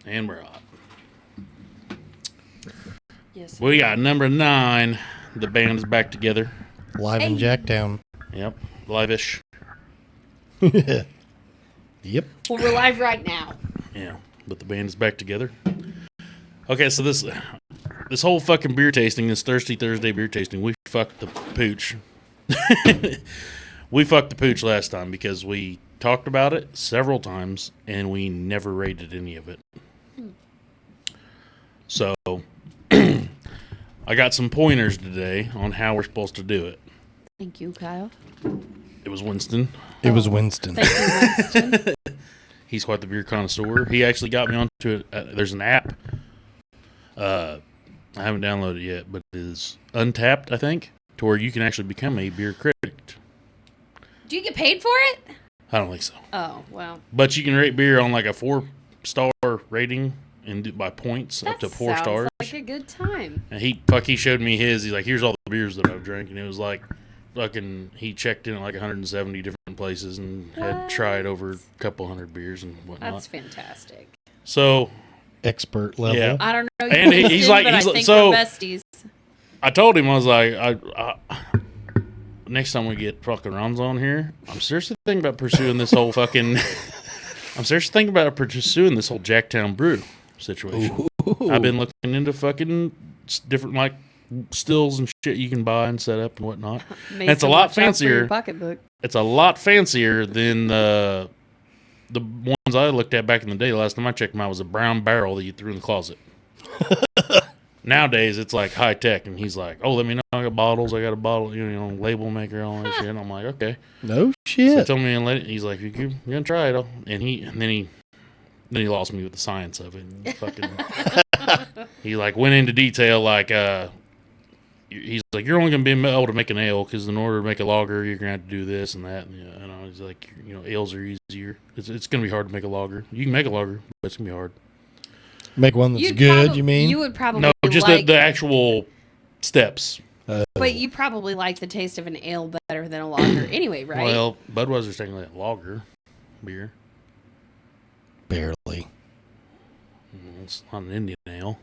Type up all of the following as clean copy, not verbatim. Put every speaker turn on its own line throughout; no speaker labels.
And we're hot.
Yes.
We got number 9. The band is back together.
Live in Jacktown.
Yep. Live-ish.
Yep.
Well, we're live right now.
Yeah. But the band is back together. Okay, so this whole fucking beer tasting, this Thirsty Thursday beer tasting, we fucked the pooch. We fucked the pooch last time because we talked about it several times and we never rated any of it. So, I got some pointers today on how we're supposed to do it.
Thank you, Kyle.
It was Winston.
It was Winston.
Thank you, Winston.
He's quite the beer connoisseur. He actually got me onto it. There's an app. I haven't downloaded it yet, but it is Untapped, I think, to where you can actually become a beer critic.
Do you get paid for it?
I don't think so.
Oh, well.
But you can rate beer on like a 4-star rating and do by points up to 4 stars.
Sounds like a good time.
And he showed me his. He's like, here's all the beers that I've drank, and it was like fucking. He checked in at like 170 different places and had tried over a couple hundred beers and whatnot.
That's fantastic.
So
Expert level.
Yeah.
I don't know.
And he's like,
I think
so
we're besties.
I told him, I was like, next time we get fucking runs on here, I'm seriously thinking about pursuing this whole fucking. I'm seriously thinking about pursuing this whole Jacktown brew situation.
Ooh.
I've been looking into fucking different like stills and shit you can buy and set up and whatnot. It's a lot fancier.
Pocketbook.
It's a lot fancier than the ones I looked at back in the day. The last time I checked them out was a brown barrel that you threw in the closet. Nowadays, it's like high tech, and he's like, "Oh, let me know. I got bottles. I got a bottle, label maker, all that shit." And I'm like, "Okay."
No
So
shit.
tell me and let it. He's like, "You're gonna try it," and then he lost me with the science of it. And fucking, he like went into detail like he's like, "You're only gonna be able to make an ale because in order to make a lager, you're gonna have to do this and that." And he's like, ales are easier. It's gonna be hard to make a lager. You can make a lager, but it's gonna be hard.
Make one that's good, you mean?
You would probably
No, just the actual steps.
But you probably like the taste of an ale better than a lager anyway, right?
Well, Budweiser's technically a lager beer.
Barely.
It's not an Indian ale.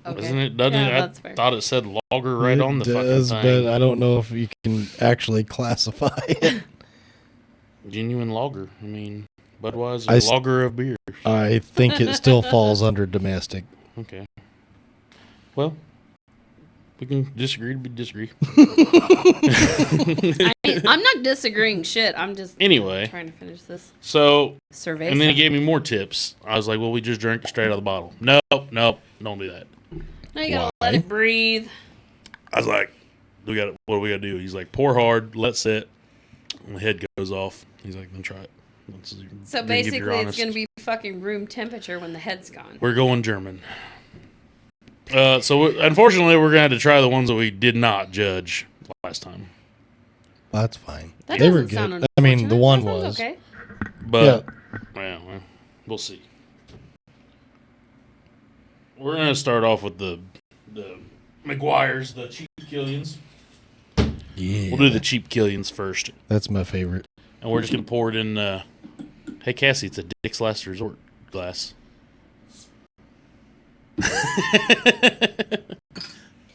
Okay.
Isn't it? Doesn't
Yeah,
it?
that's fair.
I thought it said lager right on the
does,
fucking thing.
but I don't know if you can actually classify it.
Genuine lager. I mean, Budweiser, lager of beers.
I think it still falls under domestic.
Okay. Well, we can disagree to disagree.
I'm not disagreeing shit. I'm just
Anyway.
trying to finish this
So,
survey.
and then he gave me more tips. I was like, well, we just drank it straight out of the bottle. Nope, don't do that.
Now you gotta
Why?
let it breathe.
I was like, what do we gotta do? He's like, pour hard, let sit. And the head goes off. He's like, then try it.
So basically, it's gonna be fucking room temperature when the head's gone.
We're going German. So unfortunately, we're gonna have to try the ones that we did not judge last time.
That's fine.
That
They were
doesn't sound
good. I mean, the one
unfortunate. That
was.
sounds okay.
But well, we'll see. We're gonna start off with the McGuire's, the cheap Killians.
Yeah.
We'll do the cheap Killians first,
That's my favorite.
and we're just gonna pour it in. Hey, Cassie, it's a Dick's Last Resort glass.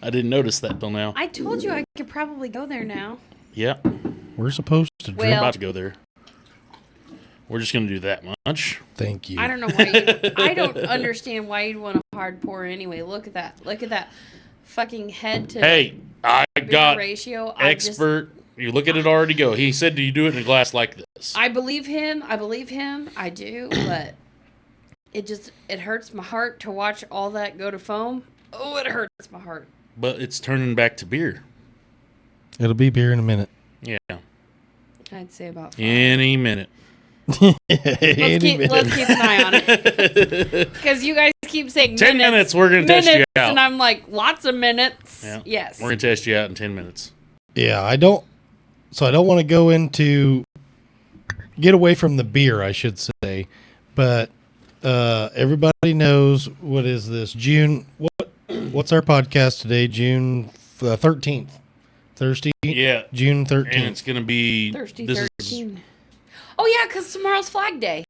I didn't notice that till now.
I told you I could probably go there now.
Yeah,
We're supposed to drink.
we're
Well-
about to go there. We're just gonna do that much.
Thank you.
I don't know why. I don't understand why you'd want a hard pour anyway. Look at that. Look at that fucking head to
Hey, I
beer
got
ratio.
expert. You look at it already go. He said, "Do you do it in a glass like this?"
I believe him. I do, but it hurts my heart to watch all that go to foam. Oh, it hurts my heart.
But it's turning back to beer.
It'll be beer in a minute.
Yeah,
I'd say about 5.
any minute.
Let's keep an eye on it. Because you guys keep saying
10 minutes, we're going to test you out.
And I'm like, lots of minutes.
Yeah.
Yes.
We're going to test you out in 10 minutes.
Yeah, I don't want to go into get away from the beer, I should say. But everybody knows what is this? What's our podcast today? June 13th. Thursday?
Yeah.
June 13th.
And it's going to be...
Thirsty
this
13. Oh yeah, because tomorrow's Flag Day.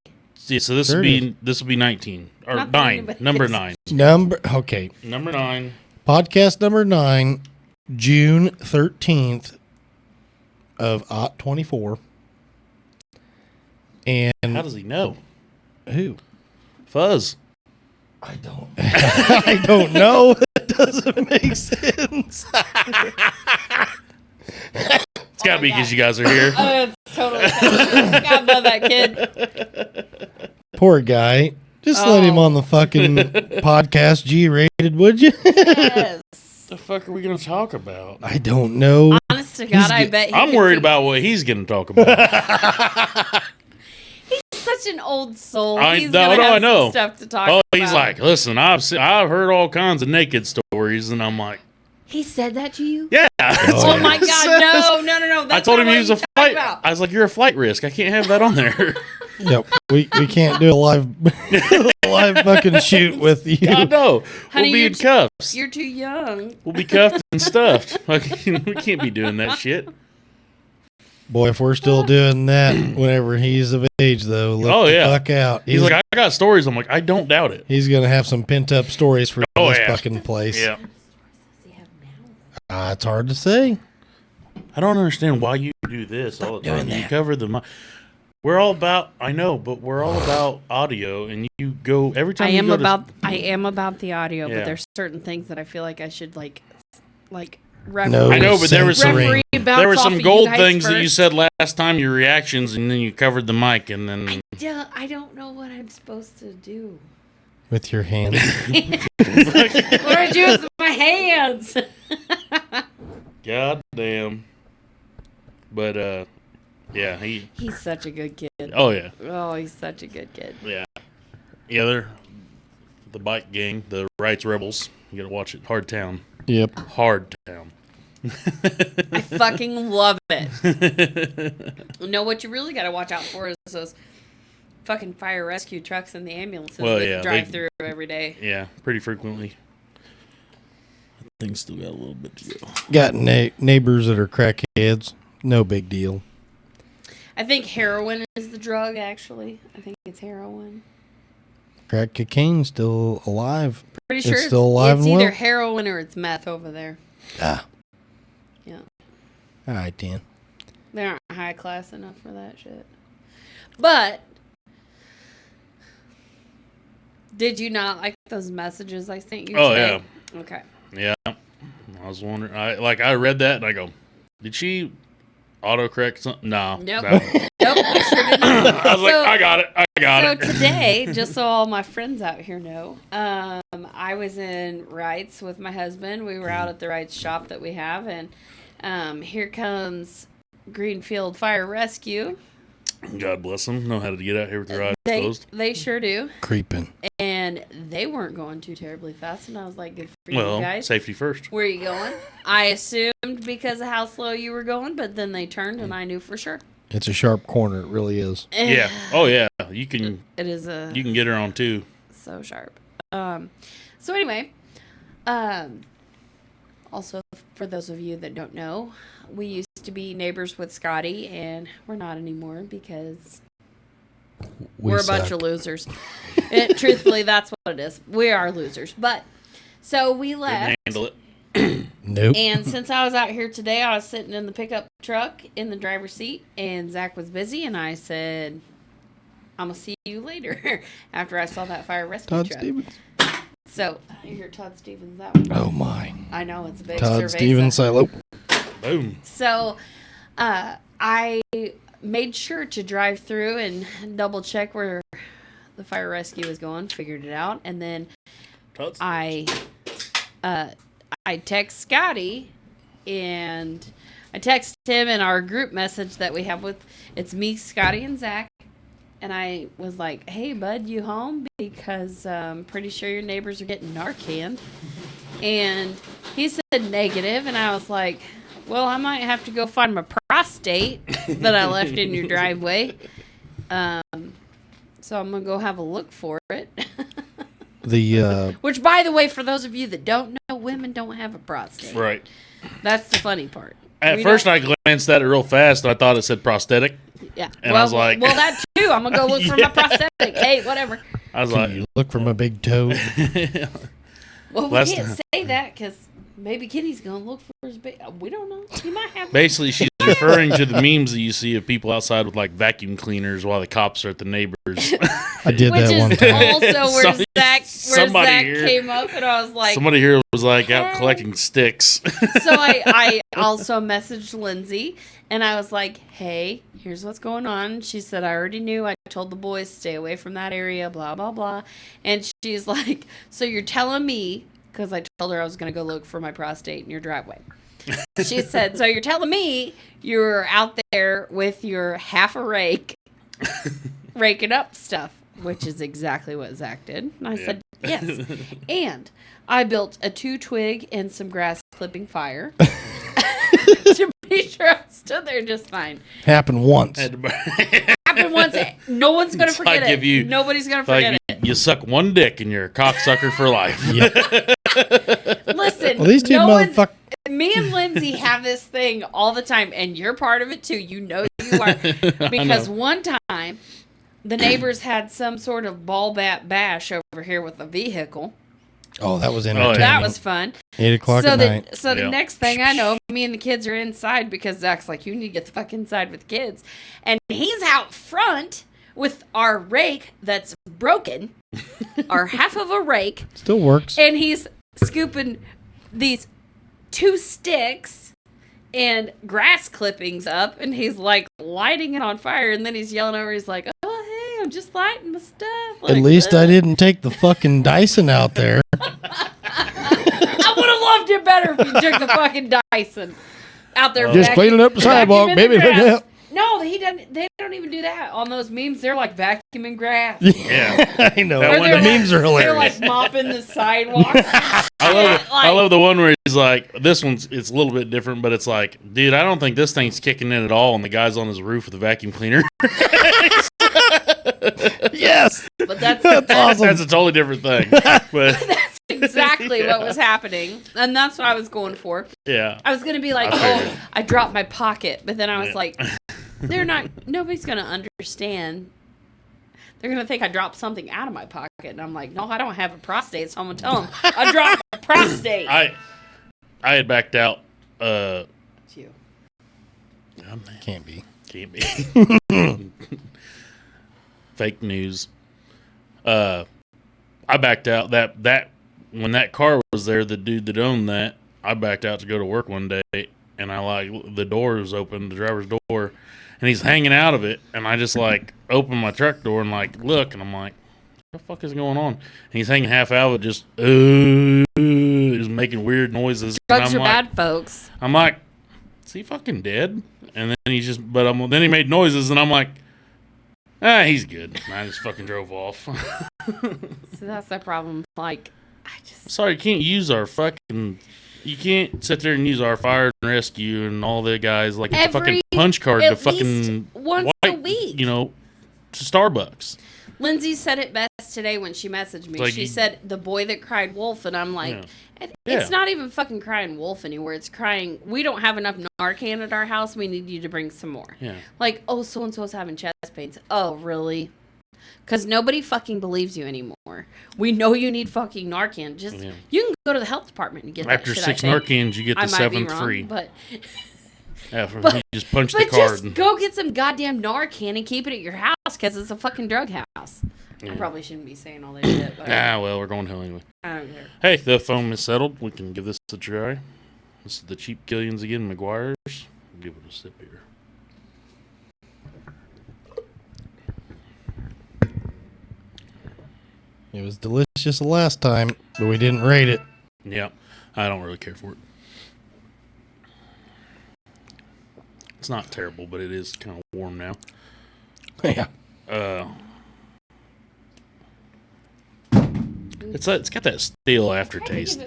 Yeah, so this
Sure
will be 19 or
Not that
9.
anybody
Number
is.
9.
Okay.
Number 9.
Podcast number 9, June 13th of 24. And
How does he know?
who?
Fuzz.
I don't. I don't know. It doesn't make sense.
It's got to be because you guys are here.
Oh, it's totally. God love that kid.
Poor guy. Just let him on the fucking podcast G-rated, would you?
Yes.
The fuck are we going to talk about?
I don't know.
Honest to God, I bet.
I'm worried about what he's going to talk about.
He's such an old soul.
I
He's gonna have
I know.
some stuff to talk about.
He's like, listen, I've heard all kinds of naked stories, and I'm like,
He said that to you?
yeah.
Oh my God, no.
I
That's
told
not
him he
what
was a
you talk
flight.
about.
I was like, you're a flight risk. I can't have that on there.
Yep. We can't do a live fucking shoot with you.
I know.
Honey,
We'll be in cuffs.
You're too young.
We'll be cuffed and stuffed. Fucking, we can't be doing that shit.
Boy, if we're still doing that whenever he's of age, though, look the fuck out.
He's like, I got stories. I'm like, I don't doubt it.
He's going to have some pent-up stories for this fucking place.
Yeah.
It's hard to say.
I don't understand why you do this all the time. You cover the mic. We're all about, I know, but we're all about audio, and you go every time. I am
about the audio, but there's certain things that I feel like I should like referee.
No,
I know, but there was some gold things
first.
that you said last time, your reactions, and then you covered the mic, and then
I don't know what I'm supposed to do.
With your hands.
What do I do with my hands?
God damn. But yeah,
he's such a good kid.
Oh yeah.
Oh, he's such a good kid.
Yeah. Yeah, they're the bike gang, the rights rebels. You gotta watch it. Hard Town.
Yep.
Hard Town.
I fucking love it. You know what you really gotta watch out for is those fucking fire rescue trucks and the ambulances that drive through every day.
Yeah, pretty frequently. Things still got a little bit to go.
Got neighbors that are crackheads. No big deal.
I think heroin is the drug, actually. I think it's heroin.
Crack cocaine's still alive.
Pretty sure
it's still alive
it's
and
either
well?
heroin or it's meth over there.
Ah.
Yeah.
All right, Dan.
They aren't high class enough for that shit. But did you not like those messages I sent you today?
Yeah.
Okay.
Yeah. I was wondering. I read that and I go, did she autocorrect something? No.
Nope.
No.
Nope. I sure didn't.
I was like, I got it.
So today, just so all my friends out here know, I was in Wright's with my husband. We were out at the Wright's shop that we have, and here comes Greenfield Fire Rescue.
God bless them. Know how to get out here with their eyes closed.
They sure do.
Creeping.
And they weren't going too terribly fast, and I was like, good for you
Well,
guys.
safety first.
Where are you going? I assumed because of how slow you were going, but then they turned, and I knew for sure.
It's a sharp corner. It really is.
Yeah. Oh, yeah. You can.
It is
You can get her on, too.
so sharp. So anyway, also for those of you that don't know, we used to be neighbors with Scotty, and we're not anymore because we're a bunch of losers. Truthfully, that's what it is. We are losers. But so we left.
Couldn't handle it.
Nope.
And since I was out here today, I was sitting in the pickup truck in the driver's seat, and Zach was busy, and I said, I'm going to see you later after I saw that fire rescue
Todd
truck.
Stevens.
So, I hear Todd Stevens, that one.
Oh, my.
I know, it's a big
Todd
Cerveza.
Stevens silo.
Boom.
So, I made sure to drive through and double check where the fire rescue was going, figured it out, and then I text Scotty, and I text him in our group message that we have with, it's me, Scotty, and Zach, and I was like, hey, bud, you home? Because I'm pretty sure your neighbors are getting Narcaned. And he said negative, and I was like, well, I might have to go find my prostate that I left in your driveway. So I'm going to go have a look for it.
The
Which, by the way, for those of you that don't know, women don't have a prostate.
Right.
That's the funny part.
At first, I glanced at it real fast, and I thought it said prosthetic.
Yeah.
And I was like...
Well, that too. I'm going to go look for my prosthetic. Hey, whatever.
I was
Can you look for my big toe?
Well, we can't say that because maybe Kenny's going to look for his big... We don't know. He might have...
Basically, she's referring to the memes that you see of people outside with, like, vacuum cleaners while the cops are at the neighbors.
I did that one time.
Which is also where Zach came up, and I was like...
Somebody here was, like, out collecting sticks.
So I also messaged Lindsay, and I was like, hey, here's what's going on. She said, I already knew. I told the boys, stay away from that area, blah, blah, blah. And she's like, so you're telling me, because I told her I was going to go look for my prostate in your driveway. She said, so you're telling me you're out there with your half a rake, raking up stuff, which is exactly what Zach did. And I said, yes. And I built a 2-twig and some grass clipping fire to be sure I stood there just fine.
Happened once.
Happened once. No one's going to forget it. Nobody's going to forget it.
You suck one dick and you're a cocksucker for life.
Listen,
well, these two motherfuckers.
Me and Lindsay have this thing all the time, and you're part of it too. You know you are. Because one time, the neighbors had some sort of ball bat bash over here with a vehicle.
Oh, that was entertaining.
That was fun.
8 o'clock at night.
So the next thing I know, me and the kids are inside because Zach's like, you need to get the fuck inside with the kids. And he's out front with our rake that's broken, our half of a rake.
Still works.
And he's scooping these 2 sticks and grass clippings up, and he's like lighting it on fire, and then he's yelling over, he's like, oh, hey, I'm just lighting my stuff. Like,
at least I didn't take the fucking Dyson out there.
I would have loved it better if you took the fucking Dyson out there.
Just cleaning up the sidewalk, baby. Look out.
No, he doesn't. They don't even do that on those memes. They're like vacuuming grass.
Yeah, I know. The memes are hilarious.
They're like mopping the sidewalk.
I love the one where he's like, it's a little bit different, but it's like, dude, I don't think this thing's kicking in at all, and the guy's on his roof with a vacuum cleaner.
Yes,
but that's
awesome.
That's a totally different thing. But
that's exactly what was happening, and that's what I was going for.
Yeah,
I was gonna be like, I dropped my pocket, but then I was like, nobody's gonna understand. They're gonna think I dropped something out of my pocket, and I'm like, no, I don't have a prostate, so I'm gonna tell them I dropped my prostate.
I had backed out.
It's you.
Oh, man.
Can't be.
Fake news. I backed out that when that car was there, the dude that owned that, I backed out to go to work one day, and the door was open, the driver's door, and he's hanging out of it, and I just like open my truck door and like look, and I'm like, what the fuck is going on? And he's hanging half out of it, just making weird noises.
Drugs are bad, folks.
I'm like, is he fucking dead? And then then he made noises, and I'm like, he's good. And I just fucking drove off.
So that's the problem. Like,
sorry, you can't sit there and use our fire and rescue and all the guys like it's a fucking punch card to fucking
once a week,
to Starbucks.
Lindsay said it best today when she messaged me. Like she said, the boy that cried wolf, and I'm like, it's not even fucking crying wolf anywhere. It's crying, we don't have enough Narcan at our house. We need you to bring some more. Yeah. Like, oh, so-and-so's having chest pains. Oh, really? Because nobody fucking believes you anymore. We know you need fucking Narcan. You can go to the health department and get
after
that shit,
6 Narcans, you get the 7th free.
But
you just punch the card.
Just go get some goddamn Narcan and keep it at your house because it's a fucking drug house. Yeah. I probably shouldn't be saying all that shit. But
well, we're going hell anyway.
I don't care.
Hey, the foam is settled. We can give this a try. This is the cheap Killians again, McGuire's. Give it a sip here.
It was delicious the last time, but we didn't rate it.
Yeah, I don't really care for it. It's not terrible, but it is kind of warm now.
Yeah.
It's got that stale aftertaste.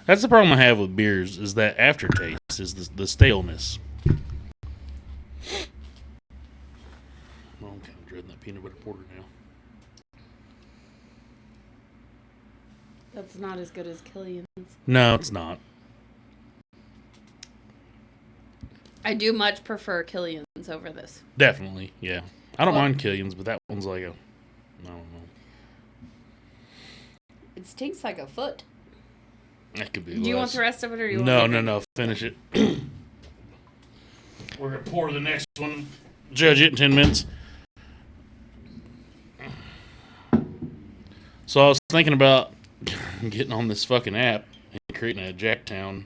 That's the problem I have with beers, is that aftertaste, is the staleness. Well, I'm kind of dreading that peanut butter porter now.
That's not as good as Killian's.
No, it's not.
I do much prefer Killian's over this.
Definitely, yeah. I don't mind Killian's, but that one's like a, I don't know.
It stinks like a foot.
That could be.
Do you want the rest of it, or you want?
No. Finish it. We're gonna pour the next one. Judge it in 10 minutes. So I was thinking about getting on this fucking app and creating a Jacktown,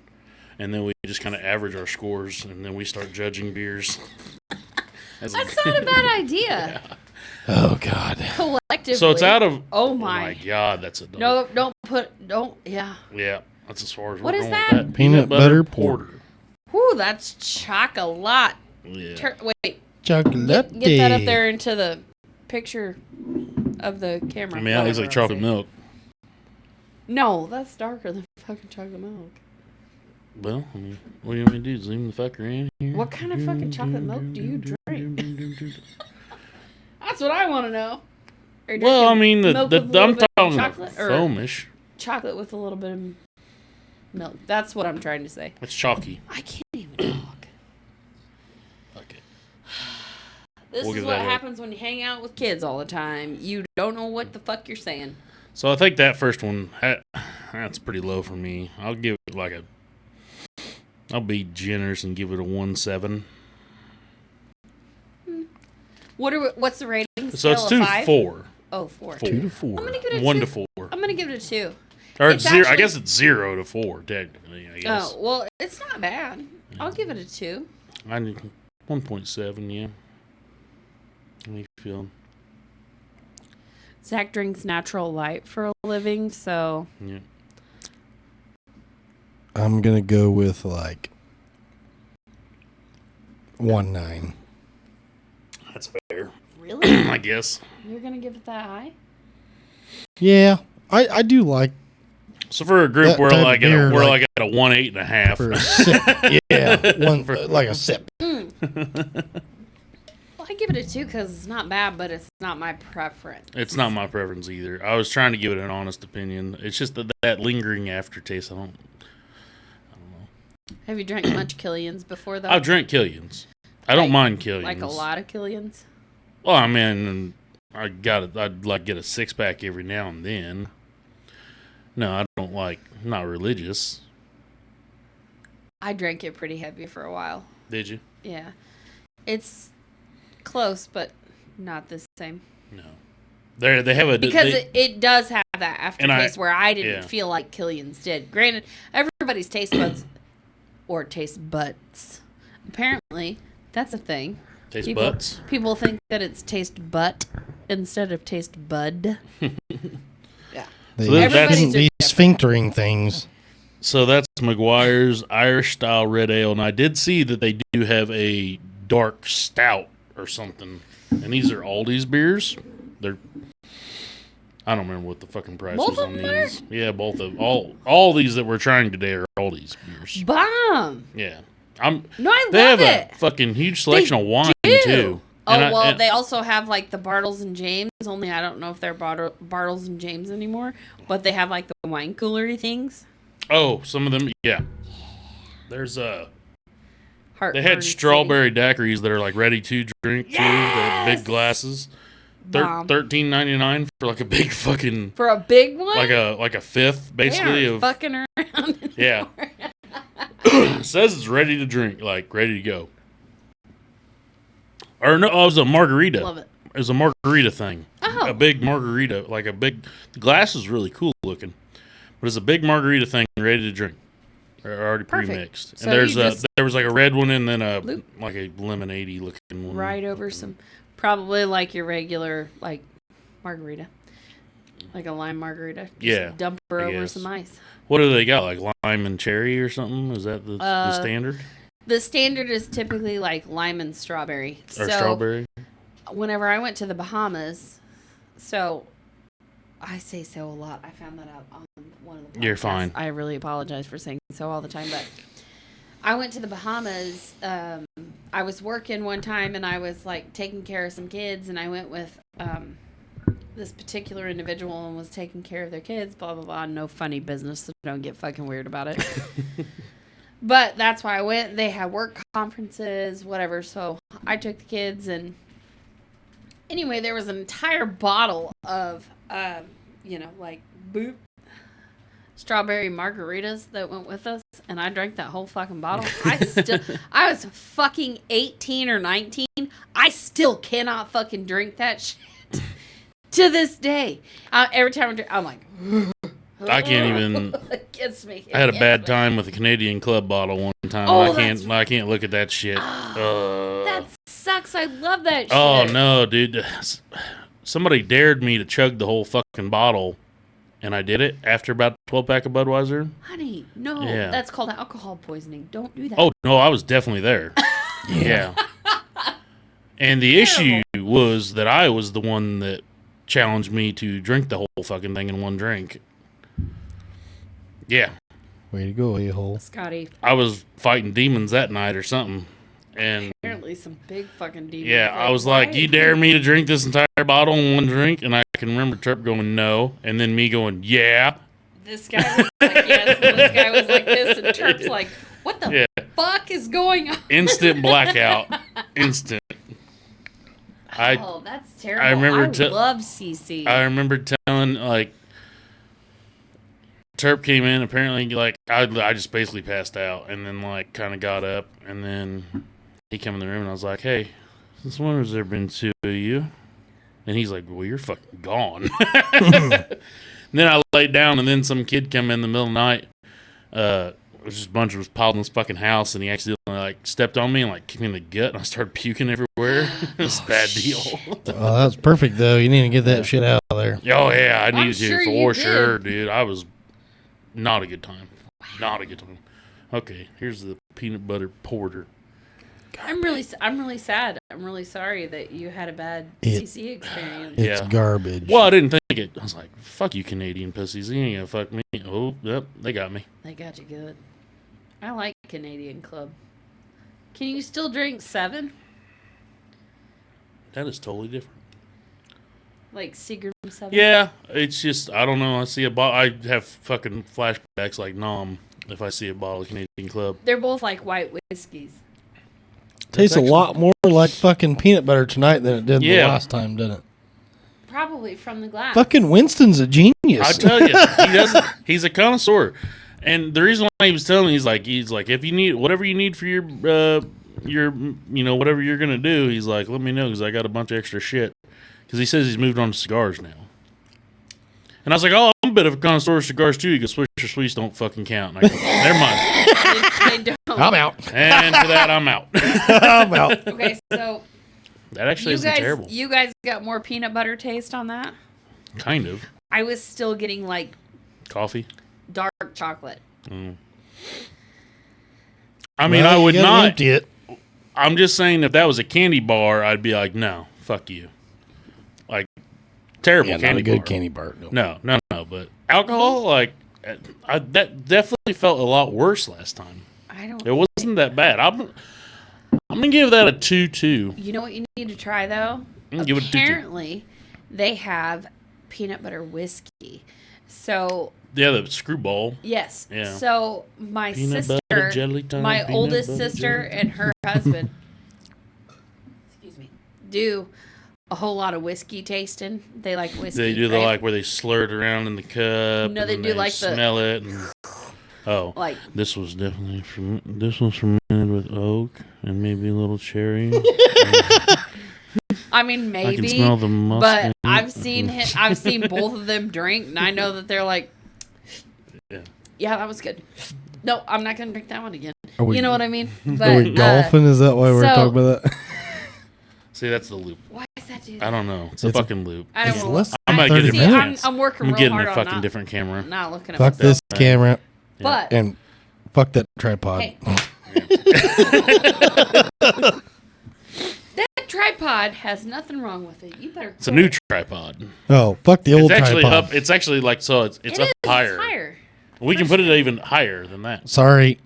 and then we just kind of average our scores, and then we start judging beers.
That's not a bad idea.
Yeah.
Oh God.
Collectively.
So it's out of.
Oh my
God, that's a.
No, don't. Yeah.
Yeah, that's as far as
What
we're
is
going
that?
with that.
Peanut butter porter.
Whew, that's chocolate.
Yeah.
Wait.
Chocolate.
Get that up there into the picture of the camera.
I mean, that looks like chocolate milk.
No, that's darker than fucking chocolate milk.
Well, I mean, what do you want me to do? Zoom the fucker in here?
What kind of fucking chocolate milk do you drink? That's what I want to know.
Well, I mean, I'm talking
chocolate or
foamish.
chocolate with a little bit of milk. That's what I'm trying to say.
It's chalky.
I can't even talk.
Okay.
This is what happens when you hang out with kids all the time. You don't know what the fuck you're saying.
So I think that first one, that's pretty low for me. I'll give it like a. I'll be generous and give it a 1.7.
What's the rating?
So it's 2 to 4.
Oh, 4.
2 to 4.
I'm gonna give it a
1
2.
to 4.
I'm gonna give it a 2.
Or it's 0. I guess it's 0 to 4 technically. I guess.
Oh well, it's not bad. I'll give it a 2.
I need 1.7. Yeah. How you feeling?
Zach drinks natural light for a living, so
Yeah.
I'm gonna go with like 1.9.
That's fair.
Really?
I guess.
You're gonna give it that high?
Yeah, I do like
So for a group,
That
we're
type
like
of beer,
at we're
like-
like at a 1.8.5.
for a sip. Yeah, one like a sip.
Well, I give it a 2 because it's not bad, but it's not my preference.
It's not my preference either. I was trying to give it an honest opinion. It's just that lingering aftertaste. I don't know.
Have you drank much Killian's before, though?
I've drank Killian's. I don't mind Killian's.
Like a lot of Killian's?
Well, I mean, I'd like get a 6-pack every now and then. No, I don't like. I'm not religious.
I drank it pretty heavy for a while.
Did you?
Yeah. It's close, but not the same.
No. They have a
Because it does have that aftertaste where I didn't
yeah.
feel like Killian's did. Granted, everybody's taste buds or taste buds. Apparently, that's a thing.
taste butts.
People think that it's taste butt instead of taste bud. Yeah.
So that's
These sphinctering things.
So that's McGuire's Irish style red ale, and I did see that they do have a dark stout or something. And these are Aldi's beers. They're I don't remember what the fucking price
Both
was
of
on
them are?
these. Yeah, both of all these that we're trying today are Aldi's beers.
Bomb.
Yeah,
No, I
They
love
have
it.
a fucking huge selection of wine
do.
too.
Oh,
And
well, they also have, like, the Bartles and James. Only I don't know if they're Bartles and James anymore. But they have, like, the wine coolery things.
Oh, some of them, yeah. There's they
Heartburn
had
City.
strawberry daiquiris that are like ready to drink too. They had big glasses.
Bomb.
$13.99 for like a big fucking
For a big one?
like a fifth basically
They aren't
of
fucking around.
yeah. It says it's ready to drink, like ready to go. Or no, it was a margarita.
Love it.
It was a margarita thing.
Oh.
A big margarita, like a big. The glass is really cool looking, but it's a big margarita thing ready to drink. They're already
Perfect.
pre-mixed.
So
And there's
you just
there was like a red one and then a
Loop.
like a lemonade-y looking one.
Right over some, probably like your regular, like, margarita. Like a lime margarita. Just
Yeah,
dump her
I
over
guess.
some ice.
What do they got? Like lime and cherry or something? Is that the standard?
The standard is typically like lime and strawberry.
Or strawberry?
Whenever I went to the Bahamas, so I say so a lot. I found that out on one of the podcasts.
You're fine.
I really apologize for saying so all the time, but I went to the Bahamas. I was working one time and I was like taking care of some kids, and I went with this particular individual and was taking care of their kids, blah, blah, blah. No funny business, so don't get fucking weird about it. But that's why I went. They had work conferences, whatever. So I took the kids, and anyway, there was an entire bottle of, like boop strawberry margaritas that went with us, and I drank that whole fucking bottle. I was fucking 18 or 19. I still cannot fucking drink that shit to this day. Every time I'm like,
I can't even.
It gets me.
I had a bad time with a Canadian Club bottle one time.
Oh,
I can't look at that shit.
That sucks. I love that shit.
Oh no, dude! Somebody dared me to chug the whole fucking bottle. And I did it after about 12-pack of Budweiser.
Honey, no.
Yeah.
That's called alcohol poisoning. Don't do that.
Oh, no, I was definitely there. Yeah. And the issue was that I was the one that challenged me to drink the whole fucking thing in one drink. Yeah.
Way to go, a-hole.
Scotty.
I was fighting demons that night or something. And
apparently some big fucking demons.
yeah, I was like, you dare me to drink this entire bottle in one drink? And I can remember Turp going, no. And then me going, yeah.
This guy was like, yes. And this guy was like this. And Turp's like, what the fuck is going on?
Instant blackout. Instant.
That's terrible.
I remember
love CC.
I remember telling, like, Turp came in, apparently, like, I just basically passed out. And then, like, kind of got up. And then he came in the room, and I was like, hey, since when has there been two of you? And he's like, well, you're fucking gone. Then I laid down, and then some kid came in the middle of the night. It was just a bunch of us piled in this fucking house, and he accidentally, like, stepped on me and, like, kicked me in the gut, and I started puking everywhere. It was a bad deal.
Oh, that's perfect, though. You need to get that shit out of there.
Oh, yeah, I needed
sure
to,
you
for
did.
sure, dude. I was not a good time. Not a good time. Okay, here's the peanut butter porter.
I'm really sad. I'm really sorry that you had a bad CC experience.
It's garbage.
Well, I didn't think it. I was like, fuck you, Canadian pussies. You ain't gonna fuck me. Oh, yep, they got me.
They got you good. I like Canadian Club. Can you still drink 7?
That is totally different.
Like Seagram 7?
Yeah, it's just, I don't know. I see a bottle. I have fucking flashbacks like Nom if I see a bottle of Canadian Club.
They're both like white whiskeys.
Tastes a lot more like fucking peanut butter tonight than it did the last time, didn't it?
Probably from the glass.
Fucking Winston's a genius.
I tell you, he doesn't. He's a connoisseur, and the reason why he was telling me, he's like, if you need whatever you need for your whatever you're gonna do, he's like, let me know because I got a bunch of extra shit. Because he says he's moved on to cigars now. And I was like, oh, I'm a bit of a connoisseur of cigars too. He goes, Swisher Sweets don't fucking count. And I go, never mind.
They don't.
I'm out.
And for that, I'm out.
I'm out.
Okay, so
That actually isn't terrible.
You guys got more peanut butter taste on that?
Kind of.
I was still getting like
Coffee.
dark chocolate.
I mean, I would
you gotta
not.
empty it.
I'm just saying, if that was a candy bar, I'd be like, no, fuck you. Like, terrible
Yeah,
candy
not a good
bar.
candy bar. No.
No. But alcohol, like, that definitely felt a lot worse last time. It wasn't that bad. I'm gonna give that a 2-2.
You know what you need to try though?
Give it a 2-2.
Apparently, they have peanut butter whiskey. So
Yeah, the screwball.
yes.
Yeah.
So my
Peanut
sister,
butter jelly time,
my
peanut
oldest
butter
sister,
jelly.
and her husband, excuse me, do a whole lot of whiskey tasting. They like whiskey.
They do the
right?
like where they slur it around in the cup.
No, they
and
do like the-
smell it. And,
like
this was definitely this was fermented with oak and maybe a little cherry.
I mean, maybe,
I can smell the musk.
but I've seen both of them drink, and I know that they're like, yeah, that was good. No, I'm not gonna drink that one again. You know what I mean? But,
Are we golfing? Is that why we're talking about that?
See, that's the loop.
Why is that do?
I don't know. It's a fucking loop.
I
It's
don't
less
know.
I might get
30
it.
minutes.
I'm working
I'm
real
getting
hard
a
on
fucking
not,
different camera.
not looking at
Fuck
myself.
this camera
But
and fuck that tripod.
hey, that tripod has nothing wrong with it. You better.
It's a new tripod.
Oh, fuck the old
It's actually
tripod.
up. It's actually like so. It's
It
up
is,
higher.
It's higher.
We can put it even higher than that.
Sorry.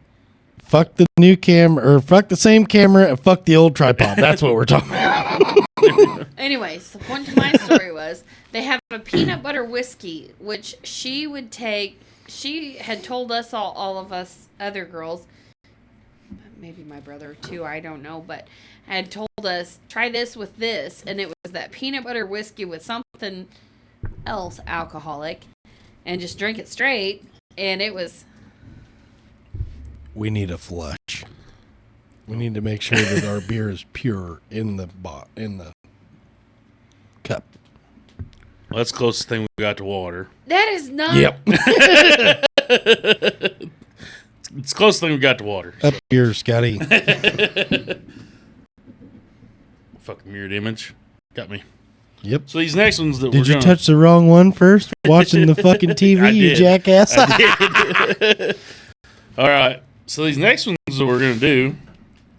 Fuck the new camera, or fuck the same camera, and fuck the old tripod. That's what we're talking about.
Anyways, the point to my story was they have a peanut butter whiskey, which she would take. She had told us all of us other girls, maybe my brother too, I don't know, but had told us, try this with this, and it was that peanut butter whiskey with something else alcoholic, and just drink it straight, and it was...
We need a flush. We need to make sure that our beer is pure in the cup.
Well, that's the closest thing we got to water.
That is not...
Yep.
It's the closest thing we got to water.
Up here, Scotty.
Fucking mirrored image. Got me.
Yep.
So these next ones that
Did you touch the wrong one first? Watching the fucking TV,
I
you
did.
jackass.
All right. So these next ones that we're going to do.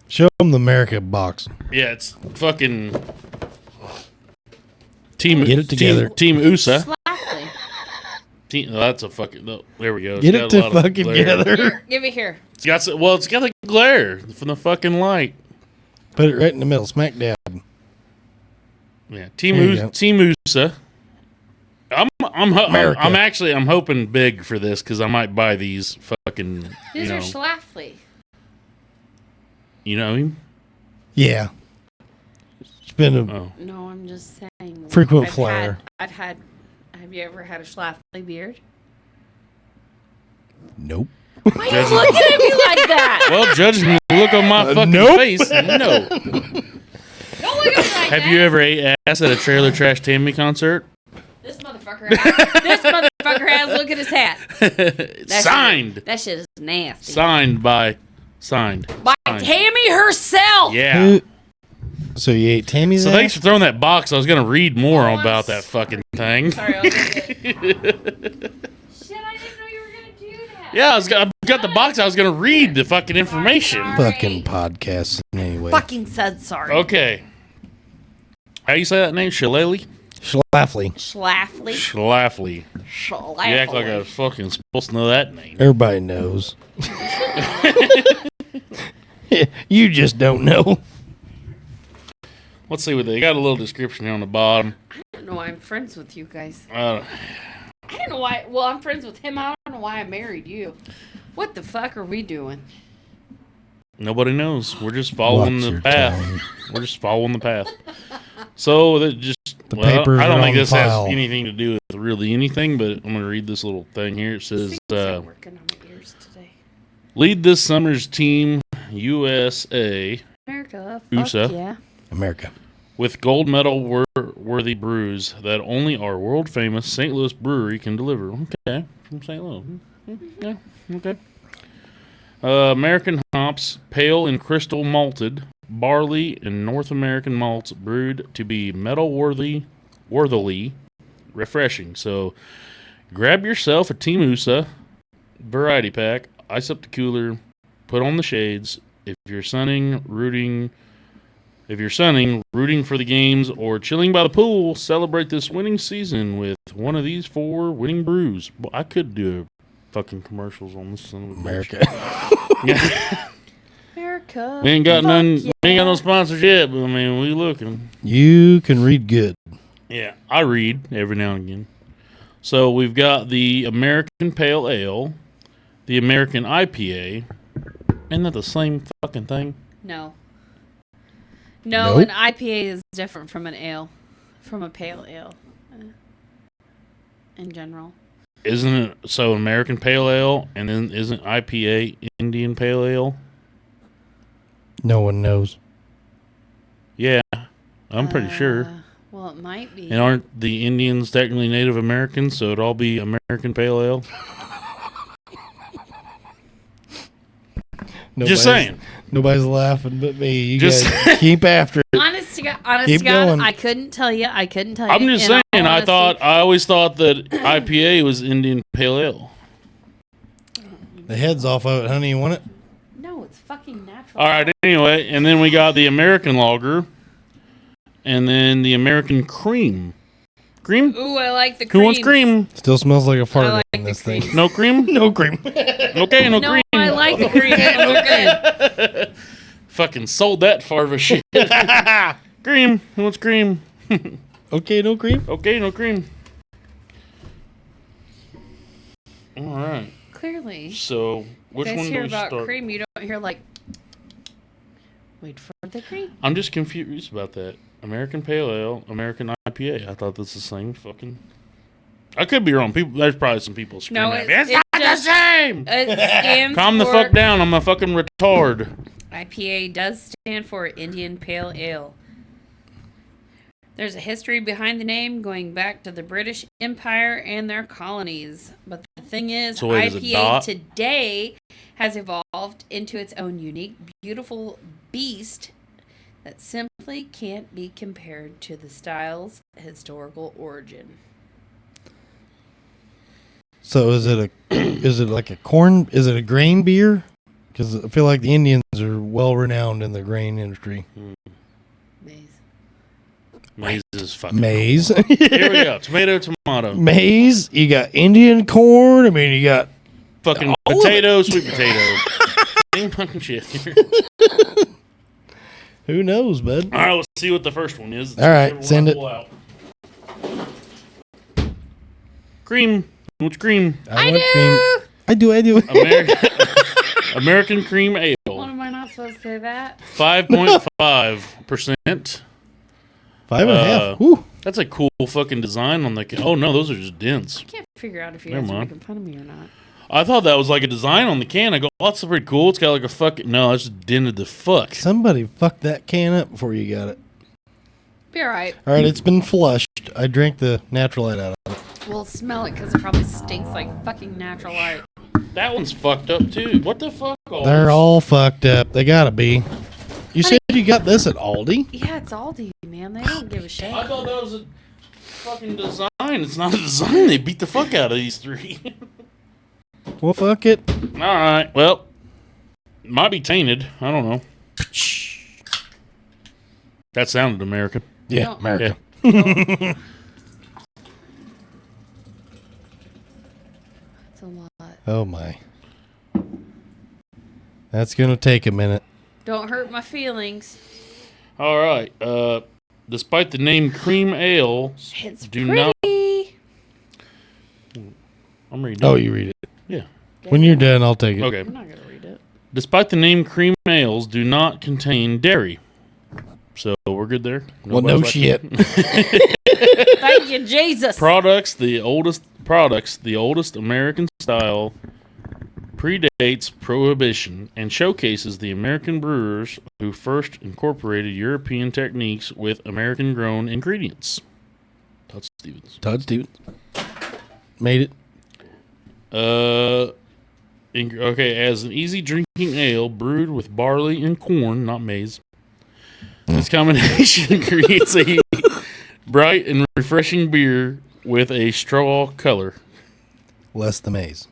Show them the America box.
Yeah, it's fucking Team.
Get it together.
Team USA.
Slaply.
That's a fucking. Oh, there we go.
Get
It's
it
got a
to
lot of
fucking
glare.
together.
Give it here.
It's got the glare from the fucking light.
Put it right in the middle, smack dab.
Yeah,
There you go.
Team USA. I'm hoping big for this because I might buy these fucking.
These are Schlafly.
You know him?
Yeah. It's been a
Oh.
No, I'm just saying.
frequent flyer.
Have you ever had a Schlafly beard?
Nope.
Why are you looking at me like that?
Well, judge me. Look on my fucking
nope.
face. No.
Don't look at me like that.
Have you ever ate ass at a Trailer Trash Tammy concert?
This motherfucker has. Look at his hat.
Signed.
That shit is nasty.
Signed.
By
Signed.
Tammy herself.
Yeah.
So you ate Tammy's
So
ass?
thanks for throwing that box. I was going to read more
Oh,
about that fucking thing.
Sorry, I'll take it. Shit, I didn't know you were gonna do that.
Yeah, I got the box. I was going to read the fucking information.
Sorry.
Fucking podcast anyway.
Fucking said sorry.
Okay. How you say that name? Shillelagh?
Schlafly.
Schlafly.
Schlafly.
Schlafly.
You act like I was fucking supposed to know that name.
Everybody knows. You just don't know.
Let's see what they got. A little description here on the bottom.
I don't know why I'm friends with you guys.
Uh,
I don't know why. Well, I'm friends with him. I don't know why I married you. What the fuck are we doing?
Nobody knows. We're just following
Watch
the
your
path.
tongue.
We're just following the path. So that just
The papers
I don't
are
think
on
this
file.
has anything to do with really anything, but I'm going to read this little thing here. It says,
Things are working on my ears today.
lead this summer's team USA
America. Fuck
USA.
yeah.
America.
with gold medal worthy brews that only our world famous St. Louis brewery can deliver. Okay, from St. Louis. Yeah, okay. American hops, pale and crystal malted, barley and North American malts brewed to be worthily refreshing. So grab yourself a Team USA variety pack, ice up the cooler, put on the shades. If you're sunning, rooting for the games, or chilling by the pool, celebrate this winning season with one of these 4 winning brews. Well, I could do fucking commercials on this son of a bitch.
America.
Yeah.
America.
We ain't got
Fuck
none.
yeah.
We ain't got no sponsors yet, but I mean, we looking.
You can read good.
Yeah, I read every now and again. So we've got the American Pale Ale, the American IPA. Isn't that the same fucking thing?
No,
Nope.
an IPA is different from an ale, from a pale ale, in general.
Isn't it so American Pale Ale, and then isn't IPA Indian Pale Ale?
No one knows.
Yeah, I'm pretty sure.
Well, it might be.
And aren't the Indians technically Native Americans, so it'd all be American Pale Ale? Just saying.
Nobody's laughing but me. You
Just
guys keep after it.
Honest to God,
Keep going.
I couldn't tell you. I'm
just saying. I always thought that IPA was Indian Pale Ale.
The head's off of it, honey. You want it?
No, it's fucking natural.
All right. Anyway, and then we got the American Lager, and then the American Cream. Cream?
Ooh, I like the cream.
Who wants cream?
Still smells like a
I
fart
like
in
the
this
cream.
thing.
No cream?
No cream.
Okay, no cream.
I like the cream. It's good.
Fucking sold that farva shit. Cream. Who wants cream?
Okay, no cream.
Okay, no cream. All right.
Clearly.
So, which
You guys
one do
hear
we
about
start?
cream, you don't hear like Wait for the cream.
I'm just confused about that. American Pale Ale, American IPA. I thought that's the same fucking... I could be wrong. There's probably some people screaming at me. It's not the same!
It stands
Calm the fuck down. I'm a fucking retard.
IPA does stand for Indian Pale Ale. There's a history behind the name going back to the British Empire and their colonies. But the thing is,
So wait,
IPA today has evolved into its own unique, beautiful beast that simply can't be compared to the style's historical origin.
So is it like a corn? Is it a grain beer? Because I feel like the Indians are well renowned in the grain industry.
Maize is fucking
maize.
Cool. Here we go. Tomato.
Maize. You got Indian corn. I mean, you got
fucking potato, sweet potato. Same fucking shit.
Who knows, bud?
All right, let's see what the first one is.
All right, send it.
Cream. What's cream?
I do.
American cream ale.
What am I not supposed to say that?
5.5%.
5.5. Woo.
That's a cool fucking design on the... Oh, no, those are just dents.
I can't figure out if you guys are making fun of me or not.
I thought that was like a design on the can. I go, oh, that's pretty cool. It's got like a fucking... No, it's just dented the fuck.
Somebody fucked that can up before you got it.
Be all right.
All right, it's been flushed. I drank the natural light out of it.
We'll smell it because it probably stinks like fucking natural light.
That one's fucked up, too. What the fuck?
They're all fucked up. They gotta be. You said you got this at Aldi?
Yeah, it's Aldi, man. They don't give a shit.
I thought that was a fucking design. It's not a design. They beat the fuck out of these three.
Well, fuck it.
All right. Well, might be tainted. I don't know. That sounded American.
Yeah, American.
Yeah.
That's a lot.
Oh, my. That's going to take a minute.
Don't hurt my feelings.
All right. Despite the name cream ale,
It's
do
pretty.
not. I'm reading.
Oh, you read it.
Yeah.
When you're done, I'll take it.
Okay.
I'm not going to read it.
Despite the name cream ales, do not contain dairy. So we're good there.
Well, no shit.
Thank you, Jesus.
Products, the oldest American style, predates Prohibition and showcases the American brewers who first incorporated European techniques with American-grown ingredients. Todd Stevens.
Made it.
Okay, as an easy drinking ale brewed with barley and corn, not maize. This combination creates a bright and refreshing beer with a straw color.
Less the maize.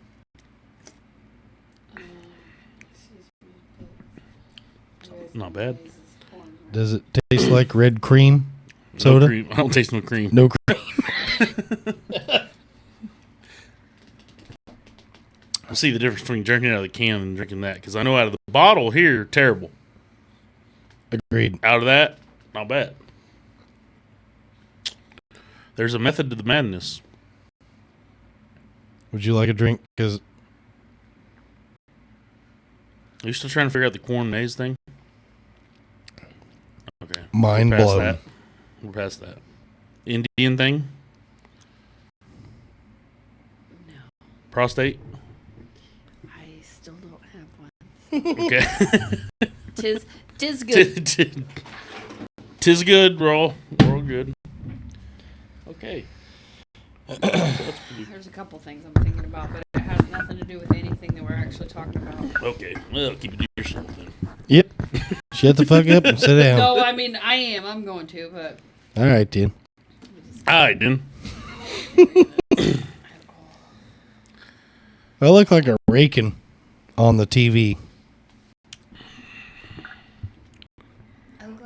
Not bad.
Does it taste like red cream soda?
No cream. I don't taste no cream.
No cream.
I see the difference between drinking out of the can and drinking that, because I know out of the bottle here, terrible.
Agreed.
Out of that, not bad. There's a method to the madness.
Would you like a drink? Because
Are you still trying to figure out the corn maize thing? Okay.
Mind
We're past
blown.
that. We're past that. Indian thing?
No.
Prostate?
I still don't have one.
Okay.
Tis good.
Tis good. We're all good. Okay.
There's a couple things I'm thinking about, but it has nothing to do with anything that we're actually talking about.
Okay. Well, keep it to yourself then.
Yep. Shut the fuck up and sit down.
No, I mean, I am. I'm going to, but...
All right, then.
All right, then.
I look like a raking on the TV.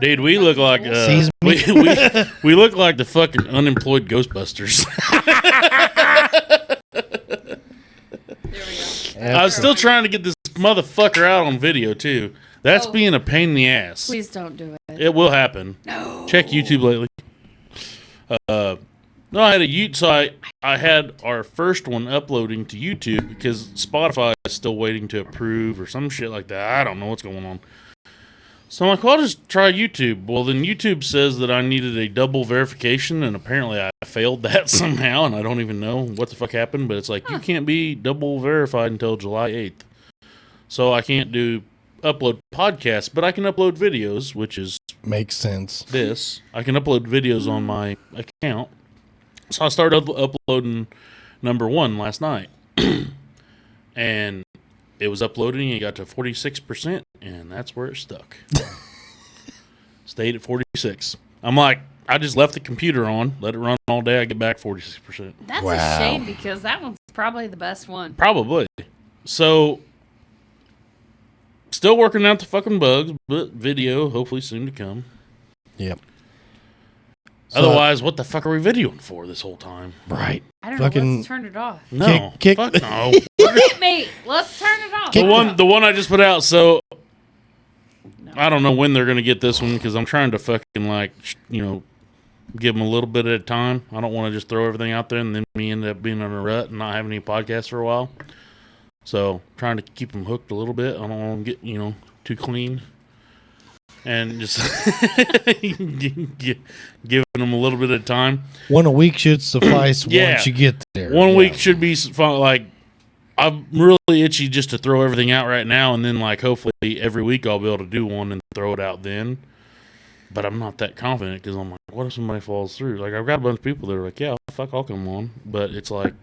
Dude, we look like
Sees me?
we look like the fucking unemployed Ghostbusters.
There we go.
I was still trying to get this motherfucker out on video too. That's being a pain in the ass.
Please don't do it.
It will happen.
No.
Check YouTube lately. No, I had a so I had our first one uploading to YouTube because Spotify is still waiting to approve or some shit like that. I don't know what's going on. So I'm like, well, I'll just try YouTube. Well, then YouTube says that I needed a double verification, and apparently I failed that somehow, and I don't even know what the fuck happened, but it's like, you can't be double verified until July 8th. So I can't upload podcasts, but I can upload videos, which is...
Makes sense.
This. I can upload videos on my account. So I started uploading number 1 last night. And it was uploading, it got to 46%, and that's where it stuck. Stayed at 46. I'm like, I just left the computer on, let it run all day, I get back 46%.
That's a shame because that one's probably the best one.
Probably. So, still working out the fucking bugs, but video hopefully soon to come.
Yep. So,
otherwise, what the fuck are we videoing for this whole time?
Right.
I don't know. Let's turn it off.
No.
Kick
fuck no.
Hit me. Let's turn it off.
The one I just put out, so I don't know when they're going to get this one because I'm trying to fucking give them a little bit at a time. I don't want to just throw everything out there and then me end up being on a rut and not having any podcasts for a while. So trying to keep them hooked a little bit. I don't want them to get, too clean. And just giving them a little bit of time.
One a week should suffice once you get there.
One week should be like, I'm really itchy just to throw everything out right now, and then hopefully every week I'll be able to do one and throw it out then. But I'm not that confident because I'm like, what if somebody falls through? Like, I've got a bunch of people that are like, yeah, fuck, I'll come on. But it's like,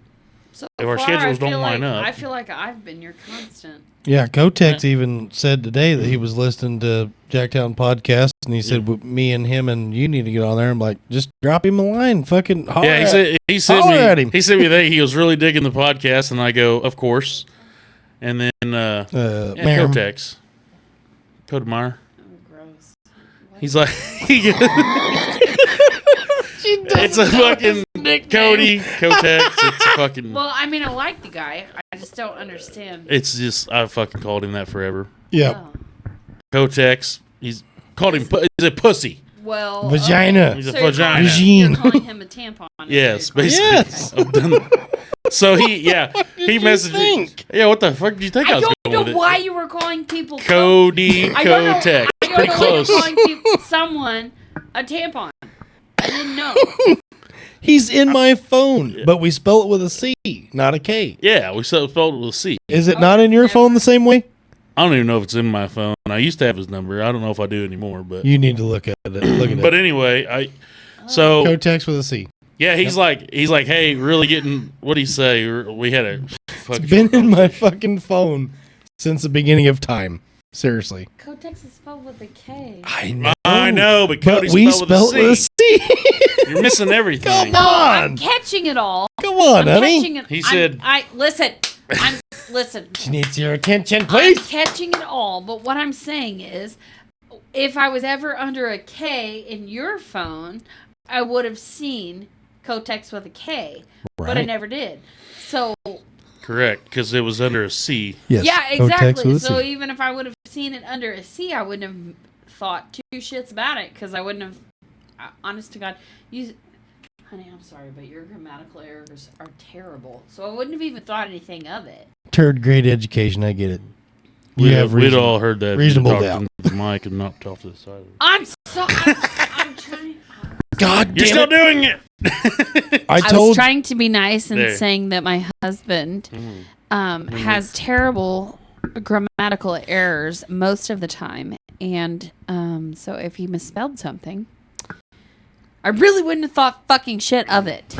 so
if our schedules don't line up.
I feel like I've been your constant.
Yeah, Kotex even said today that he was listening to Jacktown podcast, and he said, me and him and you need to get on there. I'm like, just drop him a line, fucking holler
he sent
at him.
He sent me that he was really digging the podcast, and I go, of course. And then Kotex, Kodemeyer.
Oh, gross. What?
He's like, it's a fucking Cody Kotex. It's a fucking.
Well, I mean, I like the guy. I just don't understand.
It's just I fucking called him that forever.
Yeah.
Oh.
He's called him. He's a pussy.
Well,
vagina.
Okay.
He's a
So
vagina.
You're calling him a tampon.
Yes, basically.
Yes.
I've done that. So he messaged me. Yeah, what the fuck did you think I was
don't
going with
know why you were calling people
Cody Kotex. Pretty close.
Why you're calling someone a tampon. I didn't know.
He's in my phone, but we spell it with a C, not a K.
Yeah, we spelled it with a C.
Is it not in your phone the same way?
I don't even know if it's in my phone. I used to have his number. I don't know if I do anymore, but
you need to look at it.
But anyway,
Kotex with a C.
Yeah, he's like, hey, really getting, what'd he say? We had a fucking...
It's been in my fucking phone since the beginning of time. Seriously.
Kotex is spelled with a K.
I know,
but Cody's
we
spelled with a C.
You're
missing everything.
Come on.
I'm catching it all.
Come on,
I'm
honey.
Catching it.
He said...
Listen.
She needs your attention, please.
I'm catching it all, but what I'm saying is, if I was ever under a K in your phone, I would have seen Kotex with a K, but I never did. So...
Correct, because it was under a C.
Yes.
Yeah, exactly. So
C.
even if I would have seen it under a C, I wouldn't have thought two shits about it because I wouldn't have. Honest to God, honey, I'm sorry, but your grammatical errors are terrible. So I wouldn't have even thought anything of it.
Third grade education, I get it.
We'd all heard that.
Reasonable
doubt.
Into
the mic and not off to the side.
I'm trying.
God damn
You're still doing it.
I was trying to be nice and saying that my husband has terrible grammatical errors most of the time. And so if he misspelled something, I really wouldn't have thought fucking shit of it.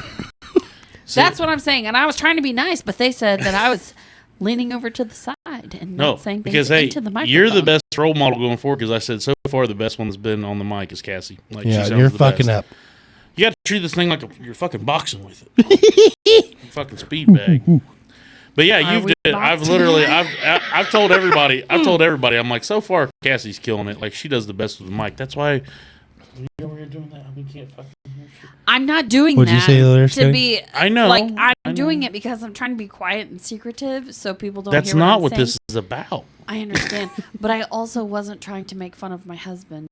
That's what I'm saying. And I was trying to be nice, but they said that I was leaning over to the side and not saying things into the microphone.
You're the best role model going forward because I said so far the best one that's been on the mic is Kassie. Like,
yeah, you're fucking up.
You got to treat this thing like you're fucking boxing with it. Fucking speed bag. But yeah, I've told everybody. I'm like, so far Cassie's killing it. Like, she does the best with the mic. That's why. You over here doing that? We can't fucking hear shit.
I'm not doing
What'd
that
you say earlier,
to be.
I know.
Like, I'm doing it because I'm trying to be quiet and secretive, so people don't.
That's
hear
not
what
what this is about.
I understand, but I also wasn't trying to make fun of my husband.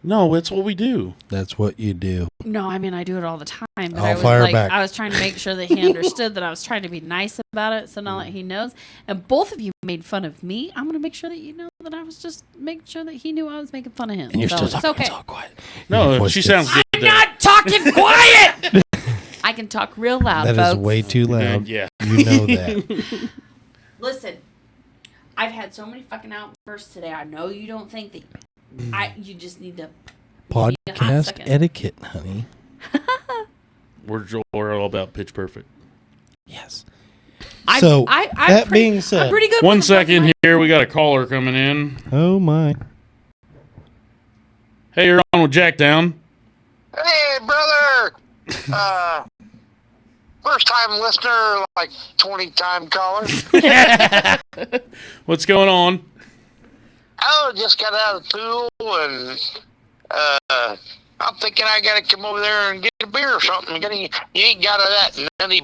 No, it's what we do.
That's what you do.
No, I mean I do it all the time. But
I'll fire back.
I was trying to make sure that he understood that I was trying to be nice about it, so now that he knows. And both of you made fun of me, I'm going to make sure that you know that I was just making sure that he knew I was making fun of him.
And you're still
it's
talking
okay.
so quiet.
No, she sounds good.
I'm not talking quiet! I can talk real loud,
That
folks.
is way too loud.
Yeah.
You know that.
Listen, I've had so many fucking outbursts today. I know you don't think that you just need to
Podcast etiquette, honey.
We're all about Pitch Perfect.
Yes.
I'm
being said,
I'm pretty good.
One
with
second here, we got a caller coming in.
Oh my.
Hey, you're on with Jacktown.
Hey, brother! First time listener, like 20-time caller.
What's going on?
Oh, just got out of the pool and I'm thinking I gotta come over there and get a beer or something. You ain't got that nutty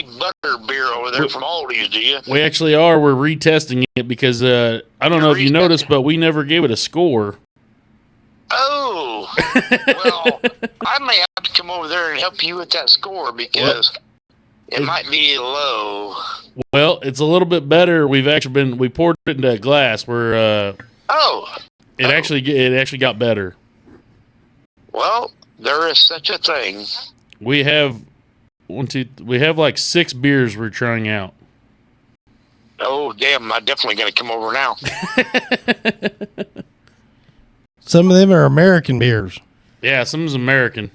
butter beer over there from Aldi's, do you?
We actually are. We're retesting it because I don't know if you noticed, but we never gave it a score.
Oh, well, I may have to come over there and help you with that score because it might be low.
Well, it's a little bit better. We poured it into a glass where it actually got better.
Well, there is such a thing.
We have like 6 beers we're trying out.
Oh, damn, I'm definitely going to come over now.
Some of them are American beers.
Yeah, some is American.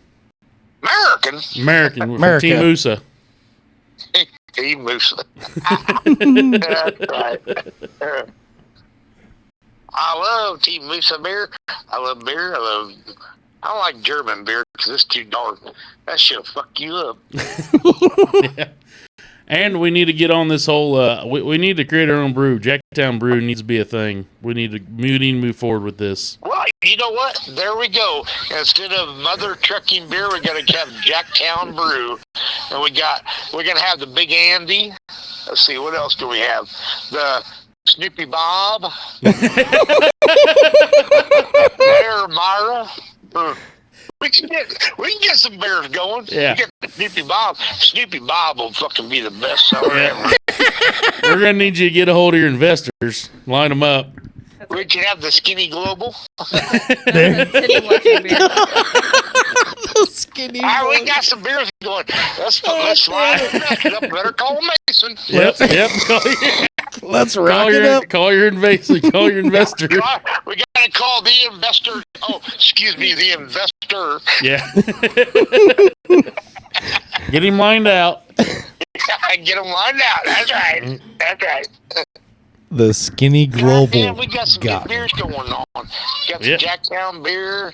American?
We're
America.
from Team USA.
Team Musa. That's right. I love Team Musa beer. I love beer. I don't like German beer because it's too dark. That shit'll fuck you up.
Yeah. And we need to get on this whole. We need to create our own brew. Jacktown Brew needs to be a thing. We need to move forward with this.
Well, you know what? There we go. Instead of Mother Trucking Beer, we're gonna have Jacktown Brew, and we're gonna have the Big Andy. Let's see, what else do we have? The Snoopy Bob. There, Myra. We can get some beers going.
Yeah.
We get Snoopy Bob. Snoopy Bob will fucking be the best seller ever.
We're gonna need you to get a hold of your investors. Line them up.
We can have the Skinny Global.
Skinny.
All right, we got some beers going. Let's slide it up. Better call Mason.
Yep.
Let's rock it up.
Call your investor. Call your investor.
We gotta call the investor. Oh, excuse me, the investor.
Yeah. Get him lined out.
Get them lined out. That's right.
The Skinny Global.
Goddamn, we got some good beers going on. Got the Jacktown beer.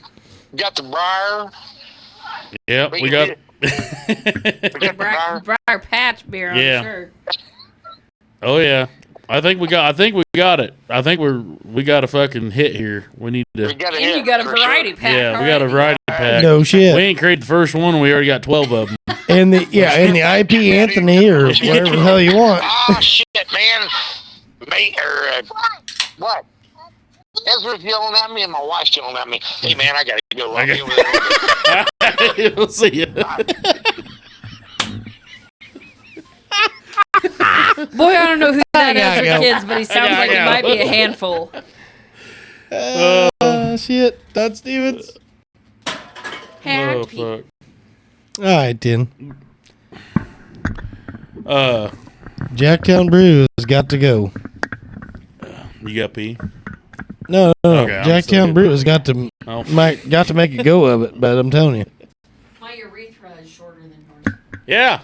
Got the Briar.
Yep, we got.
We got the Briar.
Briar Patch beer, I'm sure.
Oh yeah. I think we got it. I think we got a fucking hit here. We need to.
We got a
And
hit,
you got a
for
variety
sure.
pack.
Yeah, we got a variety pack.
No shit.
We ain't created the first one. We already got 12 of them.
And the IP Anthony or whatever the hell you want.
Oh shit, man. What? Ezra's yelling at me and my wife's yelling at me. Hey man, I gotta go. I'll be over there.
We'll see you.
Boy, I don't know who that is for
go.
kids, but he sounds like he might be a handful.
Shit. Todd Stevens.
Happy.
Oh fuck.
All right, then. Jacktown Brew has got to go.
You got pee?
No.
Okay, I'm still
Jacktown
good.
Brew has got to got to make a go of it, but I'm telling you.
My urethra is shorter than yours.
Yeah.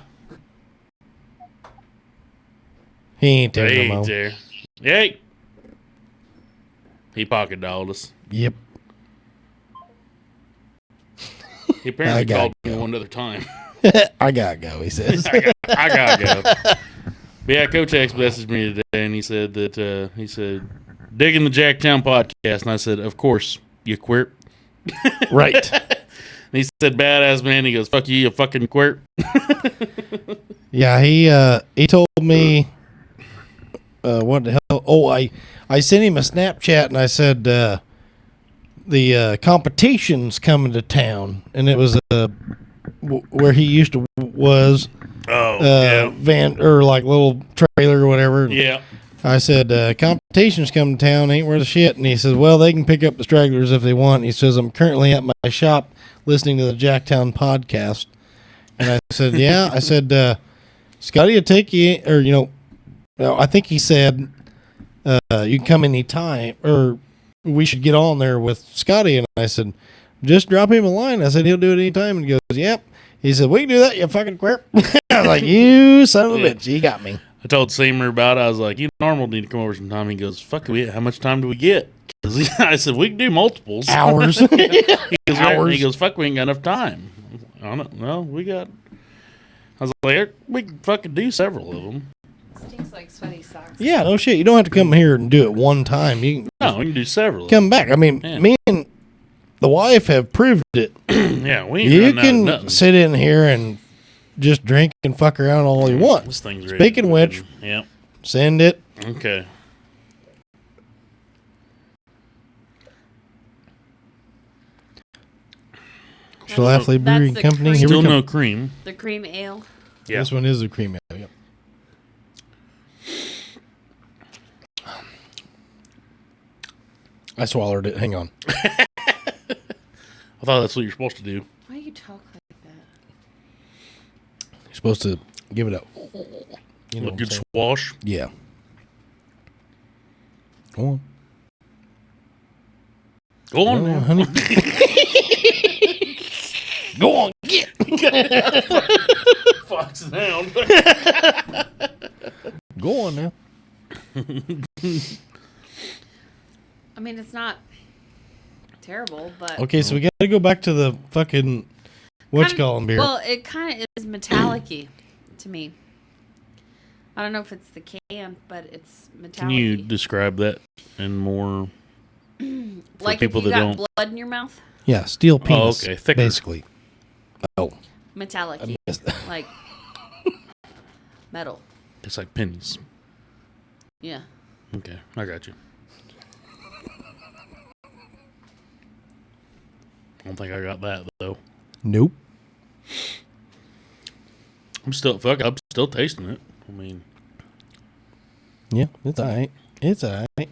He ain't there
He
no
ain't
more.
there. Yay. He pocket dolled us.
Yep.
He apparently
I gotta
called me
go.
one other time.
I gotta go, he says.
I gotta go. But yeah, Kotex messaged me today, and he said that digging the Jacktown podcast, and I said, of course, you quirk.
Right.
And he said, badass man. He goes, fuck you, you fucking quirk.
Yeah, he told me what the hell. Oh, I sent him a Snapchat and I said the competition's coming to town, and it was where he used to was
Oh, yeah.
van or like little trailer or whatever.
Yeah.
I said, competition's come to town, ain't worth a shit. And he says, well, they can pick up the stragglers if they want. And he says, I'm currently at my shop listening to the Jacktown podcast. And I said, yeah. I said, Scotty will take you, or, I think he said, you can come anytime, or we should get on there with Scotty. And I said, just drop him a line. I said, he'll do it anytime. And he goes, yep. He said, we can do that, you fucking queer. I was like, you son of a bitch. You got me.
I told Seymour about it. I was like, you normal need to come over sometime. He goes, fuck it, how much time do we get? I said, we can do multiples.
Hours.
He goes, fuck, we ain't got enough time. I don't know. I was like, we can fucking do several of them.
Stinks like sweaty socks.
Yeah, no shit. You don't have to come here and do it one time. You can
we can do several.
come back. I mean, me and the wife have proved it.
Yeah, we ain't
You
running out of
can
nothing.
sit in here and just drink and fuck around all you want.
This thing's ready.
Speaking of which,
yeah.
send it.
Okay.
Schlafly
That's
Brewing
the
Company.
cream.
Here we
Still
come.
no cream.
The cream ale.
Yeah.
This one is a cream ale. Yep. I swallowed it. Hang on.
I thought that's what you're supposed to do.
Why do you talk like that?
You're supposed to give it a
A good swash.
Yeah. Go on.
Go on,
Go on,
now.
honey. Go on. Get.
Fox and hound.
Go on now.
I mean, it's not terrible, but
Okay, so we got to go back to the fucking whatchamacallit beer.
Well, it kind of is metallic-y to me. I don't know if it's the can, but it's metallic.
Can you describe that in more
like
people
if you
that
got
don't?
blood in your mouth?
Yeah, steel penis.
okay, thicker.
Basically. Oh.
Metallic-y.
missed that.
Like metal.
It's like pennies.
Yeah.
Okay, I got you. I don't think I got that though.
Nope.
I'm still tasting it. I mean,
Yeah, it's all right. It's all right.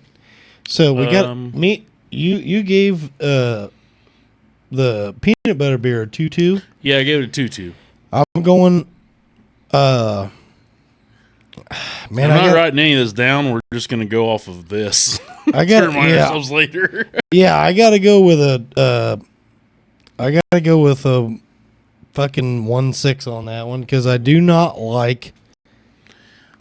So we got me. You gave the peanut butter beer a 2-2.
yeah, I gave it a 2-2.
I'm going. Man,
I'm not writing any of this down. We're just gonna go off of this.
I got
to remind ourselves later.
Yeah, I gotta go with a. I gotta go with a fucking 1-6 on that one because I do not like.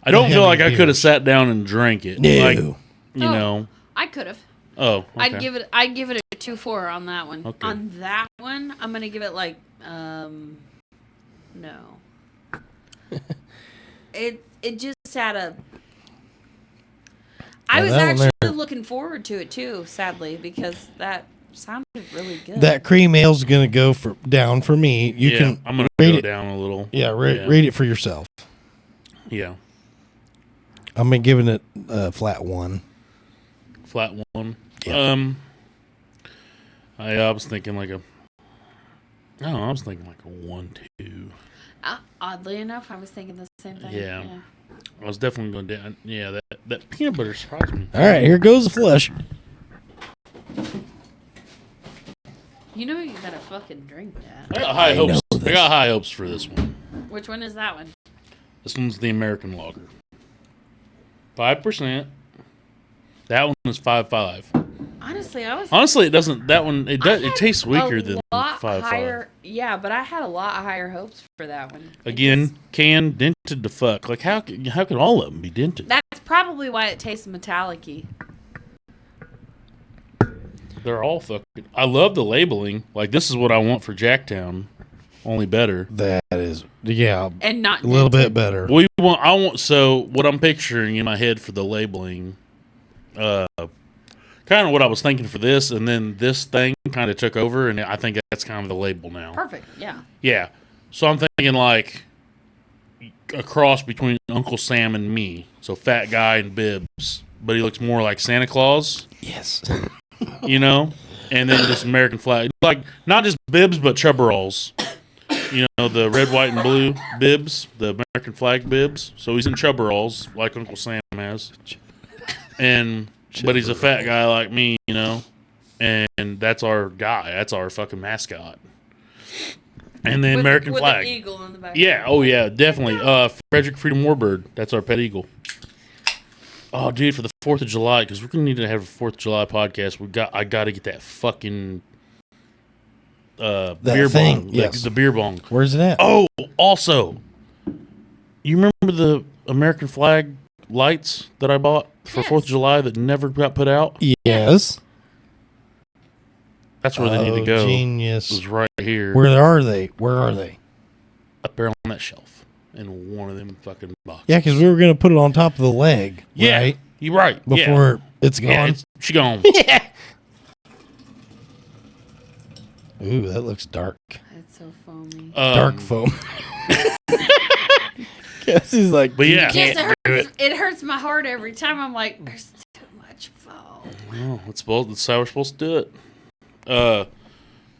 I don't feel like I
heavy
could have
beers.
sat down and drank it.
No.
Like, you know.
I could have.
Oh, okay.
I'd give it a 2-4 on that one.
Okay.
On that one, I'm gonna give it like no. it just had a. I
Yeah,
was
that one
actually
there-
looking forward to it too, sadly, because that sounded really good.
That cream ale's gonna go down for me. You
yeah,
can
I'm gonna
rate
go
it.
down a little.
Yeah, rate it for yourself.
Yeah,
I'm giving it a flat 1.
flat 1.
Yeah.
I was thinking like a. I was thinking like a 1-2.
Oddly enough, I was thinking the same thing.
Yeah. I was definitely going down. Yeah, that peanut butter surprised me.
All right, here goes the flush.
You know you gotta fucking drink that.
I got high
I
hopes.
know
I got high hopes for this one.
Which one is that one?
This one's the American Lager. 5%. That one is 5.5.
Honestly, I was.
Honestly, it doesn't. That one it does. It tastes weaker
a
than
lot
5.5.
higher. Yeah, but I had a lot higher hopes for that one.
Again, can dented to fuck. Like how could all of them be dented?
That's probably why it tastes metallic-y.
They're all fucking. I love the labeling. Like this is what I want for Jacktown, only better.
That is, yeah,
And not
a little bit
dented.
better.
I want. So what I'm picturing in my head for the labeling, kind of what I was thinking for this, and then this thing kind of took over, and I think that's kind of the label now.
Perfect. Yeah.
Yeah. So I'm thinking like a cross between Uncle Sam and me. So fat guy and Bibbs, but he looks more like Santa Claus.
Yes.
You know, and then this American flag, like not just Bibs but Chubberalls. You know, the red, white, and blue Bibs, the American flag Bibs. So he's in Chubberalls like Uncle Sam has. But he's a fat guy like me, you know, and that's our guy. That's our fucking mascot. And the American
with
flag.
An eagle in the back.
Yeah. Oh yeah. Definitely. Frederick Freedom Warbird. That's our pet eagle. Oh, dude, for the 4th of July, because we're gonna need to have a 4th of July podcast. I gotta get that fucking beer
thing,
bong.
yes.
The beer bong.
Where's it at?
Oh, also, you remember the American flag lights that I bought for 4th of July that never got put out?
Yes.
That's where they need to go.
Genius.
It was right here.
Where are they?
Up there on that shelf in one of them fucking boxes.
Yeah, because we were going to put it on top of the leg.
Yeah,
right?
you're right.
Before it's gone.
She gone.
Yeah. Ooh, that looks dark.
It's so foamy.
Dark foam. Cassie's like,
but yeah,
It hurts my heart every time. I'm like, there's too much foam.
Well, that's how we're supposed to do it. But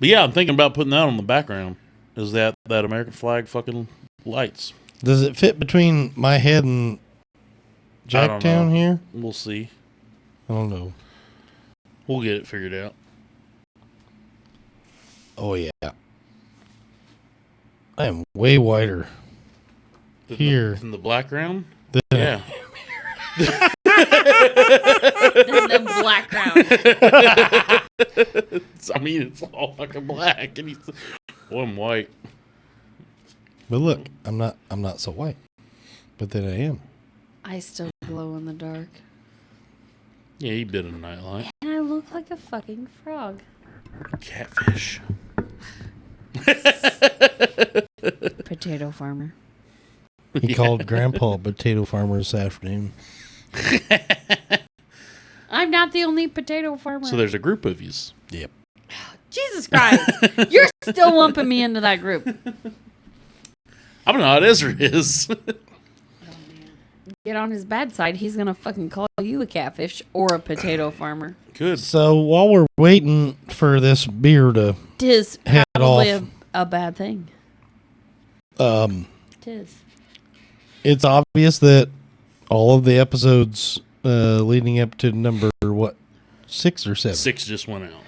yeah, I'm thinking about putting that on the background. Is that American flag fucking lights?
Does it fit between my head and Jacktown here?
We'll see.
I don't know.
We'll get it figured out.
Oh, yeah. I am way wider here.
In the background?
Yeah.
The black ground.
I mean, it's all fucking black, and I'm white.
But look, I'm not so white. But then I am.
I still glow in the dark.
Yeah, you been in a nightlight.
And I look like a fucking frog.
Catfish.
Potato farmer.
He called Grandpa a potato farmer this afternoon.
I'm not the only potato farmer.
So there's a group of yous.
Yep.
Jesus Christ. You're still lumping me into that group.
I'm not. Ezra is.
Get on his bad side, he's going to fucking call you a catfish or a potato farmer.
Good.
So while we're waiting for this beer to
Tis
head
probably
off,
a bad thing. Tis.
It's obvious that all of the episodes leading up to number, 6 or 7?
6 just went out.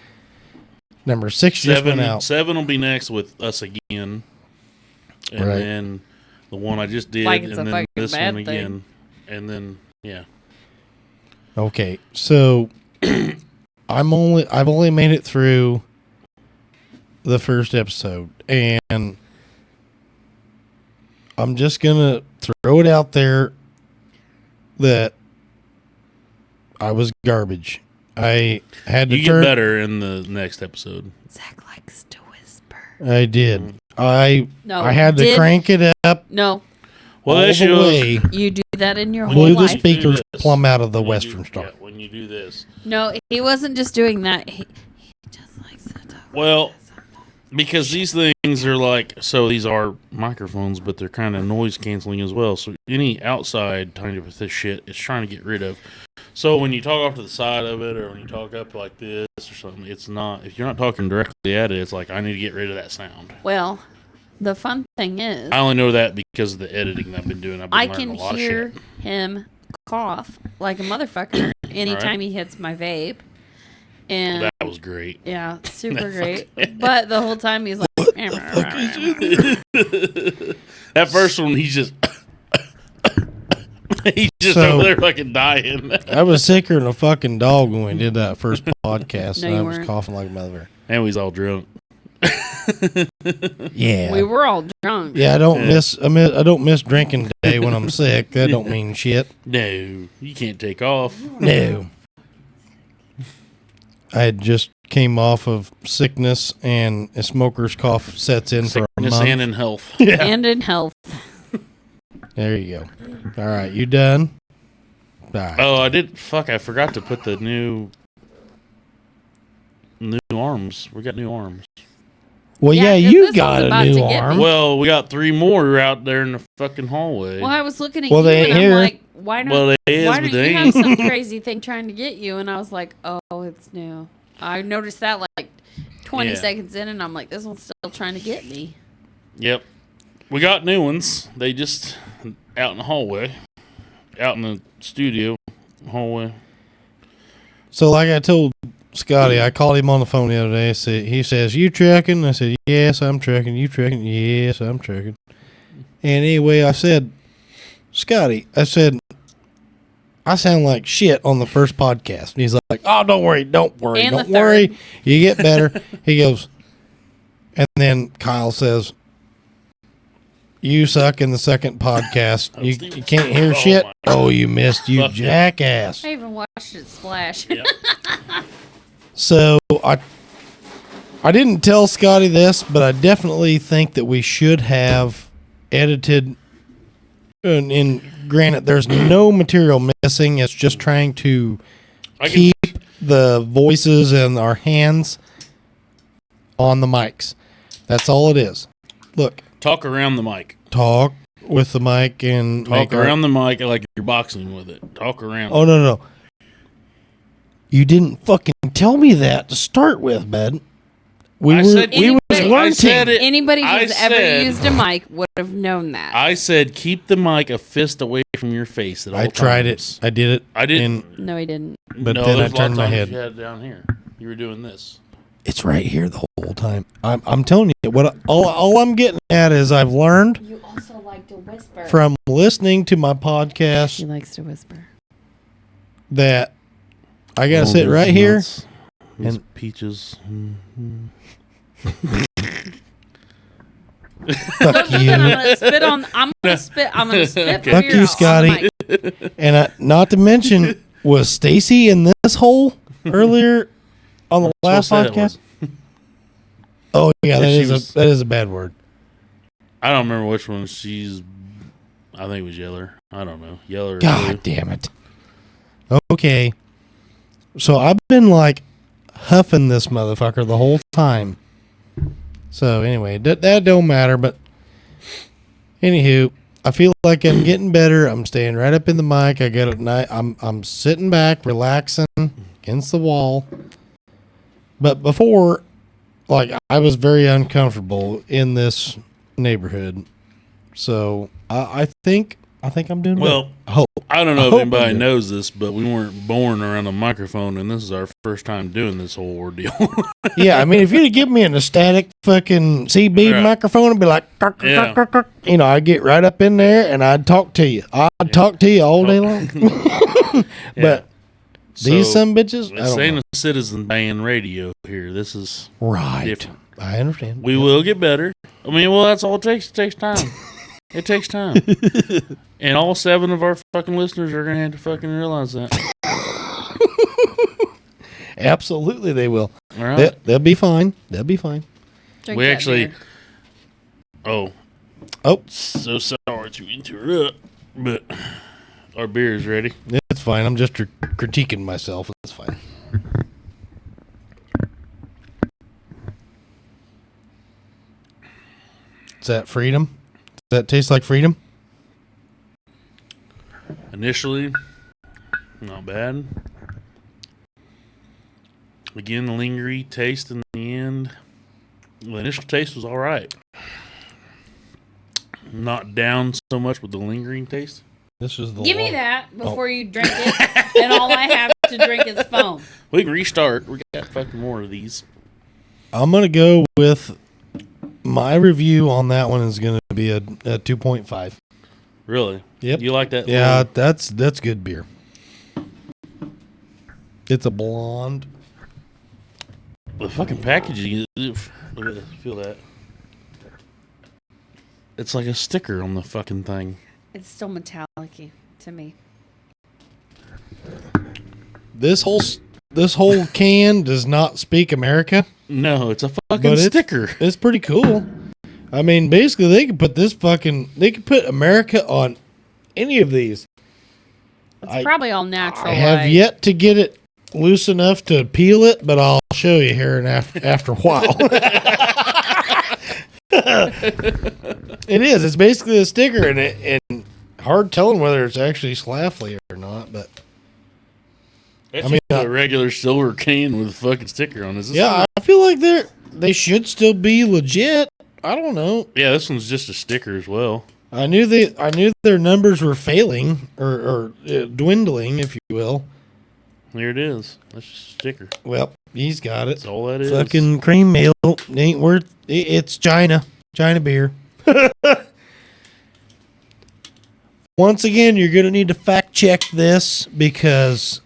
Number 6 just went out.
7 will be next with us again. And
Right.
then the one I just did.
Like it's
and
a
then
fucking
this
bad
one
thing.
again. And then, yeah.
Okay, so I've only made it through the first episode, and I'm just gonna throw it out there that I was garbage. I had to
You
turn.
get better in the next episode.
Zach likes to whisper.
I did. I had to
did-
crank it up
No,
Well,
all
that
the
shows.
way.
you do that in your whole
Blew the
life.
speakers
this.
plumb out of the
When you
Western
do-
Star.
yeah, when you do this.
No, he wasn't just doing that. He just likes to talk.
Well, because these things are like, so these are microphones, but they're kind of noise canceling as well. So any outside kind of this shit it's trying to get rid of. So when you talk off to the side of it, or when you talk up like this or something, it's not, if you're not talking directly at it, it's like, I need to get rid of that sound.
Well, the fun thing is,
I only know that because of the editing I've been doing. I've been
I
learning
can
a lot
hear
of shit.
him cough like a motherfucker anytime he hits my vape. And
That was great.
yeah, super great. But the whole time he's like,
That first one, he's just he's just
So-
over there fucking dying.
I was sicker than a fucking dog when we did that first podcast,
No,
and
you
I was
weren't.
coughing like a mother.
And he's all drunk.
Yeah.
we were all drunk.
Yeah, I don't miss drinking today when I'm sick. That don't mean shit.
No, you can't take off.
No. I had just came off of sickness, and a smoker's cough sets in for a
Sickness
month.
and in health.
Yeah.
And in health.
There you go. All right, you done? All right.
Oh, I forgot to put the new arms. We got new arms.
Well,
Yeah,
yeah,
'cause
you
this
got
one's
a
about to
new
get
arm.
me.
Well, we got 3 more out there in the fucking hallway.
Well, I was looking at
Well,
you
they
and
ain't
I'm
here.
like, why not?
Well, they is,
why
but
don't
they
you
ain't.
have some crazy thing trying to get you? And I was like, oh, it's new. I noticed that like 20
Yeah.
seconds in, and I'm like, this one's still trying to get me.
Yep. We got new ones. They just out in the hallway. Out in the studio hallway.
So like I told Scotty, I called him on the phone the other day. He says, "You trucking?" I said, "Yes, I'm trucking." "You trucking?" "Yes, I'm trucking." And anyway, I said, "Scotty," I said, "I sound like shit on the first podcast." And he's like, "Oh, don't worry.
And the
Don't worry.
third.
You get better." He goes, and then Kyle says, "You suck in the second podcast. You can't hear shit." "Oh, you missed, you
Fuck
jackass."
I even watched it splash.
Yep.
So I didn't tell Scotty this, but I definitely think that we should have edited. And granted, there's no material missing. It's just trying to keep the voices and our hands on the mics. That's all it is. Look,
Talk around the mic.
talk with the mic and
Talk around the mic like you're boxing with it. Talk around.
Oh no. You didn't fucking tell me that to start with, bud. We was learning.
Anybody
I
who's ever
said-
used a mic would have known that.
I said keep the mic a fist away from your face at all
I tried
times.
it. I did it.
I didn't.
No, he didn't.
But
no,
then I
there's a lot
turned
of
my
times
head.
You had it down here. You were doing this.
It's right here the whole time. I'm telling you, all I'm getting at is I've learned
You also like to whisper.
from listening to my
He
podcast
likes to whisper.
that I gotta sit right here.
These
and-
peaches.
Fuck you,
I'm gonna spit on. I'm gonna spit. I'm gonna spit.
Okay.
Fuck
beer
you,
on the
Scotty.
mic.
and not to mention, was Stacy in this hole earlier on the last
That's what I
podcast?
said it was.
Oh yeah,
Yeah, she was-
that is a bad word.
I don't remember which one she's. I think it was Yeller. I don't know. Yeller. Or
God
blue.
damn it. Okay. So I've been like huffing this motherfucker the whole time. So anyway, that don't matter. But anywho, I feel like I'm getting better. I'm staying right up in the mic. I got it. I'm sitting back, relaxing against the wall. But before, like I was very uncomfortable in this neighborhood. So I think I'm doing
Well,
good. I hope.
I don't know
I
if
hope
anybody
I'm good.
knows this, but we weren't born around a microphone, and this is our first time doing this whole ordeal.
Yeah, I mean, if you'd have given me a static fucking CB
Right.
microphone, I'd be like,
Yeah.
you know, I'd get right up in there and I'd talk to you. I'd talk to you all day long. But these some bitches, I
This
don't
ain't
know.
a citizen band radio here. This is
Right.
different.
I understand.
We will get better. I mean, well, that's all it takes. It takes time. It takes time. And all 7 of our fucking listeners are going to have to fucking realize that.
Absolutely, they will.
All right?
They'll be fine. They'll be fine.
Drink
We
that
actually.
beer.
Oh,
Oh,
so sorry to interrupt, but our beer is ready.
it's fine. I'm just critiquing myself. It's fine. Is that freedom? Does that taste like freedom?
Initially, not bad. Again, the lingering taste in the end. The initial taste was all right. Not down so much with the lingering taste.
This is the
Give me
long-
that before you drink it, and all I have to drink is foam.
We can restart. We got fucking more of these.
I'm gonna go with my review on that one is gonna be a 2.5.
Really?
Yep.
You like that?
Yeah,
little-
that's good beer. It's a blonde.
The fucking packaging. Look at this. Feel that. It's like a sticker on the fucking thing.
It's still metallic-y to me.
This whole can does not speak America.
No, it's a fucking
But it's-
sticker.
It's pretty cool. I mean, basically, they could put they could put America on any of these.
It's probably all natural.
I have
like-
yet to get it loose enough to peel it, but I'll show you here and after a while. It is. It's basically a sticker, and hard telling whether it's actually Schlafly or not. But
It's
I mean,
just a regular silver can with a fucking sticker on it. Is this
yeah, I feel like they should still be legit. I don't know.
Yeah, this one's just a sticker as well.
I knew their numbers were failing or dwindling, if you will.
There it is. That's just a sticker.
Well, he's got it.
That's all that is.
Fucking cream ale ain't worth. It's China beer. Once again, you're gonna need to fact check this because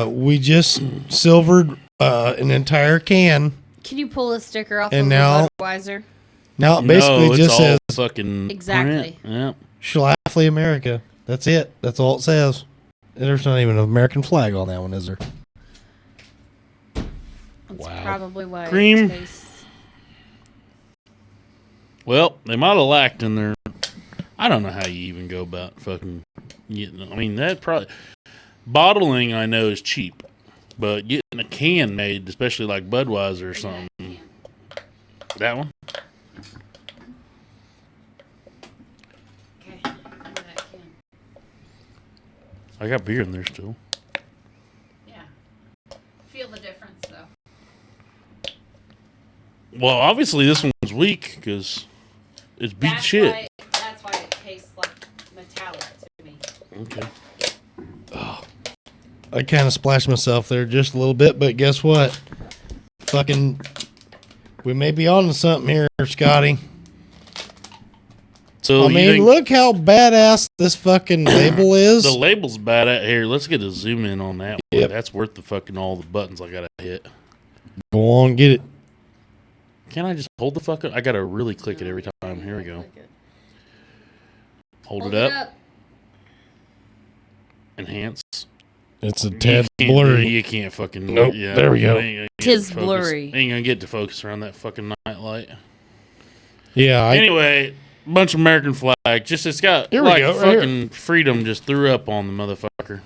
we just silvered an entire can.
Can you pull a sticker off
And
of
now-
the Budweiser?
Now it basically
it's
just
all
says
fucking
Exactly.
print. Yep.
Schlafly America. That's it. That's all it says. There's not even an American flag on that one, is there?
That's probably why
Cream.
it tastes.
Well, they might have lacked in their. I don't know how you even go about fucking getting. I mean, that probably bottling. I know is cheap, but getting a can made, especially like Budweiser or something. That one.
Okay. That can.
I got beer in there still.
Yeah. Feel the difference, though.
Well, obviously this one's weak because it's beat shit.
That's why it tastes like metallic to me.
Okay.
I kind of splashed myself there just a little bit, but guess what? Fucking, we may be on to something here, Scotty.
So
I
you
mean,
think
look how badass this fucking label is.
the label's bad at here. Let's get a zoom in on that one.
Yep.
That's worth the fucking all the buttons I gotta hit.
Go on, get it.
Can I just hold the fuck up? I gotta really click it every time. Here we go. Hold it up. Enhance.
It's a
You
tad
can't-
blurry.
You can't fucking.
Nope, there we go.
ain't gonna get
Tis
to focus.
blurry.
Ain't gonna get to focus around that fucking night light.
Yeah,
Anyway, bunch of American flag. Just it's got
Here we
like
go, right
fucking freedom just threw up on the motherfucker.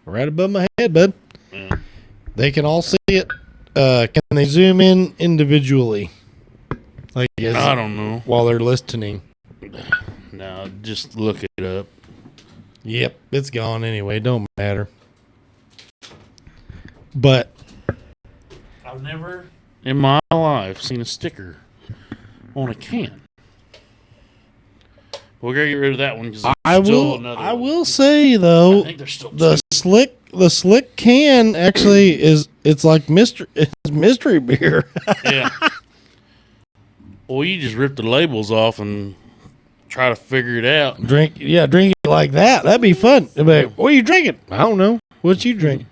right above my head, bud.
Yeah.
They can all see it. Can they zoom in individually? Like
I don't know.
while they're listening.
No, just look it up.
Yep, it's gone anyway. Don't matter. But
I've never in my life seen a sticker on a can. We're gonna get rid of that one because
I will say
I
though,
think there's still
the
two.
slick can actually it's like mystery beer.
Yeah. Well, you just rip the labels off and try to figure it out.
drink it like that. That'd be fun. They'd be like, what are you drinking? I don't know. What you drink?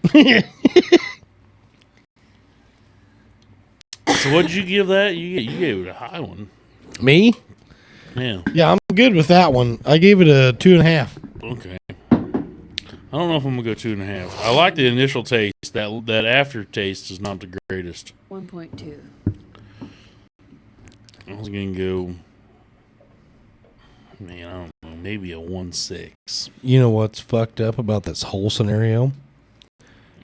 So what'd you give that? You gave it a high one.
Me?
Yeah.
Yeah, I'm good with that one. I gave it a 2.5.
Okay. I don't know if I'm gonna go 2.5. I like the initial taste. That aftertaste is not the greatest.
1.2.
I was gonna go. Man, I don't know. Maybe a 1.6.
You know what's fucked up about this whole scenario?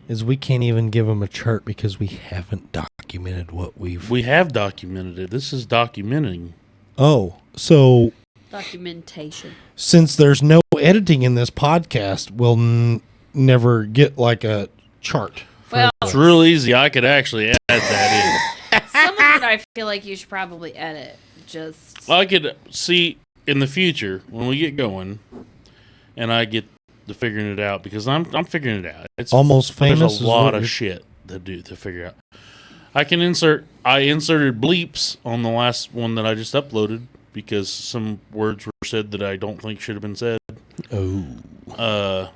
Is we can't even give them a chart because we haven't documented what we've...
We have documented it. This is documenting.
Oh, so
Documentation.
since there's no editing in this podcast, we'll never get like a chart.
Well,
It's real easy. I could actually add that
some of it I feel like you should probably edit. Just
in. I could see in the future when we get going, and I get to figuring it out because I'm figuring it out. It's
Almost famous
There's
is
a lot
what
of
you're-
shit to figure out. I inserted bleeps on the last one that I just uploaded because some words were said that I don't think should have been said.
Oh.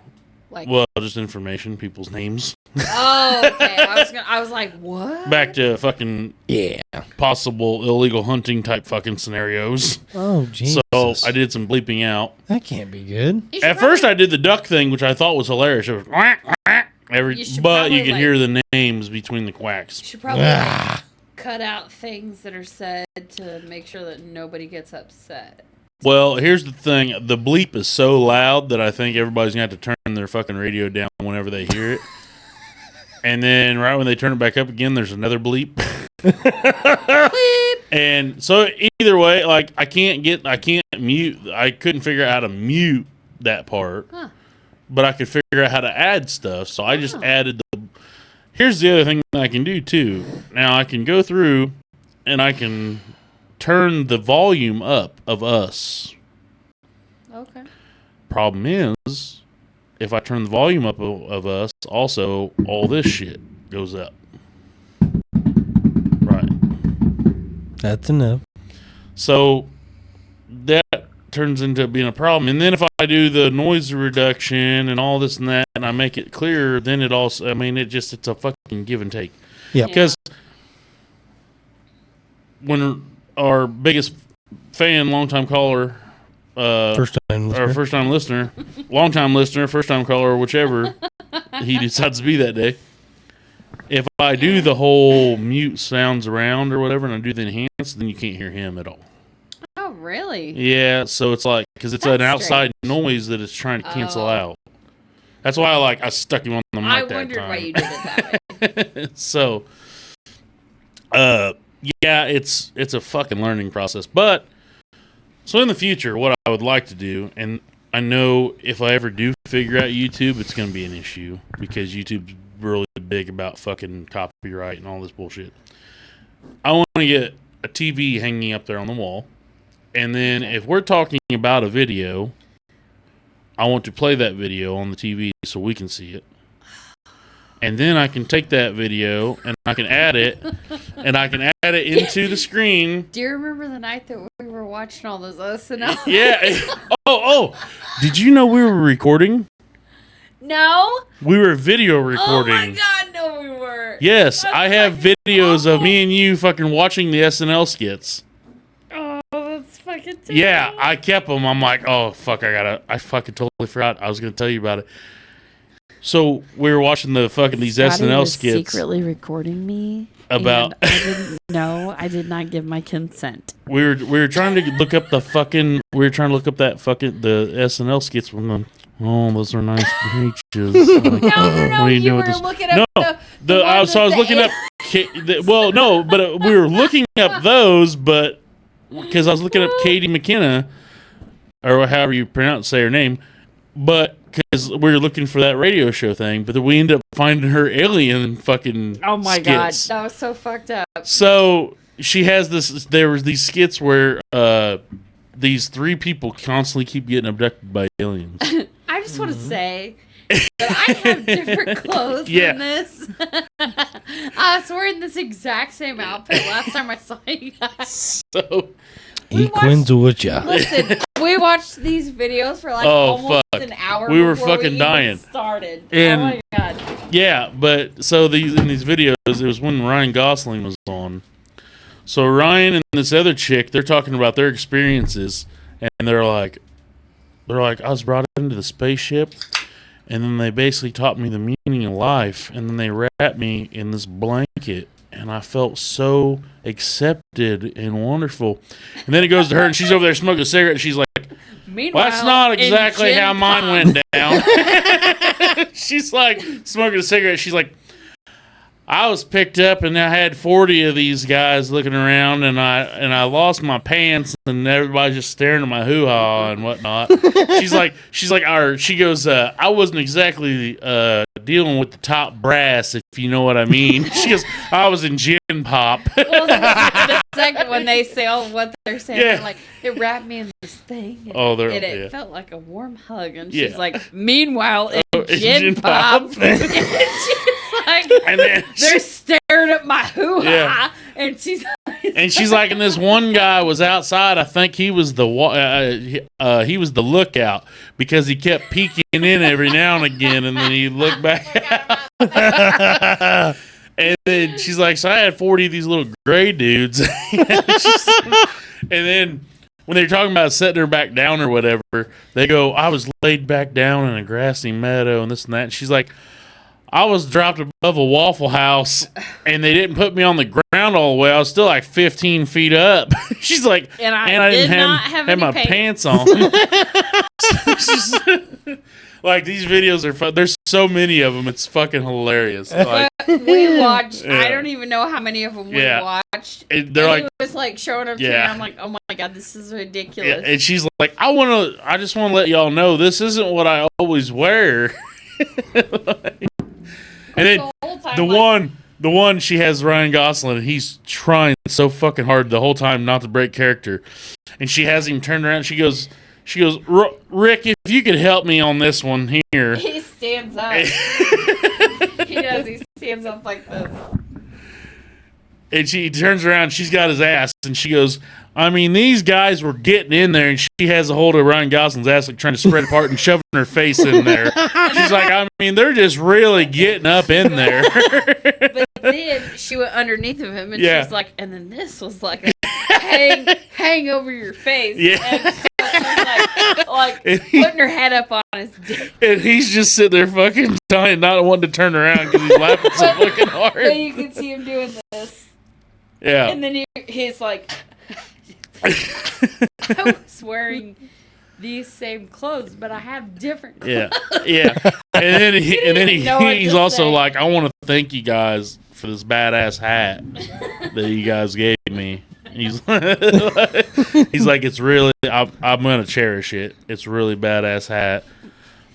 like,
Well, just information, people's names.
oh, okay. I was like, what?
Back to fucking
Yeah.
possible illegal hunting type fucking scenarios.
Oh, Jesus.
So I did some bleeping out.
That can't be good.
You should
At first, I did the duck thing, which I thought was hilarious. It was quack, quack,
You should
but
probably,
you could
like-
hear the names between the quacks.
You should probably
Ah.
cut out things that are said to make sure that nobody gets upset.
Well, here's the thing. The bleep is so loud that I think everybody's going to have to turn their fucking radio down whenever they hear it. And then right when they turn it back up again, there's another bleep. And so either way, like I can't mute. I couldn't figure out how to mute that part.
Huh.
But I could figure out how to add stuff. So I just added the... Here's the other thing that I can do, too. Now, I can go through and I can turn the volume up of us.
Okay.
Problem is, if I turn the volume up of us, also all this shit goes up. Right.
That's enough.
So that turns into being a problem. And then if I do the noise reduction and all this and that, and I make it clearer, then it also, I mean, it's a fucking give and take.
Yeah.
Because when our biggest fan, longtime caller,
First time listener,
long-time listener, first-time caller, whichever he decides to be that day. If I do the whole mute sounds around or whatever, and I do the enhance, then you can't hear him at all.
Oh, really?
Yeah, so it's like, because it's an outside noise that it's trying to cancel out. That's why I stuck him on the mic that time.
I wondered why you did it that way.
So, yeah, it's a fucking learning process. But, so in the future, what I would like to do, and I know if I ever do figure out YouTube, it's going to be an issue, because YouTube's really big about fucking copyright and all this bullshit. I want to get a TV hanging up there on the wall, and then if we're talking about a video, I want to play that video on the TV so we can see it. And then I can take that video and I can add it, and I can add it into the screen.
Do you remember the night that we were watching all those SNL?
Yeah. Oh. Did you know we were recording?
No.
We were video recording.
Oh my God, no, we were.
Yes, I have videos of me and you fucking watching the SNL skits.
Oh, that's fucking terrible.
Yeah, I kept them. I'm like, oh, fuck, I fucking totally forgot. I was going to tell you about it. So we were watching these SNL
was
skits.
Secretly recording me
about.
I didn't know. I did not give my consent.
We were trying to look up the SNL skits from them. Oh, those are nice beaches. Like,
No,
what are
you
doing
were
with this?
looking up
I was looking up. We were looking up those, but because I was looking up Katie McKenna, or however you say her name, but because we were looking for that radio show thing, but then we ended up finding her alien fucking.
Oh my
skits.
God, that was so fucked up.
So she has this. There was these skits where these three people constantly keep getting abducted by aliens.
I just want to say that I have different clothes than this. I was wearing this exact same outfit last time I saw you guys.
So
Listen, we watched these videos for like almost an hour.
We were
before
fucking
we
dying.
Started.
And,
oh my God.
Yeah, but so in these videos, it was when Ryan Gosling was on. So Ryan and this other chick, they're talking about their experiences, and they're like, I was brought into the spaceship, and then they basically taught me the meaning of life, and then they wrapped me in this blanket, and I felt so accepted and wonderful. And then it goes to her, and she's over there smoking a cigarette, and she's like,
Meanwhile,
well, that's not exactly how mine went down. She's like smoking a cigarette. She's like, I was picked up and I had 40 of these guys looking around, and I lost my pants, and everybody's just staring at my hoo-ha and whatnot. She goes, I wasn't exactly dealing with the top brass, if you know what I mean. She goes, I was in gin pop.
Well, the second when they say what they're saying,
Yeah.
they're like, it wrapped me in this thing. And, it felt like a warm hug. And she's like, meanwhile, it's gin pop. And then they're staring at my hoo-ha, and she's
like, and this one guy was outside. I think he was the lookout, because he kept peeking in every now and again, and then he looked back out. And then she's like, so I had 40 of these little gray dudes. And then when they're talking about setting her back down or whatever, they go, I was laid back down in a grassy meadow and this and that. And she's like, I was dropped above a Waffle House, and they didn't put me on the ground all the way. I was still like 15 feet up. She's like,
and I didn't have
my pants on. Like, these videos are fun. There's so many of them. It's fucking hilarious. Like,
we watched. Yeah. I don't even know how many of them we watched.
And they're like,
he was like showing them to me. I'm like, oh my God, this is ridiculous.
Yeah. And she's like, I just want to let y'all know this isn't what I always wear. And then the one she has Ryan Gosling, and he's trying so fucking hard the whole time not to break character, and she has him turned around. She goes, She goes, Rick, if you could help me on this one here.
He stands up. He does. He stands up like this.
And she turns around, she's got his ass, and she goes, I mean, these guys were getting in there, and she has a hold of Ryan Gosling's ass, like trying to spread apart and shoving her face in there. She's like, I mean, they're just really getting up in there.
But then she went underneath of him, and she's like, and then this was like a hang over your face.
Yeah.
And she's like putting her head up on his dick.
And he's just sitting there fucking dying, not wanting to turn around because he's laughing so fucking hard.
So you can see him doing this.
Yeah.
And then he's like, I was wearing these same clothes, but I have different clothes.
Yeah. And then he's also
say.
like, I want to thank you guys for this badass hat that you guys gave me. He's like, it's really, I'm going to cherish it. It's a really badass hat.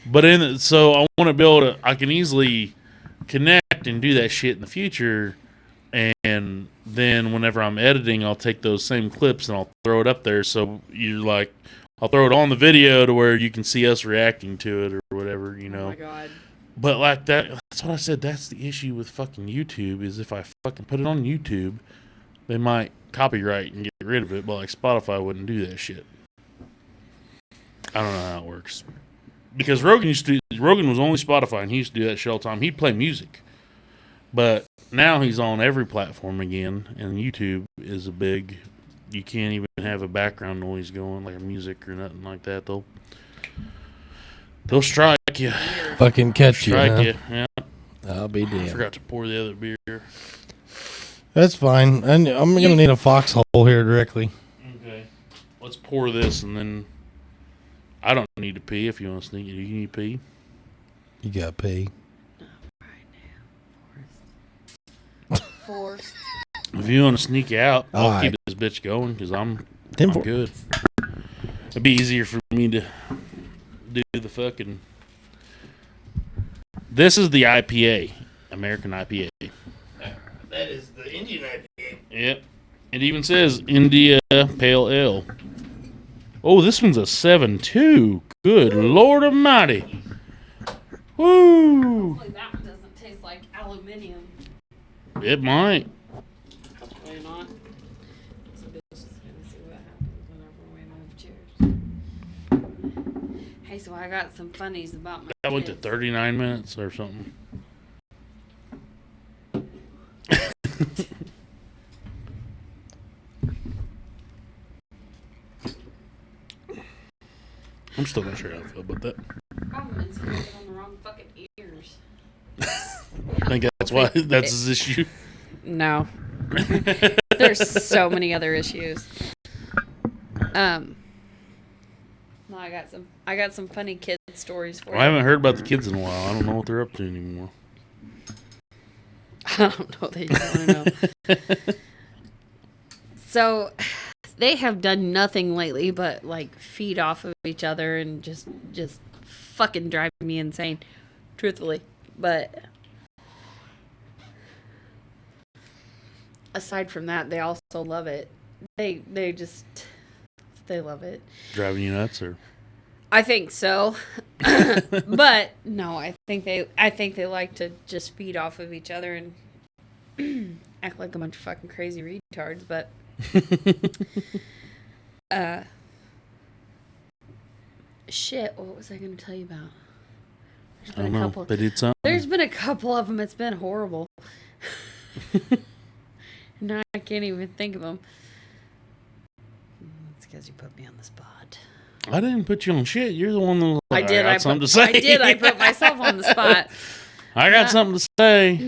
But so I want to be able to, I can easily connect and do that shit in the future. And then whenever I'm editing, I'll take those same clips and I'll throw it up there. So you're like, I'll throw it on the video to where you can see us reacting to it or whatever, you know.
Oh my God.
But like that's what I said. That's the issue with fucking YouTube is if I fucking put it on YouTube, they might copyright and get rid of it. But like Spotify wouldn't do that shit. I don't know how it works. Because Rogan was only Spotify and he used to do that shit all the time. He'd play music. But now he's on every platform again, and YouTube is a big. You can't even have a background noise going, like a music or nothing like that. They'll strike you.
Fucking catch you.
Strike
Huh?
you. Yeah.
I'll be
I
damned.
forgot to pour the other beer.
That's fine. I'm gonna need a foxhole here directly.
Okay. Let's pour this, and then I don't need to pee. If you want to sneak it, you need to pee.
You got to pee.
Forced.
If you want to sneak out, I'll
All
keep
right.
this bitch going because I'm
10-4.
good. It'd be easier for me to do the fucking. This is the IPA, American IPA.
That is the Indian IPA.
Yep. It even says India Pale Ale. Oh, this one's a 7.2. Good Lord Almighty. Woo!
Hopefully that one doesn't taste like aluminium.
It might.
Why not? So bitch is gonna see what happens whenever we move chairs. Hey, so I got some funnies about my
That went to
kids.
39 minutes or something. I'm still not sure how I feel about that.
Problem is you get on the wrong fucking ears.
I think that's why that's his issue.
No. There's so many other issues. No, I got some funny kid stories for you.
I haven't heard about the kids in a while. I don't know what they're up to anymore.
I don't know that you want to know. So, they have done nothing lately but like feed off of each other and just fucking drive me insane, truthfully. But aside from that, they also love it. They love it.
Driving you nuts, or
I think so. But no, I think they like to just feed off of each other and act like a bunch of fucking crazy retards, but shit, what was I going to tell you about?
I don't know. They did something.
There's been a couple of them. It's been horrible. Now I can't even think of them. It's because you put me on the spot.
I didn't put you on shit. You're the one that was like,
I did.
I got something to say.
I did. I put myself on the spot.
I got something to say.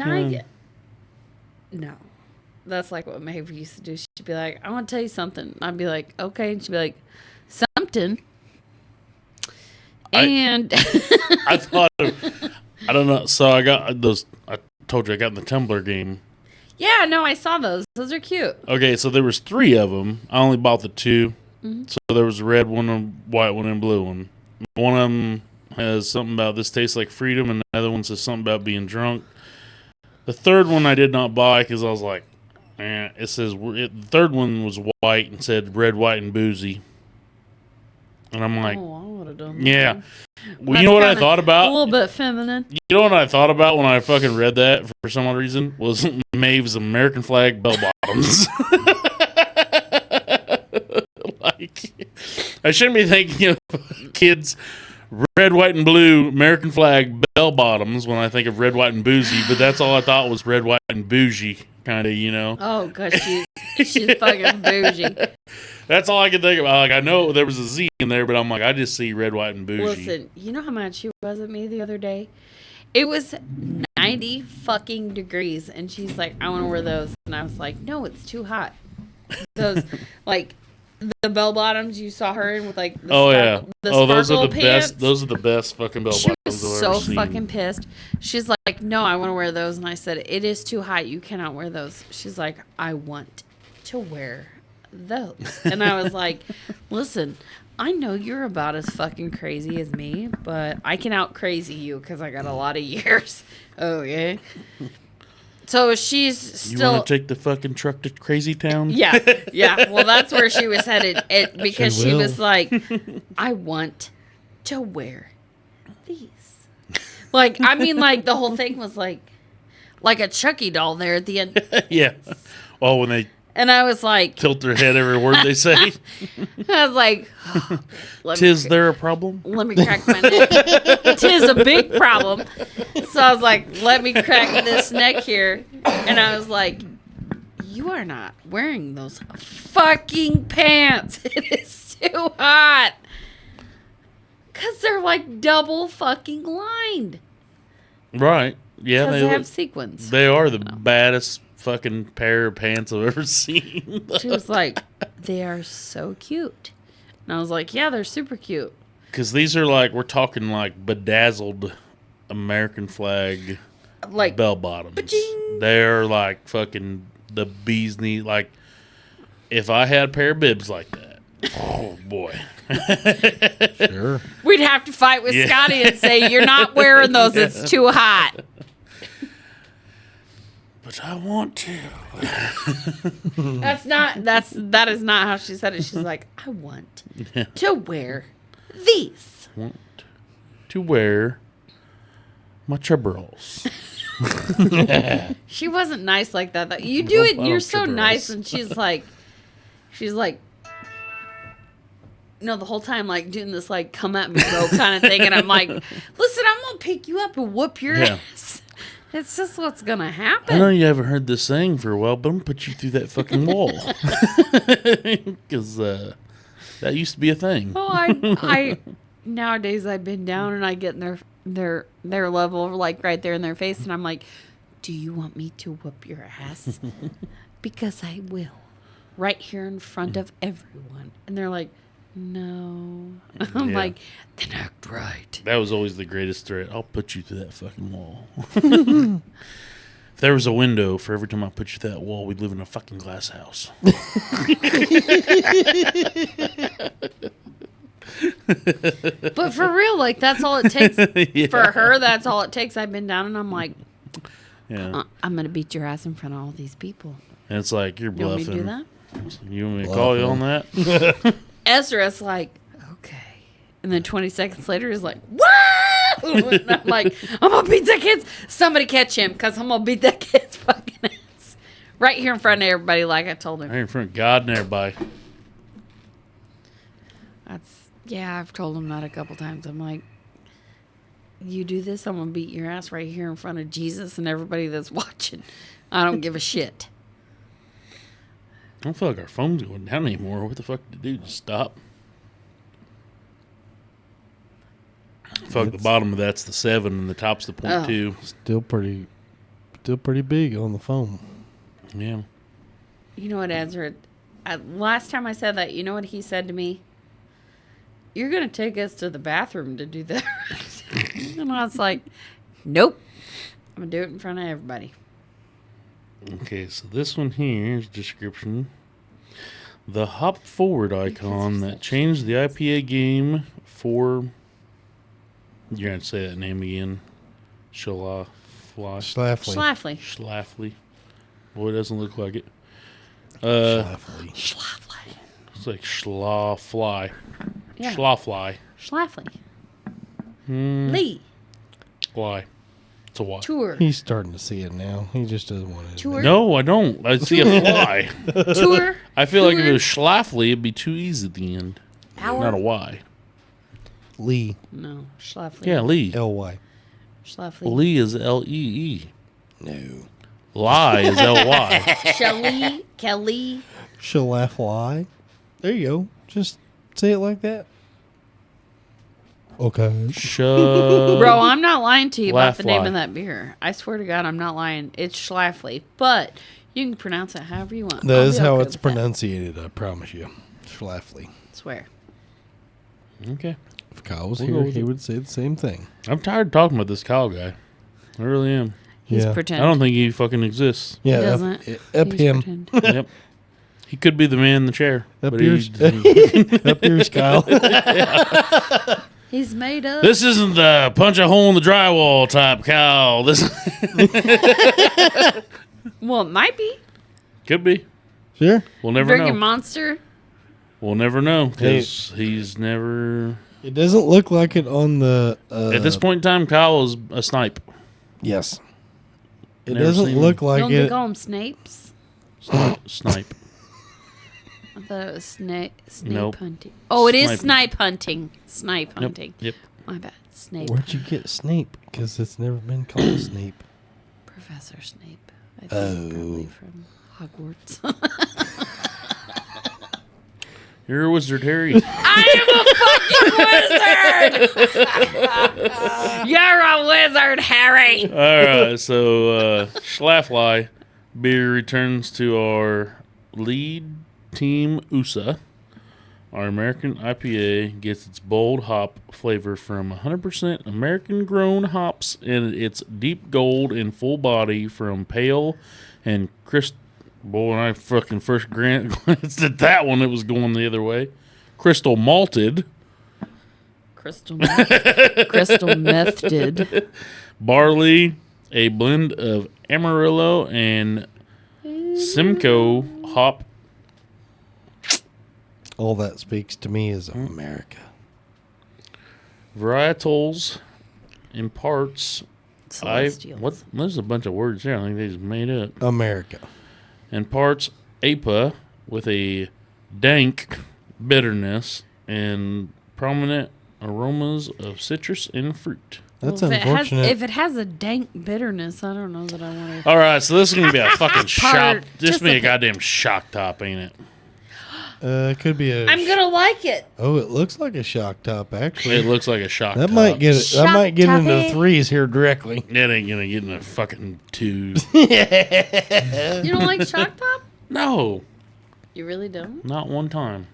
No. That's like what Maeve used to do. She'd be like, I want to tell you something. I'd be like, okay. And she'd be like, something. And
I thought I don't know. So I got those. I told you I got in the Tumblr game.
yeah, no, I saw those. Those are cute.
Okay, so there was 3 of them. I only bought the 2.
Mm-hmm.
So there was a red one, a white one, and a blue one. One of them has something about this tastes like freedom, and the other one says something about being drunk. The third one I did not buy because I was like, it says the third one was white and said red, white, and boozy. And I'm like,
Oh, I would have done that.
yeah. Well,
That's
you know what I
kinda
thought
A
about?
little bit feminine.
You know what I thought about when I fucking read that for some odd reason? Was Maeve's American flag bell bottoms. Like, I shouldn't be thinking of kids red, white, and blue American flag bell bottoms when I think of red, white, and bougie, but that's all I thought was red, white, and bougie, kind of, you know?
Oh, because she's fucking bougie.
That's all I could think about. Like, I know there was a Z in there, but I'm like, I just see red, white, and bougie.
Listen, you know how much she was at me the other day? It was 90 fucking degrees, and she's like, I want to wear those. And I was like, no, it's too hot. Those, like, the bell bottoms you saw her in with, like, the
those are the
pants.
best. Those are the best fucking bell
She
bottoms
was
I've
so
ever seen.
fucking pissed. She's like, no, I want to wear those. And I said, it is too hot. You cannot wear those. She's like, I want to wear those. And I was like, listen, I know you're about as fucking crazy as me, but I can out crazy you because I got a lot of years. Okay. So she's
You
still.
want to take the fucking truck to Crazy Town?
Yeah. Well, that's where she was headed. Because she
will.
was like, I want to wear these. Like, I mean, like, the whole thing was like a Chucky doll there at the end.
Yeah. Oh, when they
And I was like,
tilt their head every word they say.
I was like,
Tis there a problem?
let me crack my neck. Tis a big problem. So I was like, let me crack this neck here. And I was like, you are not wearing those fucking pants. It is too hot. Because they're like double fucking lined.
Right. Yeah,
Because they have sequins.
they are the baddest fucking pair of pants I've ever seen.
She was like, they are so cute. And I was like, yeah, they're super cute.
Because these are like, we're talking like bedazzled American flag
Like,
bell bottoms.
Ba-ching.
They're like fucking the bee's knee. Like, if I had a pair of bibs like that, oh boy.
Sure.
we'd have to fight with
Yeah.
Scotty and say, you're not wearing those. It's too hot.
But I want to.
That is not how she said it. She's like, I want to wear these.
Want to wear my chubberals.
She wasn't nice like that though. You do it,
I
you're
don't
so
trip her
nice,
else.
and she's like, the whole time like doing this like come at me bro kind of thing, and I'm like, listen, I'm gonna pick you up and whoop your
Yeah.
ass. It's just what's gonna
I know
happen.
you haven't heard this saying for a while, but I'm going to put you through that fucking wall. Because that used to be a thing.
Oh, I nowadays I bend down and I get in their level, like right there in their face, and I'm like, do you want me to whoop your ass? Because I will, right here in front of everyone. And they're like, no. I'm
Yeah.
like, then act right.
That was always the greatest threat. I'll put you through that fucking wall. If there was a window for every time I put you through that wall, we'd live in a fucking glass house.
But for real, like that's all it takes.
Yeah.
For her, that's all it takes. I've been down and I'm like,
Yeah.
I'm gonna beat your ass in front of all these people.
And it's like, you're
You want me
bluffing.
to do that?
You want me to call you on that?
Ezra's like, okay. And then 20 seconds later, he's like, what? And I'm like, I'm going to beat that kid's. Somebody catch him because I'm going to beat that kid's fucking ass. Right here in front of everybody, like I told him.
Right in front of God and everybody.
Yeah, I've told him that a couple times. I'm like, you do this, I'm going to beat your ass right here in front of Jesus and everybody that's watching. I don't give a shit.
I don't feel like our phone's going down anymore. What the fuck to do? Just stop. I feel like the bottom of that's the 7 and the top's the 0.2.
Still pretty big on the phone.
Yeah.
You know what, Ezra? Last time I said that, you know what he said to me? You're going to take us to the bathroom to do that. And I was like, nope. I'm going to do it in front of everybody.
Okay, so this one here is description. The hop forward icon that changed the IPA game for... You're going to say that name again. Schlafly.
Schlafly.
Schlafly.
Boy, it doesn't look like it.
Schlafly.
Schlafly.
It's like Schlafly.
Yeah.
Schlafly.
Schlafly.
Hmm.
Lee.
Why? It's a why.
Tour.
He's starting to see it now. He just doesn't want to.
Tour.
No, I don't. I see a fly.
Tour.
I feel like if
Tour.
it was Schlafly, it'd be too easy at the end.
Hour.
Not a Y.
Lee.
No. Schlafly.
Yeah, Lee.
L-Y.
Schlafly.
Lee is L-E-E.
No.
Lie is L-Y.
Shelly. Kelly.
Schlafly. There you go. Just say it like that. Okay.
Bro, I'm not lying to you about the name
Schlafly.
of that beer. I swear to God, I'm not lying. It's Schlafly, but you can pronounce it however you want.
That
I'll
is
be
how
okay
it's
with that.
pronunciated, I promise you. Schlafly.
Swear.
Okay.
If Kyle was
We'll go
here,
with
he
it.
would say the same thing.
I'm tired of talking about this Kyle guy. I really am.
He's
Yeah.
pretend.
I don't think he fucking exists.
Yeah,
doesn't.
up
He's
him.
pretend.
Yep. He could be the man in the chair.
Up
but
yours.
he-
Up yours, Kyle.
He's made up.
This isn't the punch a hole in the drywall type Kyle. This
Well, it might be.
could be.
Sure.
We'll never
Drinking
know.
Monster.
We'll never know because he's never.
It doesn't look like it on the.
At this point in time, Kyle is a snipe.
Yes. It
Never
doesn't
seen
look
him.
like
Don't
it.
they call him Snapes?
Snipe.
I thought it was snape
Nope.
hunting. Oh, it is
Snipe.
snipe hunting. Snipe
Yep.
hunting.
Yep.
My bad. Snape.
Where'd you get Snape? Because it's never been called Snape.
Professor Snape. I think
Oh.
probably from Hogwarts.
You're a wizard, Harry.
I am a fucking wizard! You're a wizard, Harry!
All right, so Schlafly beer returns to our lead team, USA. Our American IPA gets its bold hop flavor from 100% American-grown hops, and it's deep gold and full body from pale and crisp. Boy, when I fucking first glanced at that one, it was going the other way. Crystal malted.
Crystal methed.
Barley, a blend of Amarillo and Simcoe hop.
All that speaks to me is America.
Varietals imparts.
Celestials.
There's a bunch of words here. I think they just made up.
America.
Imparts APA with a dank bitterness and prominent aromas of citrus and fruit.
That's
Well,
unfortunate.
if it has a dank bitterness, I don't know that I want to.
All right, so this is gonna be a fucking shock. This
just
be
a
a goddamn shock top, ain't it?
It could be a.
I'm gonna like it.
Oh, it looks like a shock top. Actually,
It looks like a shock
that
top.
might get it. That
Shock
might get into
toppy.
the threes here directly.
It ain't gonna get in a fucking two.
You don't like shock top?
No,
You really don't?
not one time.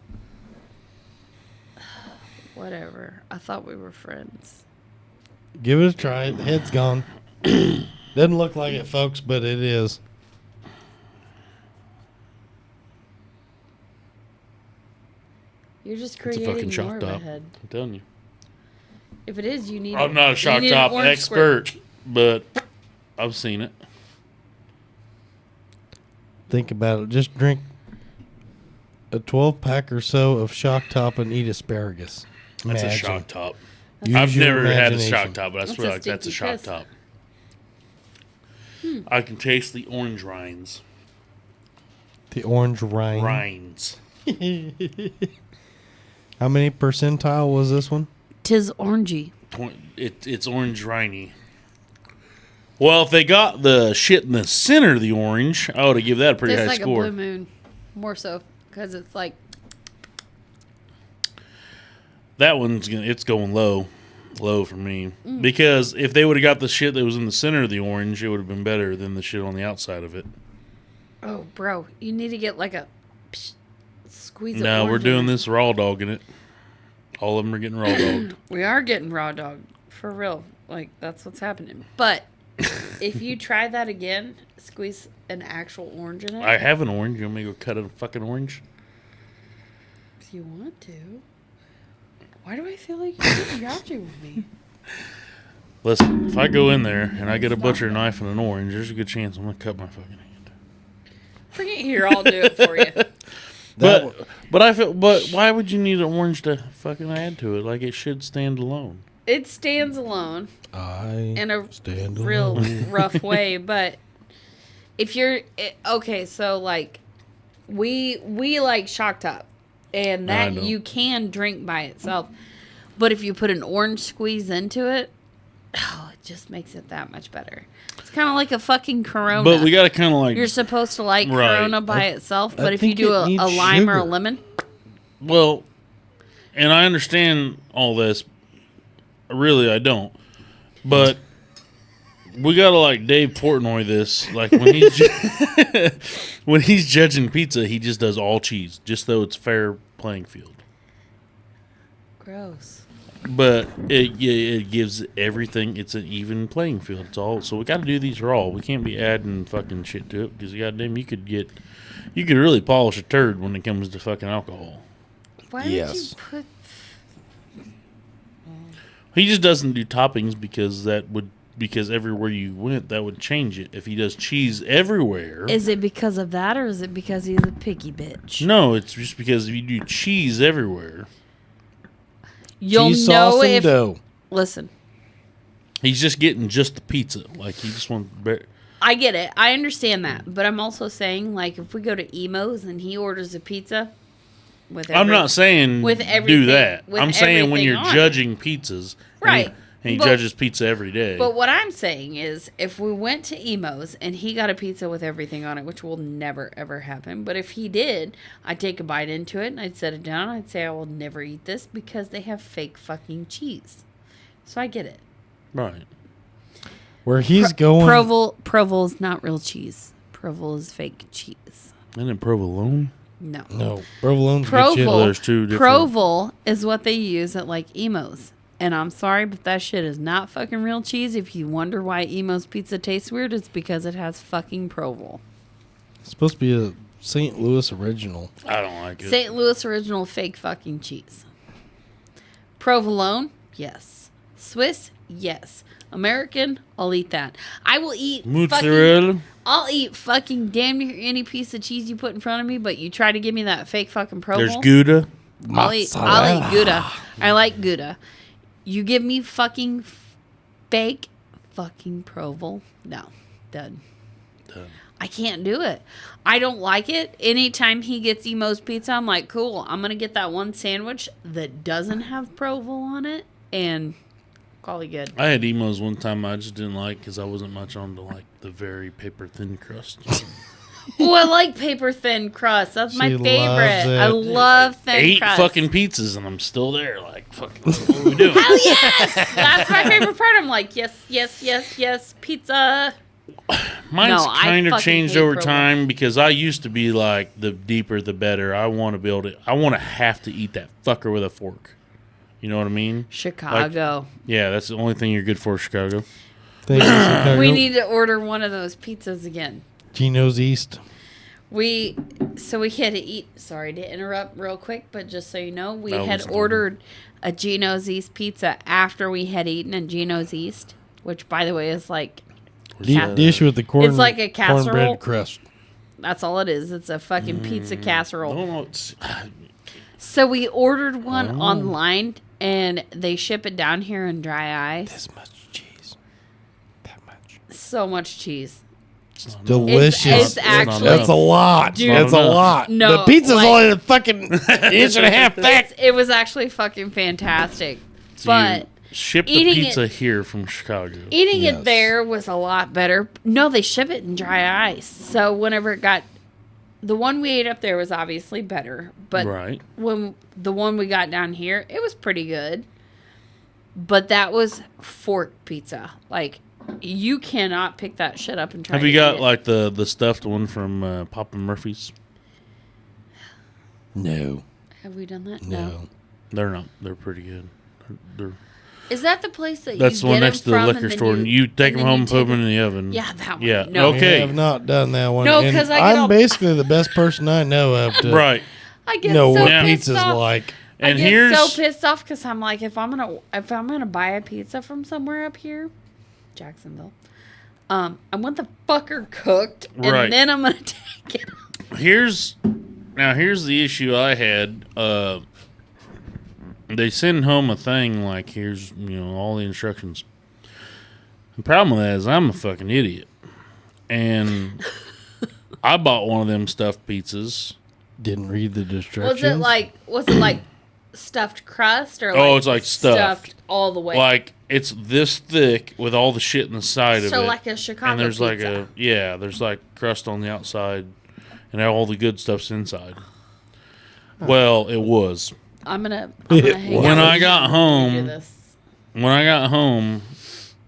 Whatever. I thought we were friends.
Give it a try. The head's gone. Doesn't look like it, folks, but it is.
You're just
It's a
creating
fucking
more
shock
of a
top.
head.
I'm telling you.
If it is, you need.
I'm not a
you
shock
need an
top
orange squirt.
expert, but I've seen it.
Think about it. Just drink a 12-pack or so of shock top and eat asparagus.
That's a
Imagine.
shock top.
Use
I've
your
never had a
imagination.
shock top, but I
That's
swear
a
like that's a
stinky
shock
piss.
top. I can taste the orange rinds.
The orange rind.
Rinds.
How many percentile was this one?
Tis orangey.
It's orange rindy. Well, if they got the shit in the center of the orange, I would have give that a pretty
Tastes
high
like
score.
a blue moon. More so because it's like
That one's it's going low for me
Mm.
because if they would have got the shit that was in the center of the orange, it would have been better than the shit on the outside of it.
oh, bro, you need to get like a squeeze. of
No, we're
orange in
doing
there.
this raw dogging it. All of them are getting raw dogged.
We are getting raw dog for real. Like that's what's happening. But if you try that again, squeeze an actual orange in it.
I have an orange. You want me to go cut a fucking orange?
If you want to. Why do I feel like you're getting grouchy with me?
Listen, if I go in there and I get a butcher knife and an orange, there's a good chance I'm gonna cut my fucking hand.
Bring it here. I'll do it for you.
But I feel. But why would you need an orange to fucking add to it? Like it should stand alone.
It stands alone in a real rough way, but if you're okay, so like we like Shock Top, and that you can drink by itself, but if you put an orange squeeze into it, it just makes it that much better. It's kind of like a fucking Corona.
But we got to kind of like
you're supposed to like Corona by itself, but if you do a lime
sugar.
or a lemon,
well, and I understand all this. Really, I don't. But we gotta like Dave Portnoy this. Like when he's when he's judging pizza, he just does all cheese, just so it's fair playing field.
gross.
But it gives everything. It's an even playing field. It's all. So we got to do these raw. We can't be adding fucking shit to it because goddamn, you could really polish a turd when it comes to fucking alcohol.
Why would you put?
He just doesn't do toppings because everywhere you went that would change it. If he does cheese everywhere,
Is it because of that, or is it because he's a picky bitch?
no, it's just because if you do cheese everywhere,
You'll
Cheese,
know
sauce, and
if.
dough.
Listen,
he's just getting just the pizza. Like he just wants.
I get it. I understand that, but I'm also saying, like, if we go to Emo's and he orders a pizza with
I'm not saying
with
do
everything-
that.
with
I'm saying when
everything
you're
on it.
judging pizzas,
Right.
And he
But-
judges pizza every day.
But what I'm saying is, if we went to Emo's and he got a pizza with everything on it, which will never ever happen, but if he did, I'd take a bite into it and I'd set it down. I'd say I will never eat this because they have fake fucking cheese. So I get it.
right.
Where he's going.
Provolone is not real cheese. Provolone is fake cheese.
And then provolone.
No.
No, provolone's good shit.
Provolone.
There's two different.
Provolone is what they use at like Emo's. And I'm sorry, but that shit is not fucking real cheese. If you wonder why Emo's pizza tastes weird, it's because it has fucking provolone.
It's supposed to be a St. Louis original.
I don't like it.
St. Louis original fake fucking cheese. Provolone, yes. Swiss, yes. American, I'll eat that. I will eat
Mozzarella.
I'll eat fucking damn near any piece of cheese you put in front of me, but you try to give me that fake fucking provolone.
There's Gouda.
I'll eat Gouda. I like Gouda. You give me fucking fake fucking provolone. No. Done. I can't do it. I don't like it. Anytime he gets Emo's pizza, I'm like, cool, I'm going to get that one sandwich that doesn't have provolone on it and call it good.
I had Emo's one time I just didn't like because I wasn't much on to like the very paper thin crust.
Oh, I like paper thin crust. That's my
She loves
favorite.
it.
I love thin
8
crust.
fucking pizzas and I'm still there. Like, fucking, what are we doing?
Hell yes! That's my favorite part. I'm like, yes, yes, yes, yes, pizza.
Mine's
No, I
kind of
fucking
changed
hate
over
provolone.
time because I used to be like the deeper the better. I want to be able to. I want to have to eat that fucker with a fork. You know what I mean?
Chicago.
Yeah, that's the only thing you're good for, Chicago.
Thank you, Chicago.
We need to order one of those pizzas again.
Gino's East.
We had to eat. Sorry to interrupt real quick, but just so you know, we
That
had
was
ordered a Gino's East pizza after we had eaten at Gino's East, which, by the way, is like
Deep dish with the corn.
It's like a casserole.
Cornbread crust.
that's all it is. It's a fucking pizza casserole.
No, it's,
So we ordered one online, and they ship it down here in dry ice.
This much cheese. That much.
So much cheese.
Delicious.
It's actually
That's a lot.
Dude.
That's a
Not enough.
lot.
No,
the pizza's
like-
only a fucking inch and a half thick.
it was actually fucking fantastic.
so
But
you ship the
eating
pizza here from Chicago.
eating
Yes.
it there was a lot better. No, they ship it in dry ice. So whenever it got, the one we ate up there was obviously better. But
Right.
when the one we got down here, it was pretty good. But that was fork pizza. Like, you cannot pick that shit up and try
Have
to
you got
eat it.
like the stuffed one from Papa Murphy's?
No.
Have we done that?
No.
They're not. They're pretty good. They're,
Is that the place that
that's
you
the one
get
next to
them
the
from
liquor
and then
store, and you take
and
them
then
home
you
and put
take
them in the oven.
Yeah, that one.
Yeah.
No.
Okay.
I have not done that one.
No,
And
'cause I get
I'm
all-
basically the best person I know of to
Right.
I get
know
so
what
Yeah.
pissed
pizza's
off.
like.
And
I get
here's
so pissed off because I'm like, if I'm gonna buy a pizza from somewhere up here, Jacksonville, I want the fucker cooked, and
Right.
then I'm gonna take it.
here's Now, here's the issue I had. They send home a thing like, here's, all the instructions. The problem with that is I'm a fucking idiot. And I bought one of them stuffed pizzas.
Didn't read the instructions.
Was it like stuffed crust or
it's like stuffed
all the way?
Like it's this thick with all the shit in the side of it.
So like a Chicago
and there's
pizza.
there's like crust on the outside and all the good stuff's inside. Well, it was.
I'm gonna hang
When
out
I
with
got
you
home,
and do this.
When I got home,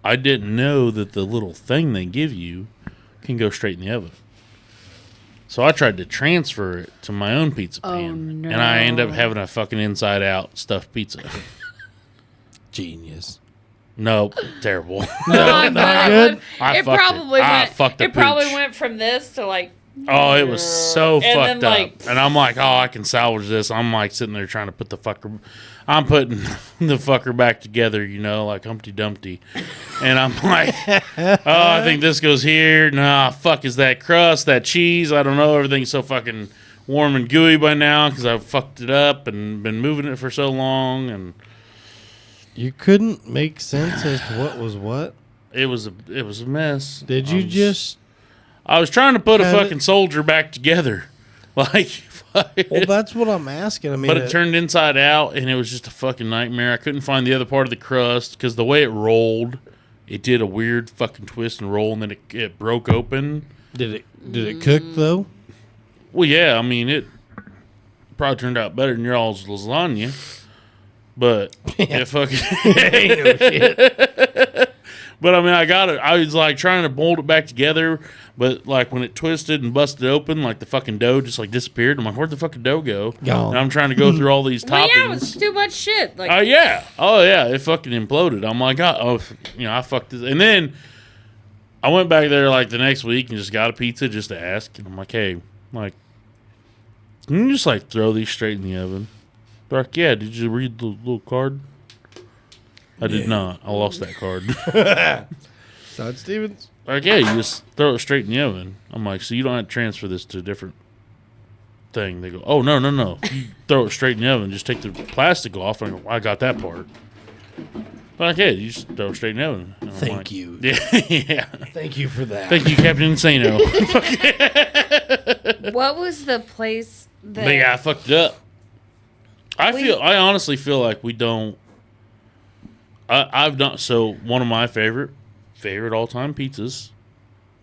I didn't know that the little thing they give you can go straight in the oven. So I tried to transfer it to my own pizza pan.
No.
And I ended up having a fucking inside-out stuffed pizza.
Genius.
Nope, terrible.
Not
good.
It probably
pooch.
went from this to like.
Oh, it was so
And
fucked
then,
up. And I'm like, I can salvage this. I'm like sitting there trying to put the fucker. I'm putting the fucker back together, like Humpty Dumpty. And I'm like, I think this goes here. Nah, fuck is that crust, that cheese? I don't know. Everything's so fucking warm and gooey by now because I've fucked it up and been moving it for so long. And
you couldn't make sense as to what was what?
it was a mess.
Did you just...
I was trying to put a
Had
fucking soldier back together. Like,
Well, that's what I'm asking. I mean,
but it turned inside out, and it was just a fucking nightmare. I couldn't find the other part of the crust because the way it rolled, it did a weird fucking twist and roll, and then it broke open.
Did it cook though?
Well, yeah, I mean it probably turned out better than your all's lasagna, but it fucking
Ain't no shit.
But I mean, I got it. I was like trying to mold it back together, but like when it twisted and busted open, like the fucking dough just like disappeared. I'm like, where'd the fucking dough go?
Gone.
And I'm trying to go through all these
Well,
toppings.
yeah, it was too much shit. Like,
Oh yeah, it fucking imploded. I'm like, I fucked this. And then I went back there like the next week and just got a pizza just to ask. And I'm like, hey, like, can you just like throw these straight in the oven? They're like, yeah. Did you read the little card? I did not. I lost that card.
Todd Stevens.
Like, yeah, you just throw it straight in the oven. I'm like, so you don't have to transfer this to a different thing. They go, oh, no. You throw it straight in the oven. Just take the plastic off. I go, I got that part. But like, yeah, you just throw it straight in the oven. And I'm
Thank
like,
you.
Yeah.
Thank you for that.
Thank you, Captain Insano.
what was the place that?
But yeah, I fucked it up. I honestly feel like we don't. I've done so. One of my favorite all time pizzas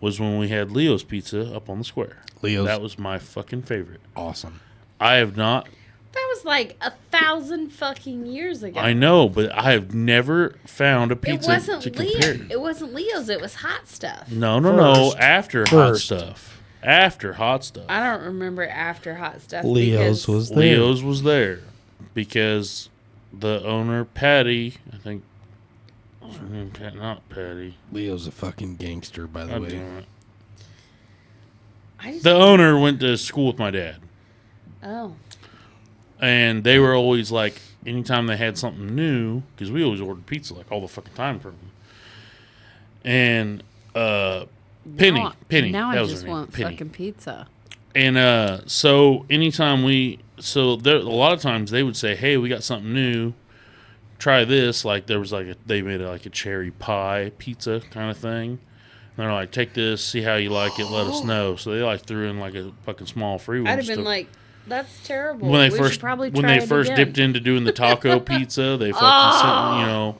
was when we had Leo's Pizza up on the square.
Leo's.
That was my fucking favorite.
Awesome.
I have not.
That was like 1,000 fucking years ago.
I know, but I have never found a
It
pizza
wasn't
to compare.
It wasn't Leo's. It was Hot Stuff.
No.
First.
After
First.
hot stuff. After hot stuff.
I don't remember after Hot Stuff.
Leo's
because
was there.
Leo's was there because the owner, Patty, I think. Not Patty.
Leo's a fucking gangster, by the
God
way.
damn it.
I just,
The owner went to school with my dad.
oh.
And they were always like, anytime they had something new, because we always ordered pizza like all the fucking time from them. And Penny.
Now
that
I
was
just
her name,
want
Penny.
fucking pizza.
And so anytime there, a lot of times they would say, hey, we got something new. Try this. Like there was they made like a cherry pie pizza kind of thing. And they're like, take this, see how you like it, let us know. So they like threw in like a fucking small free one.
I'd have been like, that's terrible.
when they
We
first
should probably
when
try
they
it
first
again.
dipped into doing the taco pizza, they fucking sent,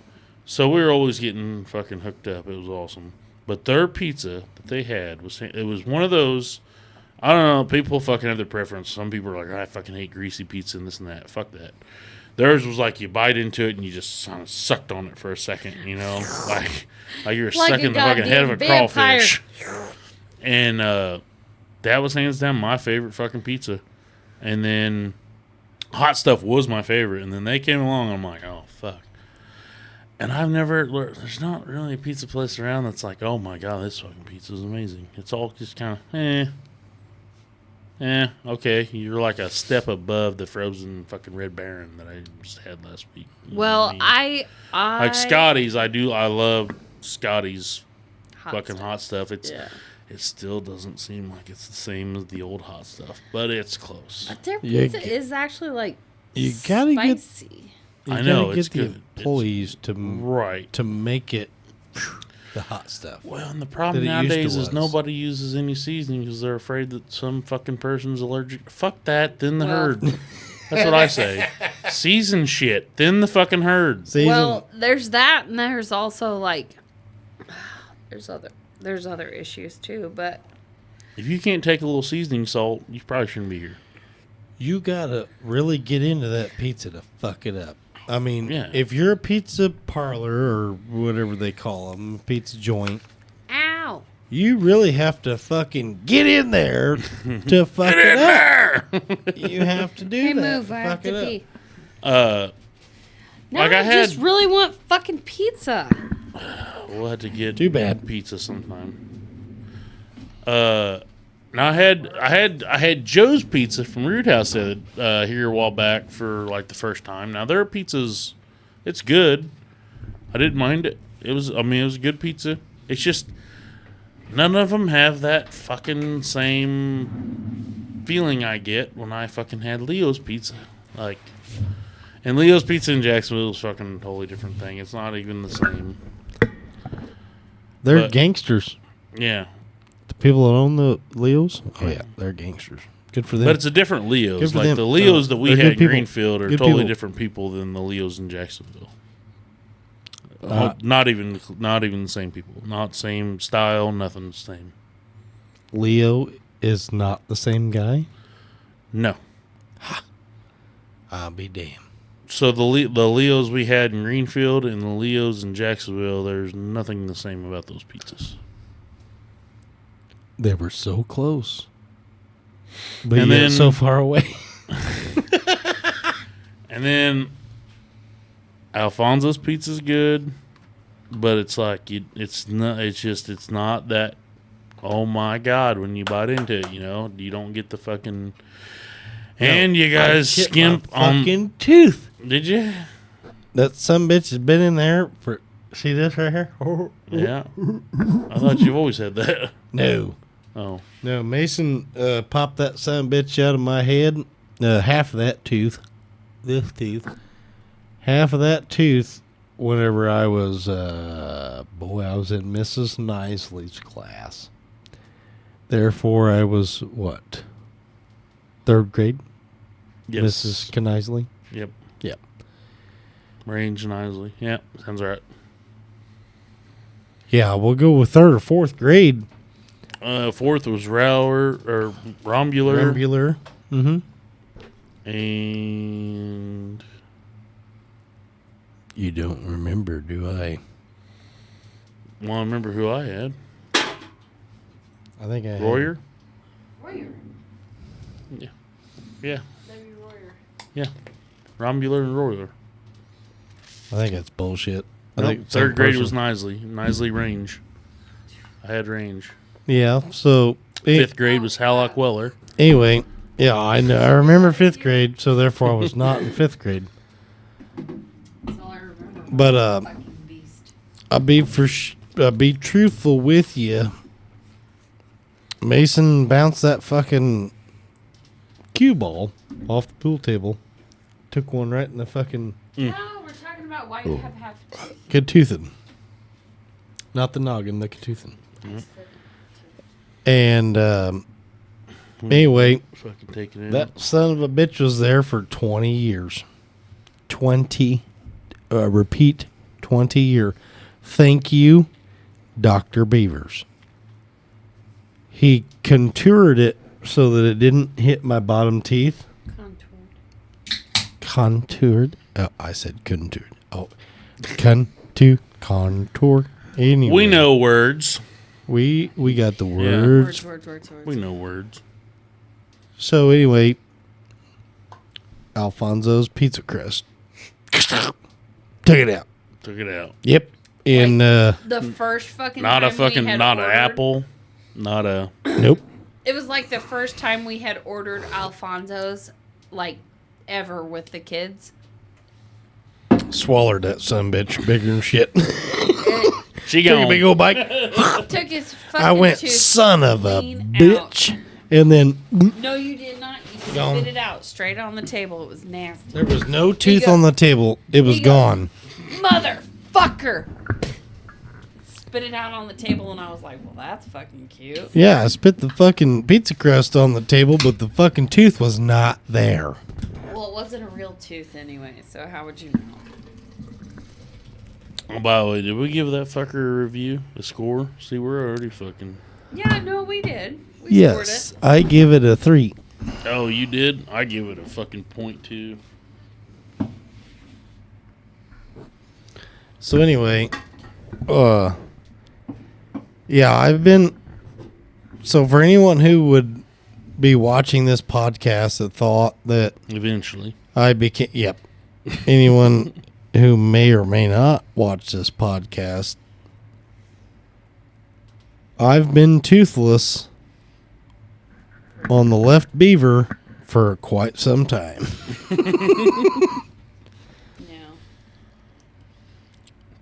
So we were always getting fucking hooked up. It was awesome. But their pizza that they had was one of those. I don't know. People fucking have their preference. Some people are like, I fucking hate greasy pizza and this and that. Fuck that. Theirs was like you bite into it and you just kind of sucked on it for a second, like you were sucking the fucking head of a
goddamn vampire.
crawfish. And that was hands down my favorite fucking pizza. And then Hot Stuff was my favorite. And then they came along and I'm like, oh, fuck. And there's not really a pizza place around that's like, oh my God, this fucking pizza is amazing. It's all just kind of, okay. You're like a step above the frozen fucking Red Baron that I just had last week. You know
Well,
what I mean?
I
like Scotty's, I love Scotty's
Hot
fucking
Stuff.
hot stuff. It's it still doesn't seem like it's the same as the old hot stuff, but it's close.
But their
You
pizza is actually like
You gotta get
spicy.
you
I know,
gotta
it's
get the
good.
employees
Right.
to make it the hot stuff.
Well, and the problem
that it used to
nowadays is
was.
nobody uses any seasoning because they're afraid that some fucking person's allergic. Fuck that, thin the
Well-
herd. That's what I say. Season shit, thin the fucking herd.
Season,
Well, there's that, and there's also like there's other issues too. But
If you can't take a little seasoning salt, you probably shouldn't be here.
you gotta really get into that pizza to fuck it up. I mean,
Yeah.
if you're a pizza parlor or whatever they call them, pizza joint,
ow,
you really have to fucking get in there to fuck it up. You have to do
hey,
that.
move!
to
I have
fuck
to
it
pee. Now
Like I
I
had-
just really want fucking pizza.
We'll have to get
Too bad.
pizza sometime. Now I had Joe's Pizza from Roothouse here a while back for like the first time. Now their pizza's, it's good. I didn't mind it. It was a good pizza. It's just none of them have that fucking same feeling I get when I fucking had Leo's Pizza. Like, and Leo's Pizza in Jacksonville is fucking a totally different thing. It's not even the same.
They're
But-
gangsters.
Yeah.
The people that own the Leos, oh yeah, they're gangsters. Good for them.
But it's a different
Good
Leo's.
for
Like
them.
the Leo's that we
They're
had
good
in
people.
Greenfield are
Good
totally
people.
different people than the Leo's in Jacksonville.
Uh,
Not even the same people. Not same style. Nothing the same.
Leo is not the same guy.
No.
I'll be damned.
So the Leo's we had in Greenfield and the Leo's in Jacksonville, there's nothing the same about those pizzas.
They were so close, but
And
yet
then-
so far away.
And then Alfonso's pizza's good, but it's like it's not that. Oh my God! When you bite into it, you don't get the fucking. And you guys
I hit my
skimp on.
fucking tooth.
Did you?
That some bitch has been in there for. See this right here?
Yeah. I thought you've always had that.
No,
Oh.
no. Mason popped that son bitch out of my head. Half of that tooth. This tooth. Half of that tooth. Whenever I was, I was in Mrs. Knisley's class. Therefore, I was what? 3rd grade.
Yes.
Mrs. Knisley.
Yep.
Yep.
Range and Isley. Yeah, sounds right.
Yeah, we'll go with 3rd or 4th grade.
4th was Rombular.
Rambular. Mm-hmm.
And
You don't remember, do I?
well, I remember who I had.
I think I had-
Royer?
Royer.
Yeah.
W. Royer.
Yeah. Rombular and Royer.
I think that's bullshit. I
Nope,
think same
3rd grade
person.
was Knisley Range. I had Range.
Yeah, so
5th grade was Hallock Weller.
anyway, yeah, I know. I remember 5th grade, so therefore I was not in 5th grade.
That's all I remember.
But
Fucking beast.
I'll be truthful with you. Mason bounced that fucking cue ball off the pool table. Took one right in the fucking
No, we're talking about why you have half teeth.
Katoothin. Not the noggin, the Katoothin. And anyway,
Fucking take it in.
that son of a bitch was there for 20 years. 20, repeat, 20 year. Thank you, Dr. Beavers. He contoured it so that it didn't hit my bottom teeth. Contoured. Oh, I said contoured. Oh, contour. Anyway,
we know words.
We got the
Yeah.
words.
Words.
We know words.
So anyway, Alfonso's pizza crust. Took it out.
Took it out.
Yep. And
The first fucking
Not a
time we
fucking,
had
not an
ordered-
apple. Not a.
nope.
It was like the first time we had ordered Alfonso's, like, ever with the kids.
Swallowed that son bitch bigger than shit.
She
Took a
gone.
big old bite.
Took his fucking
I went,
tooth
son of a
clean
bitch. And then
out. No, you did not. You
Gone.
spit it out straight on the table. It was nasty.
there was no tooth
goes-
on the table. It was
he goes-
gone.
Motherfucker! Spit it out on the table, and I was like, well, that's fucking cute.
Yeah, I spit the fucking pizza crust on the table, but the fucking tooth was not there.
Well, it wasn't a real tooth anyway, so how would you know?
Oh, by the way, did we give that fucker a review, a score? See, we're already fucking.
Yeah, no, we did. We
Yes,
scored
I give it a 3.
Oh, you did? I give it a fucking 0.2.
So anyway, yeah, I've been. So for anyone who would be watching this podcast that thought that
Eventually.
I became, yep, anyone who may or may not watch this podcast, I've been toothless on the left beaver for quite some time.
it. Yeah.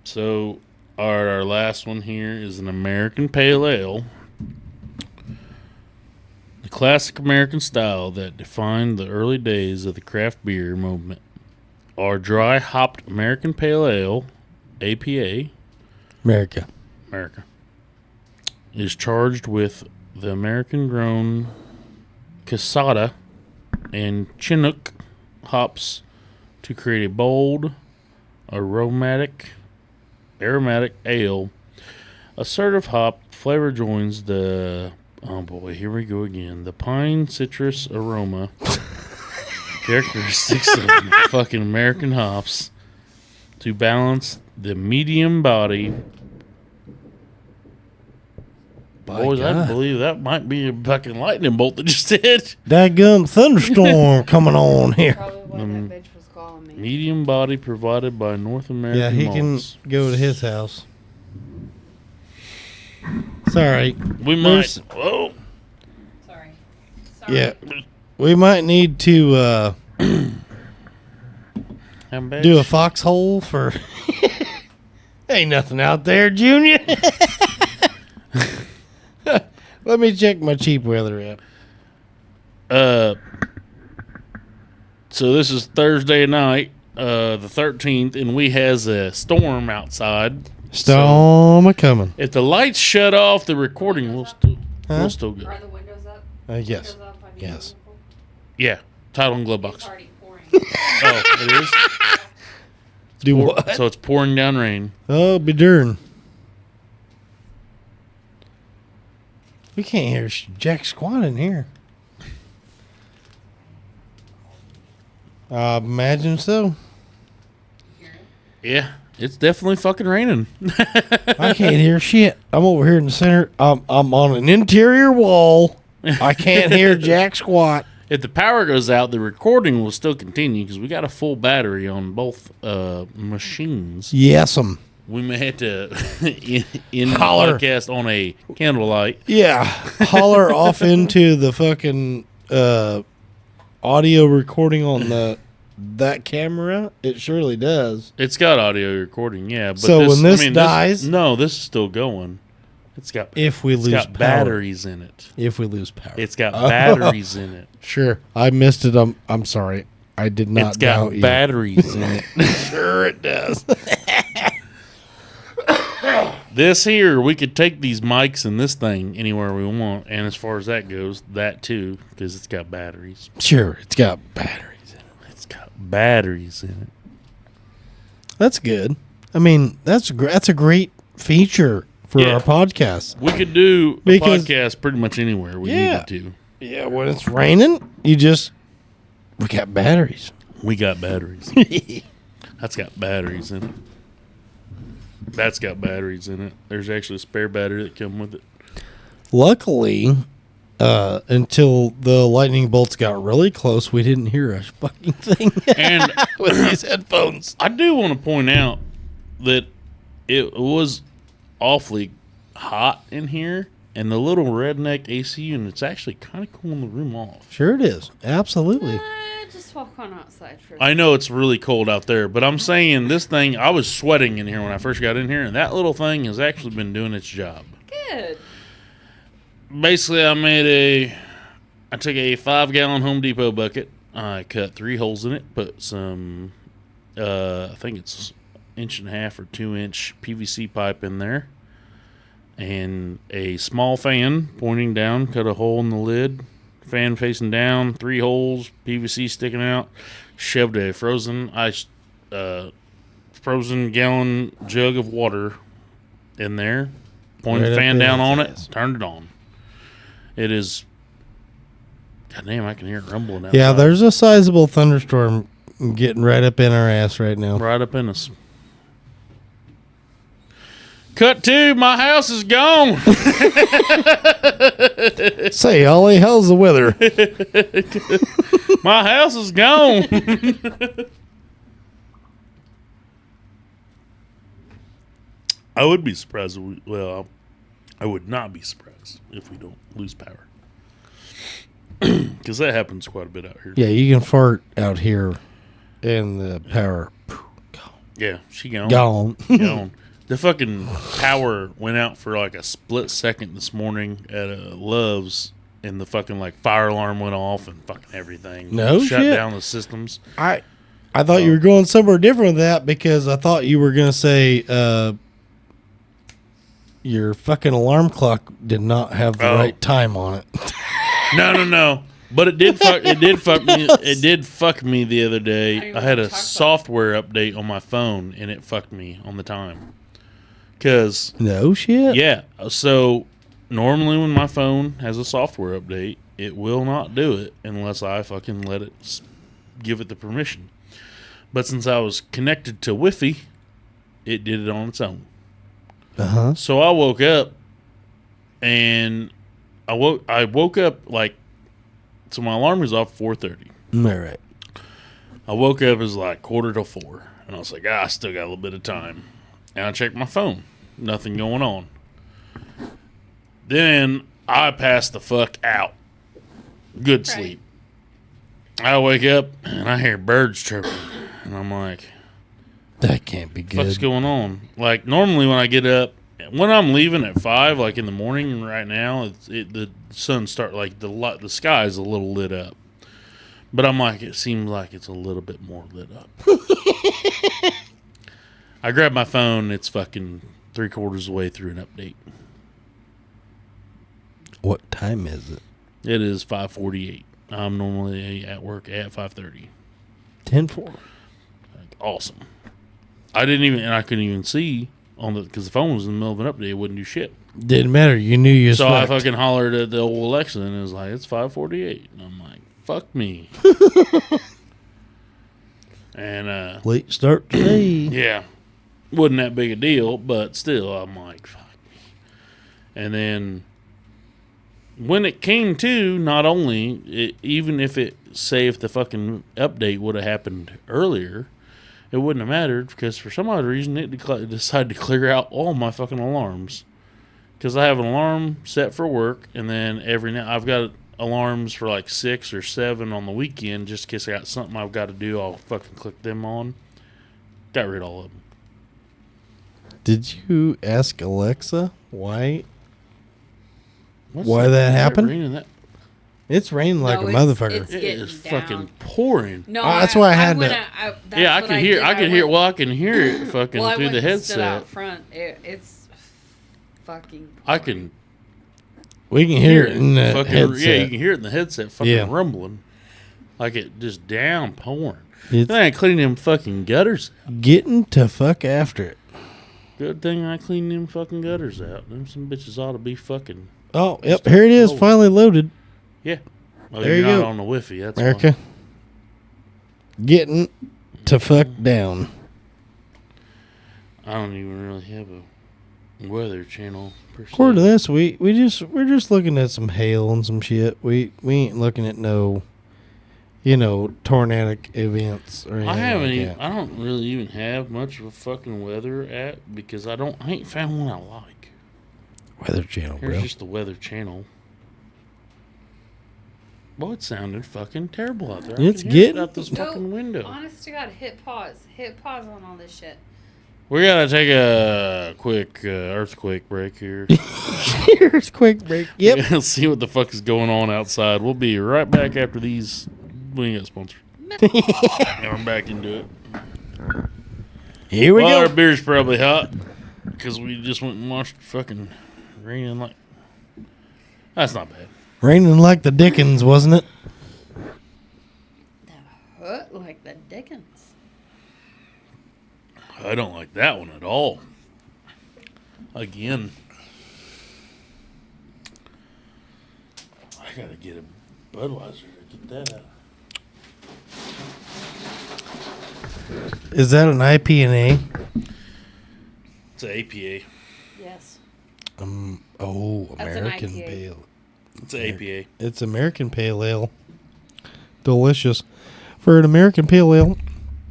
So, our last one here is an American Pale Ale. The classic American style that defined the early days of the craft beer movement. Our dry hopped American Pale Ale, APA,
America.
is charged with the American grown Casada and Chinook hops to create a bold, aromatic ale. Assertive hop flavor joins the, oh boy, here we go again, the pine citrus aroma characteristics of fucking American hops to balance the medium body.
By
Boys, I
God.
believe that might be a fucking lightning bolt that just hit.
Daggum thunderstorm coming on here.
Probably why that bitch was calling me.
Medium body provided by North American
Yeah, he
malts.
can go to his house. Sorry.
We
There's-
might. Oh,
Sorry.
Yeah. We might need to
how bad?
do a foxhole for. Ain't nothing out there, Junior. Let me check my cheap weather app.
So this is Thursday night, the 13th, and we has a storm outside.
Storm a coming.
If the lights shut off, the recording will still go.
Are the windows up?
Yes.
Windows up? I mean,
Yes.
Yeah, title and glove box.
It's already pouring.
Oh, it is.
Do what?
So it's pouring down rain.
Oh, be darn. We can't hear jack squat in here. Imagine so.
Yeah, it's definitely fucking raining.
I can't hear shit. I'm over here in the center. I'm on an interior wall. I can't hear jack squat.
If the power goes out, the recording will still continue because we got a full battery on both machines.
Yes'm.
We may have to end the
Holler.
podcast on a candlelight.
Yeah. Holler off into the fucking audio recording on that camera. It surely does.
It's got audio recording, yeah. But
So when this dies-
no, this is still going. It's got
If we
it's
lose
got
power.
batteries in it.
If we lose power.
It's got batteries in it.
Sure. I missed it. I'm sorry. I did not
It's got
doubt you.
batteries in it.
Sure it does.
This here, we could take these mics and this thing anywhere we want, and as far as that goes, that too, because it's got batteries.
Sure. It's got batteries in it.
It's got batteries in it.
That's good. I mean, that's a great feature for
Yeah.
our podcast.
We could do a
Because-
podcast pretty much anywhere we
Yeah.
needed to.
Yeah, when it's raining, we got batteries.
We got batteries. That's got batteries in it. That's got batteries in it. There's actually a spare battery that come with it.
Luckily, until the lightning bolts got really close, we didn't hear a fucking thing
And
with these headphones.
I do want to point out that it was awfully hot in here, and the little redneck AC unit's actually kind of cooling the room off.
Sure it is. Absolutely.
Just walk on outside for a
I know it's really cold out there, but I'm saying this thing, I was sweating in here when I first got in here, and that little thing has actually been doing its job.
Good.
Basically, I took a 5-gallon Home Depot bucket. I cut 3 holes in it, put some, I think it's 1.5 or 2-inch PVC pipe in there, and a small fan pointing down, cut a hole in the lid, fan facing down, 3 holes, PVC sticking out, shoved a frozen gallon jug of water in there, pointed
Right
the fan
up
down
in
on
its
it,
ass.
turned it on. It is, goddamn, I can hear it rumbling outside.
Yeah, there's a sizable thunderstorm getting right up in our ass right now.
Right up in us. Cut 2, my house is gone.
Say, Ollie, how's the weather?
My house is gone. I would be surprised if I would not be surprised if we don't lose power. Because that happens quite a bit out here.
Yeah, you can fart out here and the power
Yeah, she gone.
gone.
Gone. The fucking power went out for like a split second this morning at Love's, and the fucking like fire alarm went off and fucking everything.
No
Shut
shit.
down the systems.
I thought you were going somewhere different with that because I thought you were going to say your fucking alarm clock did not have the right time on it.
No. But it did fuck me. It did fuck me the other day. I had a software update on my phone, and it fucked me on the time. Cause
No shit.
yeah, so normally when my phone has a software update, it will not do it unless I fucking let it give it the permission. But since I was connected to Wi-Fi, it did it on its own.
Uh-huh.
So I woke up, and I woke up like, so my alarm was off 4:30.
All right.
I woke up, it was like 3:45, and I was like, I still got a little bit of time. And I checked my phone. Nothing going on. Then I passed the fuck out. Good sleep. I wake up, and I hear birds chirping. And I'm like,
That can't be good.
what's going on? Like, normally when I get up, when I'm leaving at 5, like in the morning right now, the sun start, like the sky is a little lit up. But I'm like, it seems like it's a little bit more lit up. I grab my phone. It's fucking 3/4 of the way through an update.
What time is it?
It is 5:48. I'm normally at work at 5:30.
10:04.
Like, awesome. I couldn't even see because the phone was in the middle of an update. It wouldn't do shit.
Didn't matter. You knew you
So I
slept.
fucking hollered at the old Alexa, and it was like, it's 5:48. And I'm like, fuck me. And,
Late start today.
yeah, wasn't that big a deal, but still, I'm like, fuck me. And then when it came to, not only, even if the fucking update would have happened earlier, it wouldn't have mattered because for some odd reason it decided to clear out all my fucking alarms. Because I have an alarm set for work, and then every night I've got alarms for like 6 or 7 on the weekend just in case I got something I've got to do. I'll fucking click them on. Got rid of all of them.
Did you ask Alexa why
What's
that happened?
raining that?
It's raining like
No,
a
it's-
motherfucker?
it's-
It
getting
is
down.
fucking pouring.
No,
that's why I had
went
to-
out- that's
Yeah, I
what
can hear.
did.
I can
went-
hear. Well, I can hear it fucking
well, I
through
went
the
and stood
headset.
out front. It's fucking.
I can
We can hear it in the
fucking,
headset.
yeah, you can hear it in the headset fucking
Yeah.
rumbling. Like it just downpouring.
It's
Then I clean them fucking gutters out.
getting to fuck after it.
Good thing I cleaned them fucking gutters out. Them some bitches ought to be fucking.
Oh, yep. Here it is.
Oh.
Finally loaded.
Yeah. Oh,
There
you're
you
not
go.
on the Wi-Fi. That's
America.
why.
Getting to fuck down.
I don't even really have a weather channel per se.
According to this, we're just looking at some hail and some shit. We ain't looking at no, tornadic events or anything.
I haven't
like
even.
that.
I don't really even have much of a fucking weather app because I ain't found one I like.
Weather Channel,
Here's
bro.
just the Weather Channel. Well, it sounded fucking terrible out there. I
It's
can hear it
getting-
out this fucking window.
Honest to God, hit pause. Hit pause on all this shit.
We gotta take a quick earthquake break here.
Here's quick break. Yep.
Let's see what the fuck is going on outside. We'll be right back after these. We ain't got sponsored. And we're back into it.
Here we
Our
go.
beer's probably hot because we just went and watched fucking raining like. That's not bad.
Raining like the Dickens, wasn't it?
Hurt like the Dickens.
I don't like that one at all. Again. I gotta get a Budweiser to get that out.
Is that an IPA?
It's an APA.
Yes.
Oh,
That's an
American
IPA.
Pale.
It's an APA.
It's American Pale Ale. Delicious. For an American Pale Ale.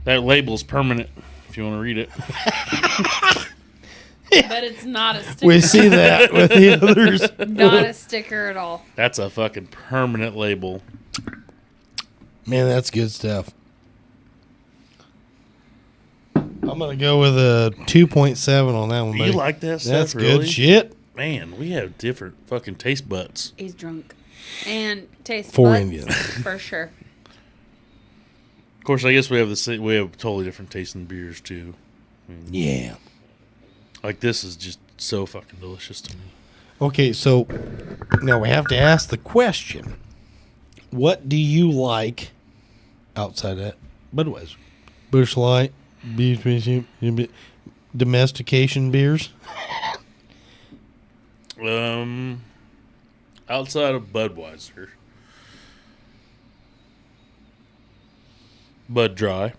That label's permanent if you want to read it.
But it's not a sticker.
We see that with the others.
Not a sticker at all.
That's a fucking permanent label.
Man, that's good stuff. I'm going to go with a 2.7 on that one,
You
buddy.
like that stuff,
That's
really?
good shit.
Man, we have different fucking taste buds.
He's drunk. And taste
For
buds,
Indians.
for sure.
Of course, I guess we have we have totally different tasting beers too.
Yeah.
Like this is just so fucking delicious to me.
Okay, so now we have to ask the question. What do you like outside that? Budweiser. Busch Light, domestication beers?
Outside of Budweiser, Bud Dry,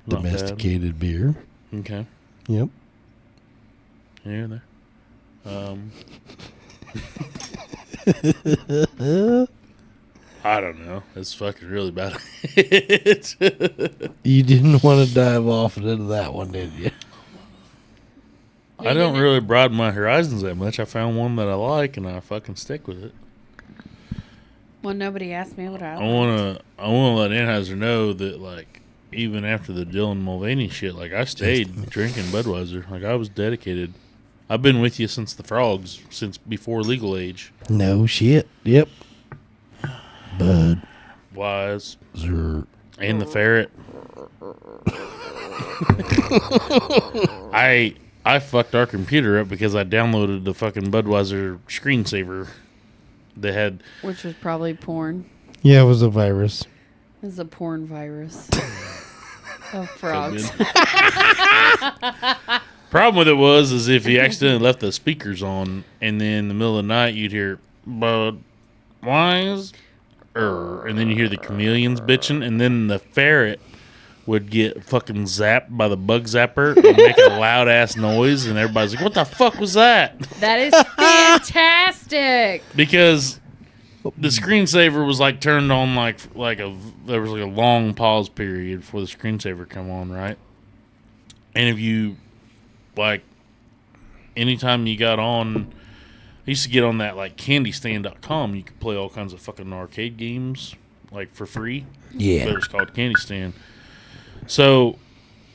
not bad.
Domesticated beer.
Okay,
Yep.
here and there. I don't know. That's fucking really bad.
You didn't want to dive off into that one, did you?
I don't really broaden my horizons that much. I found one that I like, and I fucking stick with it.
Well, nobody asked me what I
I
liked.
wanna let Anheuser know that, like, even after the Dylan Mulvaney shit, like, I stayed drinking Budweiser. Like, I was dedicated. I've been with you since the Frogs, since before legal age.
No shit. Yep. Budweiser.
Wise and the Ferret. I fucked our computer up because I downloaded the fucking Budweiser screensaver that had.
Which was probably porn.
Yeah, it was a virus.
It was a porn virus. Of frogs.
Problem with it is if you accidentally left the speakers on, and then in the middle of the night you'd hear Budweiser, and then you hear the chameleons bitching, and then the ferret would get fucking zapped by the bug zapper and make a loud ass noise, and everybody's like, "What the fuck was that?"
That is fantastic.
Because the screensaver was like turned on there was like a long pause period before the screensaver come on, right? And if you like anytime you got on, I used to get on that like candystand.com, you could play all kinds of fucking arcade games like for free.
Yeah.
But it was called Candy Stand. So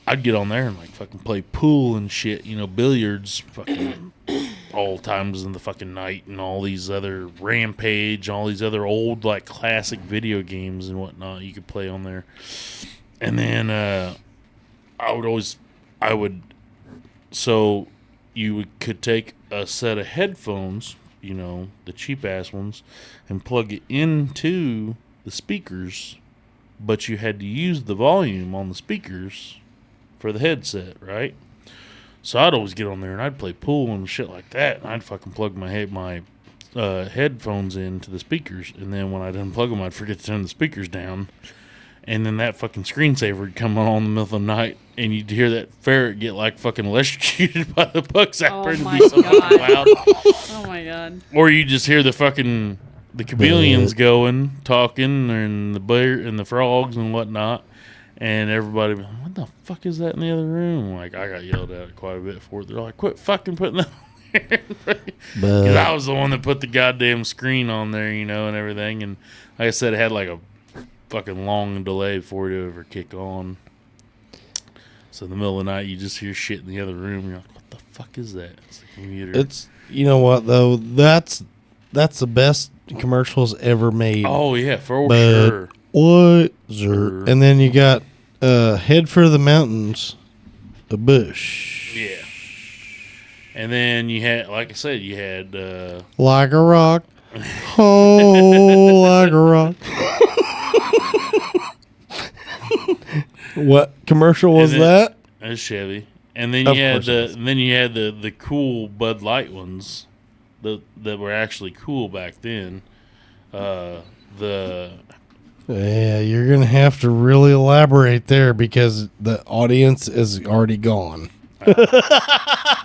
I'd get on there and like fucking play pool and shit, billiards, fucking all times in the fucking night, and all these other Rampage, all these other old like classic video games and whatnot you could play on there. And then so you could take a set of headphones, the cheap ass ones, and plug it into the speakers, but you had to use the volume on the speakers for the headset, right? So I'd always get on there and I'd play pool and shit like that, and I'd fucking plug my headphones into the speakers, and then when I'd unplug them, I'd forget to turn the speakers down, and then that fucking screensaver would come on in the middle of the night, and you'd hear that ferret get like fucking electrocuted by the bug zapper and
my
be so
God.
fucking loud.
Oh my God.
Or you just hear the chameleons going, talking, and the bear and the frogs and whatnot, and everybody, what the fuck is that in the other room? Like, I got yelled at quite a bit for it. They're like, quit fucking putting that on Because I was the one that put the goddamn screen on there, and everything. And like I said, it had like a fucking long delay before it ever kick on. So in the middle of the night, you just hear shit in the other room. You're like, what the fuck is that? It's the computer.
It's, you know what, though? That's the best commercials ever made.
Oh, yeah, for
But
sure.
what? And then you got Head for the Mountains, the Bush.
Yeah. And then you had, like I said, you had...
Like a rock. Oh, like a rock. What commercial was that?
That was Chevy. And then you had the cool Bud Light ones that were actually cool back then.
Yeah, you're going to have to really elaborate there because the audience is already gone.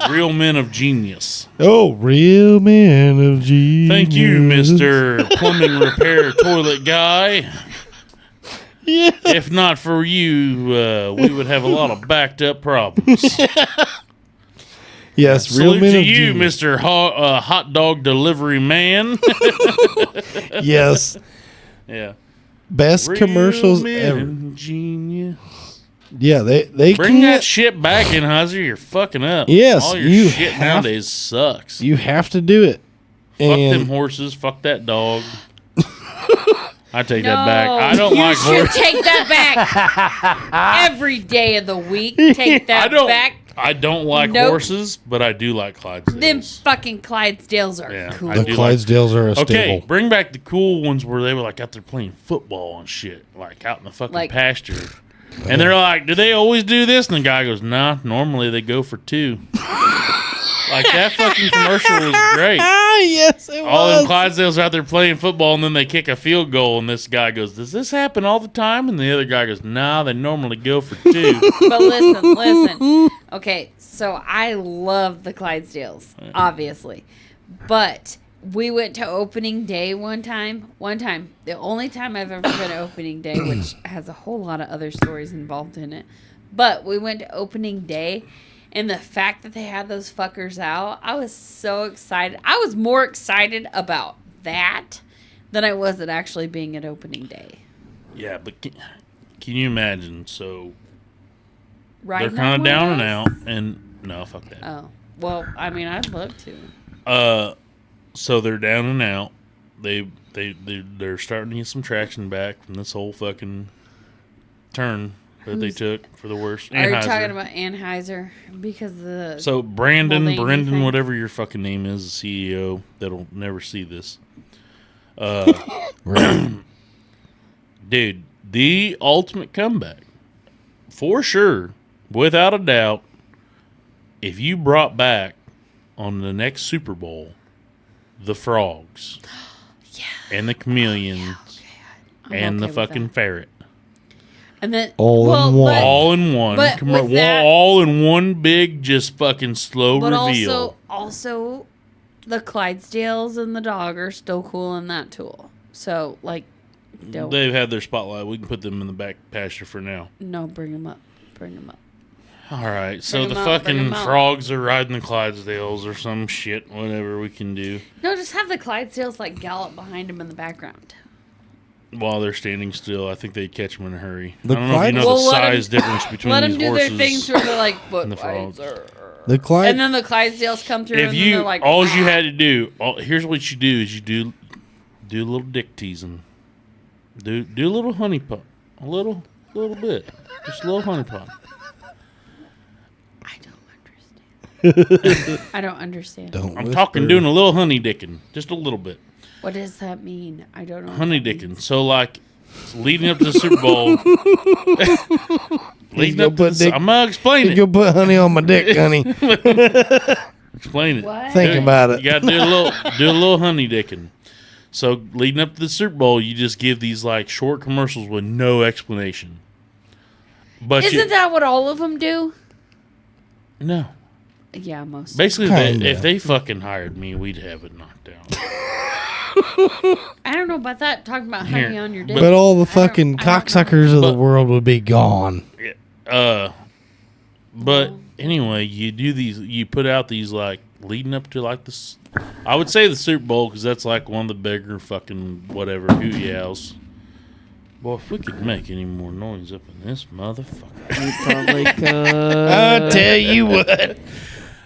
Real Men of Genius.
Oh, Real Men of Genius.
Thank you, Mr. Plumbing Repair Toilet Guy.
Yeah.
If not for you, we would have a lot of backed up problems.
Yes, Real
Salute
Men
to
of
you,
Genius.
Mr. Hot Dog Delivery Man.
Yes.
Yeah.
Best commercials
Men
ever.
of Genius.
Yeah, they
Bring
can't.
that shit back, Anheuser. You're fucking up.
Yes,
all your
you
shit
have-
nowadays sucks.
You have to do it.
Fuck
And
them horses. Fuck that dog. I take
No,
that back. I don't like
You should
horses.
take that back every day of the week. Take that back.
I don't like
Nope.
horses, but I do like Clydesdales.
Them fucking Clydesdales are
Yeah,
cool.
I
the
do like-
Clydesdales are a
Okay,
staple.
bring back the cool ones where they were like out there playing football and shit, like out in the fucking
Like-
pasture. And they're like, "Do they always do this?" And the guy goes, "Nah, normally they go for 2." Like that fucking commercial was great.
Yes, it
All them
was.
Clydesdales are out there playing football, and then they kick a field goal, and this guy goes, "Does this happen all the time?" And the other guy goes, "Nah, they normally go for 2."
But listen. Okay, so I love the Clydesdales, obviously. But we went to opening day one time. The only time I've ever been to opening day, which has a whole lot of other stories involved in it. But we went to opening day, and the fact that they had those fuckers out, I was so excited. I was more excited about that than I was at actually being at opening day.
Yeah, but can you imagine? So
Right?
they're kind of down and out, and no, fuck that.
Oh. Well, I mean, I'd love to.
So they're down and out. They're starting to get some traction back from this whole fucking turn that they took for the worst.
Are you
Anheuser.
talking about Anheuser? Because the
So Brendan,
Mulvaney thing?
whatever your fucking name is, the CEO that'll never see this. Dude, the ultimate comeback, for sure, without a doubt. If you brought back on the next Super Bowl the frogs, and the chameleons,
I'm
and the
okay with
fucking
that.
ferret,
And then
All in one.
all in one,
but with that-
all in one big, just fucking slow
But
reveal.
also, the Clydesdales and the dog are still cool in that tool. So like, don't
They've had their spotlight. We can put them in the back pasture for now.
bring them up.
All right, so
Bring
the
'em out, bring
fucking
'em out.
frogs are riding the Clydesdales or some shit, whatever we can do
No, just have the Clydesdales like gallop behind them in the background.
while they're standing still. I think they'd catch them in a hurry.
The
I don't know if you know
Clydes-
the
Well, let 'em-
size difference between
Let
these
them do
horses.
their things where they're like,
and the frogs.
The Clyde.
And then the Clydesdales come through,
If
and then
you
they're like,
all you had to do, here's what you do: is you do a little dick teasing, do a little honey pot, a little bit, just a little honey pot.
I don't understand.
Don't
I'm
whisper.
talking doing a little honey dicking, just a little bit.
What does that mean? I don't know.
Honey dicking. So like leading up to the Super Bowl. leading
gonna
up to
put
the,
dick-
I'm gonna explain
You
it.
go put honey on my dick, honey.
Explain it.
What?
Think about it.
You gotta do a little honey dicking. So leading up to the Super Bowl, you just give these like short commercials with no explanation. But
Isn't that what all of them do?
no?
Yeah, most.
Basically,
Kinda.
if they fucking hired me, we'd have it knocked down.
I don't know about that. Talking about honey
Here,
on your dick.
But all the fucking
I don't know.
cocksuckers of the
But-
world would be gone.
But anyway, you do these. You put out these like leading up to like this. I would say the Super Bowl because that's like one of the bigger fucking whatever hoot yowls. Boy, if we could make any more noise up in this motherfucker.
We probably could.
I'll tell you what.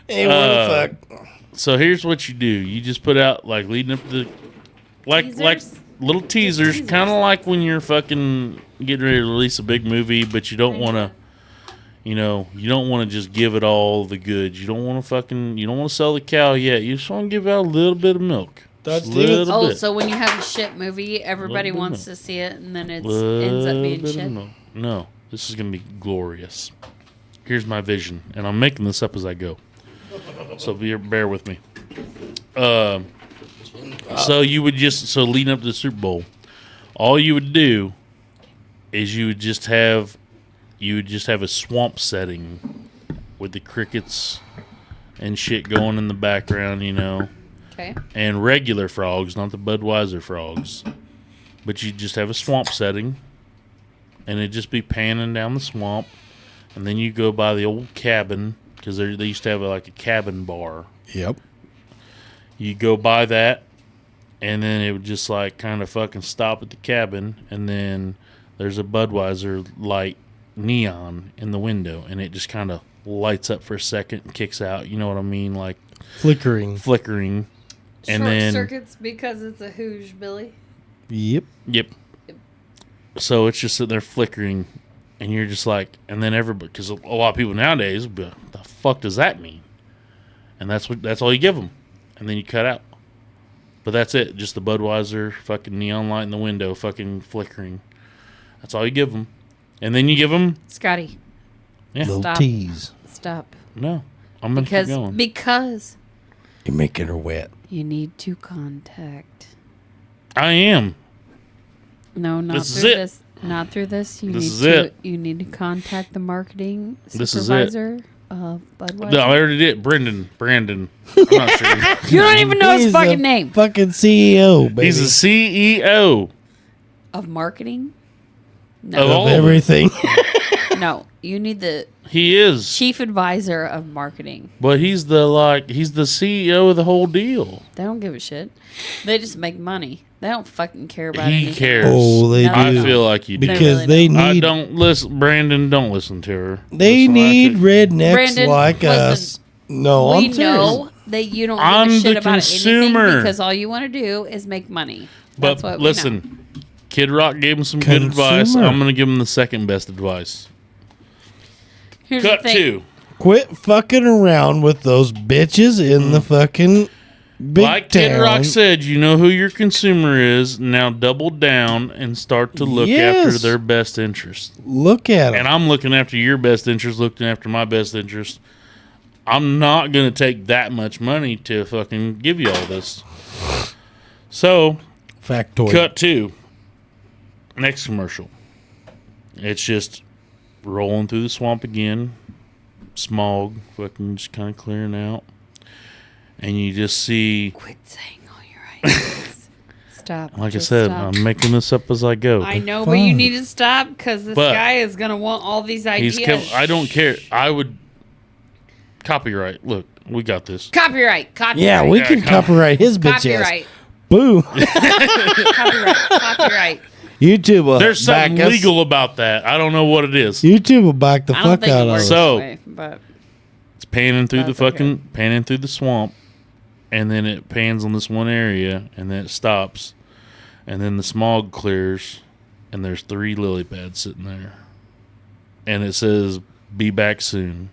Hey, what the fuck?
So here's what you do. You just put out like leading up to like little teasers. Kind of like when you're fucking getting ready to release a big movie, but you don't want to. You know, you don't want to just give it all the goods. You don't want to sell the cow yet. You just want to give out a little bit of milk.
That's
little
Oh,
bit.
so when you have a shit movie, everybody
Little bit
wants
of
to see it, and then it
Little
ends up being
bit of
shit.
milk. No, this is going to be glorious. Here's my vision, and I'm making this up as I go. So bear with me. So you would so leading up to the Super Bowl, all you would do is you would just have a swamp setting with the crickets and shit going in the background, you know.
Okay.
And regular frogs, not the Budweiser frogs. But you just have a swamp setting, and it'd just be panning down the swamp. And then you go by the old cabin, because they used to have like a cabin bar.
Yep.
You go by that, and then it would just like kind of fucking stop at the cabin, and then there's a Budweiser light neon in the window, and it just kind of lights up for a second and kicks out. You know what I mean? Like
Flickering.
And
Short
then
circuits because it's a hooge, Billy.
Yep.
Yep. So it's just sitting there flickering, and you're just like, and then everybody, because a lot of people nowadays, but the fuck does that mean? And that's all you give them, and then you cut out. But that's it, just the Budweiser fucking neon light in the window, fucking flickering. That's all you give them, and then you give them.
Scotty.
Yeah.
Little
Stop.
tease.
Stop.
No, I'm gonna keep going.
Because
You're making her wet.
you need to contact.
I am.
No, not
This is
through
it.
this. Not through this. You
This
need
is
to.
it.
You need to contact the marketing
This is it.
supervisor of Budweiser.
No, I already did. Brandon. I'm not sure.
You don't even know his
He's
fucking
the
name.
Fucking CEO, baby.
He's the CEO
Of marketing?
of
No.
all
of
of it.
everything.
No. You need the
He is,
chief advisor of marketing.
but he's the CEO of the whole deal.
They don't give a shit. They just make money. They don't fucking care about
He
anything.
cares.
Oh, they
No,
I
do.
feel like you do.
Because
really
they
don't.
I
need
don't listen, Brandon. Don't listen to her.
they
Listen,
need
I
rednecks
Brandon,
like
listen.
us. No,
We
I'm serious.
know that you don't give
I'm
a shit
the
about
consumer.
anything because all you want to do is make money. That's
But
what we know.
listen, Kid Rock gave him some good advice.
Consumer.
I'm going to give him the second best advice.
Here's
Cut
the thing.
2.
Quit fucking around with those bitches in the fucking big
Like
town.
Kid Rock said, you know who your consumer is. Now double down and start to look after
Yes.
their best interest.
Look at
And
them.
I'm looking after your best interest, looking after my best interest. I'm not going to take that much money to fucking give you all this. So,
Factoid.
cut 2. Next commercial. It's just rolling through the swamp again. Smog fucking just kind of clearing out. And you just see,
Quit saying all your ideas. Stop.
like
Just
I said,
stop.
I'm making this up as I go.
I know, but you
Fine.
need to stop because this
But
guy is going to want all these ideas.
I don't care. I would copyright. Look, we got this.
Copyright.
Yeah, we
Yeah,
can copyright his bitch ass.
Copyright.
Boo.
Copyright. Copyright.
YouTube will
There's
back
something
us.
legal about that. I don't know what it is.
YouTube will back the
I don't
fuck
think
out
it
of
works
us.
So-
that way, but
It's panning through
That's
panning through the swamp, and then it pans on this one area, and then it stops, and then the smog clears, and there's 3 lily pads sitting there, and it says, "Be back soon."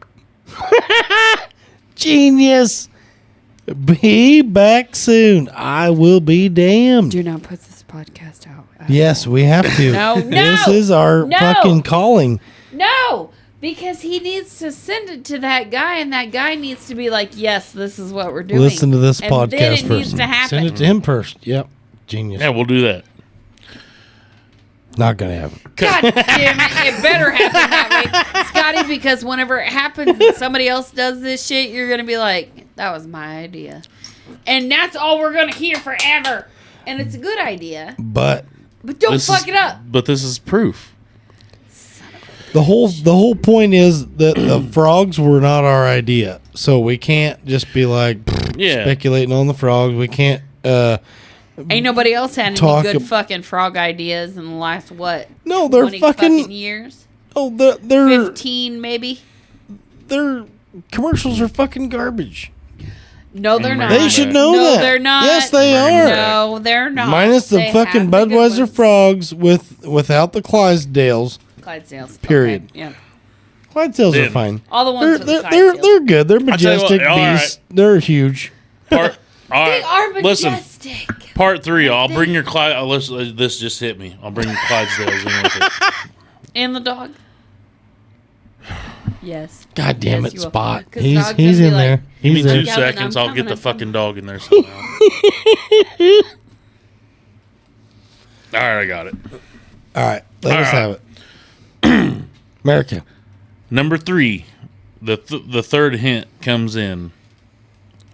Genius. Be back soon. I will be damned.
do not put this podcast out.
Yes, we have to.
No,
This
no,
is our
no.
fucking calling.
No, because he needs to send it to that guy, and that guy needs to be like, "Yes, this is what we're doing."
Listen to this
and
podcast
then it
first.
needs to happen.
Send it to him first. Yep. Genius.
Yeah, we'll do that.
Not gonna happen.
God damn it! It better happen that way, Scotty. Because whenever it happens and somebody else does this shit, you're gonna be like, "That was my idea," and that's all we're gonna hear forever. And it's a good idea,
But
but don't fuck it up.
But this is proof.
the whole point is that the frogs were not our idea. So we can't just be like, speculating on the frogs. We can't.
Ain't nobody else had any
Talk
good
ab-
fucking frog ideas in the last what?
No, they're
20
fucking
years.
Oh, they're
15 maybe.
their commercials are fucking garbage.
No, they're not.
They should know
no,
that.
they're not.
Yes, they are.
No, they're not.
Minus the
They
fucking
have the good
Budweiser
ones.
frogs without the Clydesdales.
Clydesdales.
Period.
Okay, yeah.
Clydesdales are
Then-
fine.
All the ones with the
They're
Clydesdales.
good. They're
tell you what,
majestic
all right.
beasts. They're huge.
All
They
right.
are
Listen,
majestic.
part 3. I'll bring your Clyde. This just hit me. I'll bring your Clydesdales in with it.
And the dog. Yes.
God damn
Yes,
it,
you will.
Spot.
'Cause
He's
dog's
he's
gonna
in
be
there.
like,
Give me
He's there.
2
Calvin,
seconds.
I'm
I'll get the
coming, I'm
fucking dog in there somehow. All right, I got it.
All right, let us
All
have it. America.
Number 3, the third hint comes in.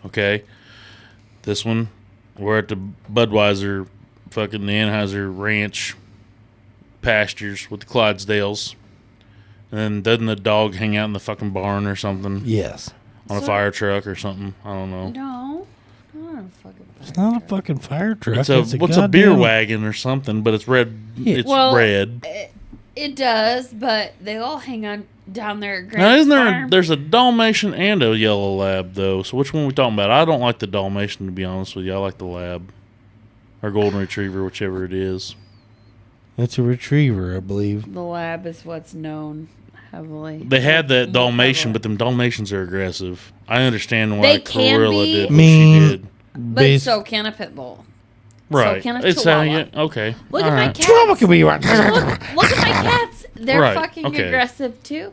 Okay, this one, we're at the Budweiser, fucking the Anheuser Ranch pastures with the Clydesdales, and then doesn't the dog hang out in the fucking barn or something
Yes.
on a fire truck or something? I don't know.
No. Not a fucking
It's not a fucking fire truck.
It's a what's a beer
goddamn-
wagon or something, but it's red.
Yeah.
It's
Well,
red.
It does, but they all hang on down there at
Now,
Grant's
isn't there?
farm.
There's a Dalmatian and a yellow lab though. So which one are we talking about? I don't like the Dalmatian, to be honest with you. I like the lab or golden retriever, whichever it is.
It's a retriever, I believe.
The lab is what's known heavily.
They had that
More
Dalmatian,
prevalent.
but them Dalmatians are aggressive. I understand why
They can
Cruella
be.
did what
Mean.
she did.
But
Bas-
so can a pit bull.
Right.
can a
It's
Chihuahua.
okay.
Look
All
at my
right.
cats.
Chihuahua can be right.
Look at my cats. They're
Right,
fucking
okay.
aggressive too.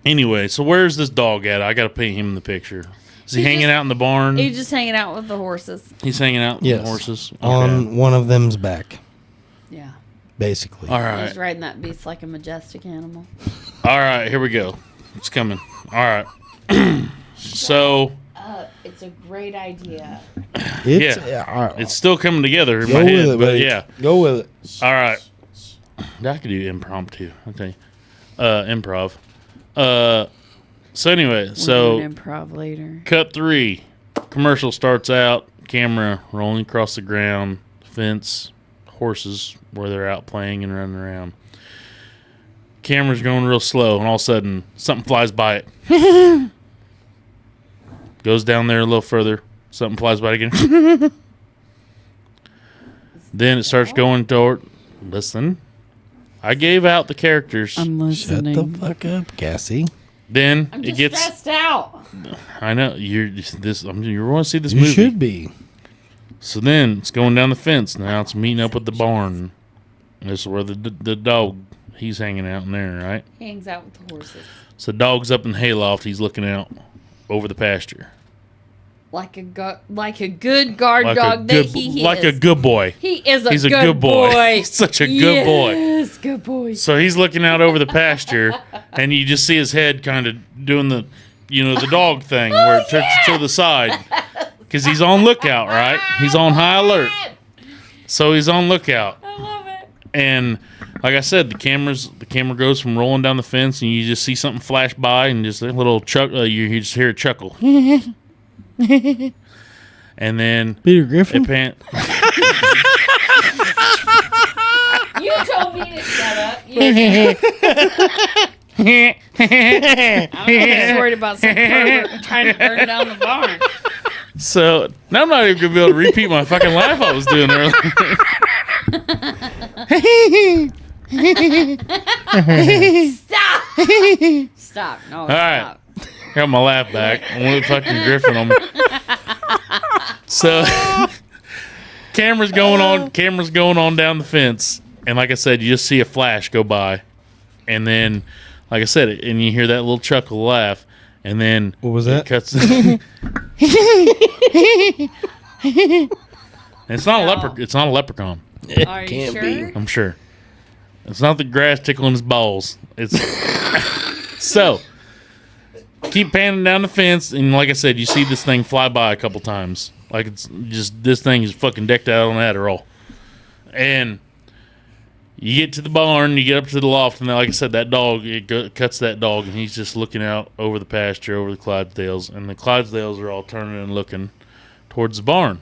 Anyway, so where's this dog at? I got to paint him in the picture. Is he
He's
hanging
just-
out in the barn?
He's just hanging out with the horses.
He's hanging out with
Yes.
the horses. Okay.
On one of them's back,
Yeah.
basically.
All right.
He's riding that beast like a majestic animal.
All right, here we go. It's coming. All right. So
It's a great idea.
It's,
it's still coming together in
go
my
with
head,
it,
but
buddy.
yeah.
Go with it.
All right. I could do impromptu. Okay. Improv. So anyway,
We're
so
doing improv later.
cut 3. Commercial starts out. Camera rolling across the ground. Fence. Horses where they're out playing and running around. Camera's going real slow, and all of a sudden, something flies by it. Goes down there a little further. Something flies by it again. Then it starts going toward. Listen, I gave out the characters.
I'm
Shut
listening.
the fuck up, Cassie.
Then
I'm
it
just
gets.
stressed out.
I know you're this. You're going to see this
You
movie.
should be.
So then it's going down the fence. Now it's meeting up with the barn. This is where the dog. He's hanging out in there, right?
He hangs out with the horses.
So dog's up in the hayloft. He's looking out over the pasture.
Like a good guard dog that he
like
is.
a good boy.
He is a
He's
good
a good boy.
boy.
He's such a good boy.
Yes, good boy.
So he's looking out over the pasture, and you just see his head kind of doing the, the dog thing where it turns to the side, because he's on lookout, right? He's on high alert. So he's on lookout,
I love it.
and like I said, the camera goes from rolling down the fence, and you just see something flash by, and just a little chuckle. You just hear a chuckle, and then
Peter Griffin?
it pan.
You told me to shut up. I'm just worried about some pervert trying to burn down the barn.
So now I'm not even gonna be able to repeat my fucking laugh I was doing earlier.
Stop. Stop. No,
All right.
stop.
Got my laugh back. I went fucking Griffin on me. So camera's going on down the fence, and like I said, you just see a flash go by, and then like I said, and you hear that little chuckle laugh, and then
What was
it
that?
cuts. It's not a leprechaun. It's not a leprechaun.
Are you
Can't
sure?
be.
I'm sure. It's not the grass tickling his balls. It's so keep panning down the fence, and like I said, you see this thing fly by a couple times. Like it's just this thing is fucking decked out on Adderall, and You get to the barn, you get up to the loft, and like I said, that dog, cuts that dog, and he's just looking out over the pasture, over the Clydesdales, and the Clydesdales are all turning and looking towards the barn.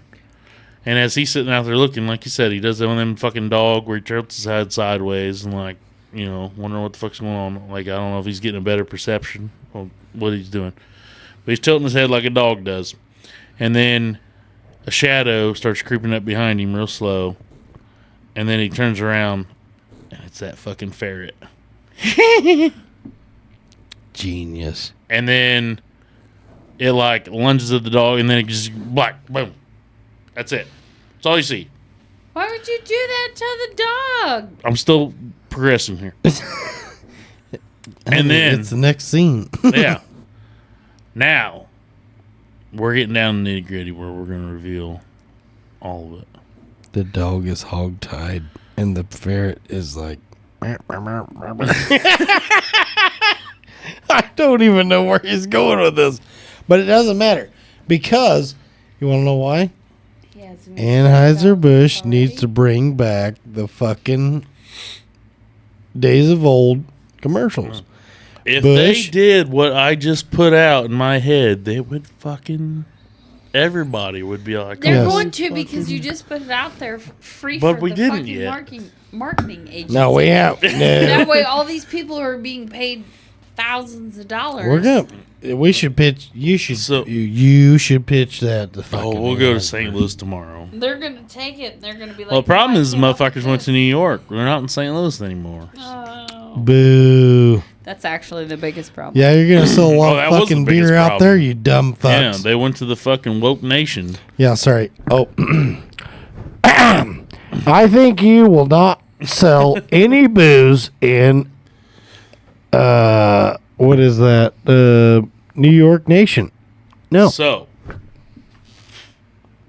And as he's sitting out there looking, like you said, he does that one of them fucking dog where he tilts his head sideways and, like, you know, wondering what the fuck's going on. Like, I don't know if he's getting a better perception of what he's doing. But he's tilting his head like a dog does. And then a shadow starts creeping up behind him real slow. And then he turns around, and it's that fucking ferret.
Genius.
And then it, like, lunges at the dog, and then it just, black, boom. That's it. That's all you see.
Why would you do that to the dog?
I'm still progressing here. And then
it's the next scene.
yeah. Now we're getting down to the nitty gritty where we're going to reveal all of it.
The dog is hog-tied, and the ferret is like. I don't even know where he's going with this, but it doesn't matter because you want to know why? Anheuser-Busch needs to bring back the fucking days of old commercials.
If
Bush,
they did what I just put out in my head, they would fucking... Everybody would be like...
They're
Yes.
going to because you just put it out there free
But
for
we
the
didn't
fucking
yet.
marketing agency.
No, we have. No.
That way all these people are being paid thousands of dollars.
We're gonna. We should pitch. You should.
So-
you should pitch that. To fucking
we'll go to
Anheuser-Busch.
St. Louis tomorrow.
They're going to take it and they're going to be like...
Well, the problem is the
"Why can't I
motherfuckers went to
do
New York. They're not in St. Louis anymore.
this?" Oh.
Boo.
That's actually the biggest problem.
Yeah, you're gonna sell a lot
that
of
was
fucking
the biggest
beer out
problem.
there, you dumb
Yeah,
fucks.
they went to the fucking woke nation.
Yeah, sorry. Oh, I think you will not sell any booze in. What is that? New York Nation. No.
So,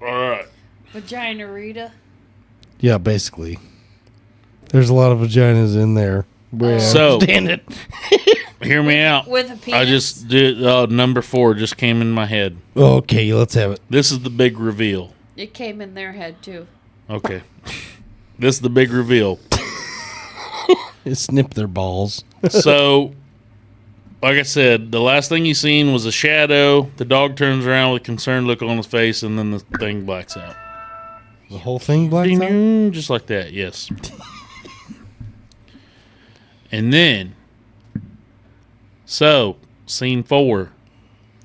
all right.
Vagina Rita.
Yeah, basically. There's a lot of vaginas in there. But
So-
understand it.
Hear me out.
With a penis.
I just did number 4 just came in my head.
Okay, let's have it.
This is the big reveal.
It came in their head too.
Okay. This is the big reveal.
Snip their balls.
So, like I said, the last thing you seen was a shadow. The dog turns around with a concerned look on his face, and then the thing blacks out.
The whole thing blacks out?
Ding, just like that, yes. And then, so, scene 4.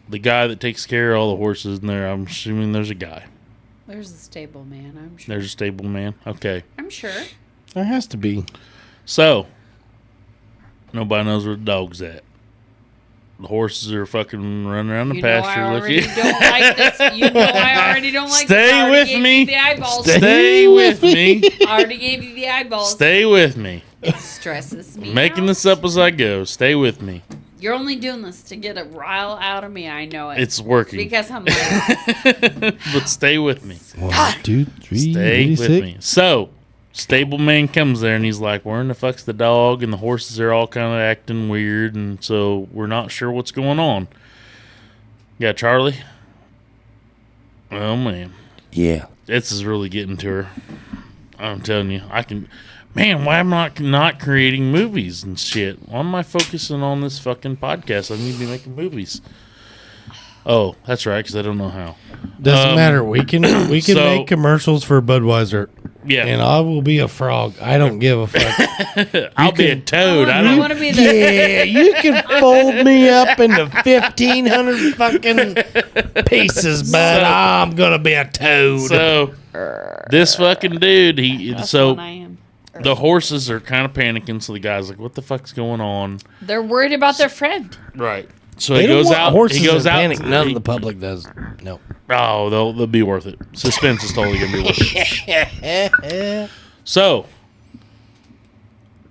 The guy that takes care of all the horses in there, I'm assuming there's a guy.
There's a stable man, I'm sure.
There's a stable man. Okay.
I'm sure.
There has to be.
So, nobody knows where the dog's at. The horses are fucking running around the
You know I
pasture
already
looking.
don't like this. You know I already don't like
Stay
this. I already
with
gave
me.
you the eyeballs.
Stay with me.
I already gave you the eyeballs.
Stay with me.
It stresses me
Making
out.
this up as I go. Stay with me.
You're only doing this to get a rile out of me. I know it.
It's working.
because I'm like,
But stay with me.
1, 2, 3,
Stay
86.
with me. So, stable man comes there and he's like, where in the fuck's the dog? And the horses are all kind of acting weird. And so we're not sure what's going on. Yeah, Charlie? Oh, man.
Yeah.
This is really getting to her. I'm telling you. Man, why am I not creating movies and shit? Why am I focusing on this fucking podcast? I need to be making movies. Oh, that's right, because I don't know how.
Doesn't matter. We can
so-
make commercials for Budweiser.
Yeah.
And I will be a frog. I don't give a fuck.
I'll be a toad. I
I
don't.
want to be the.
Yeah, you can fold me up into 1,500 fucking pieces, but I'm gonna be a toad.
So, this fucking dude,
That's what I am.
the horses are kind of panicking. So the guy's like, "What the fuck's going on?"
They're worried about their friend.
Right. So
They
he
don't
goes
want
out.
horses
He goes
in
out.
panic. None of the public does. No.
Oh, they'll be worth it. Suspense is totally gonna be worth it. So,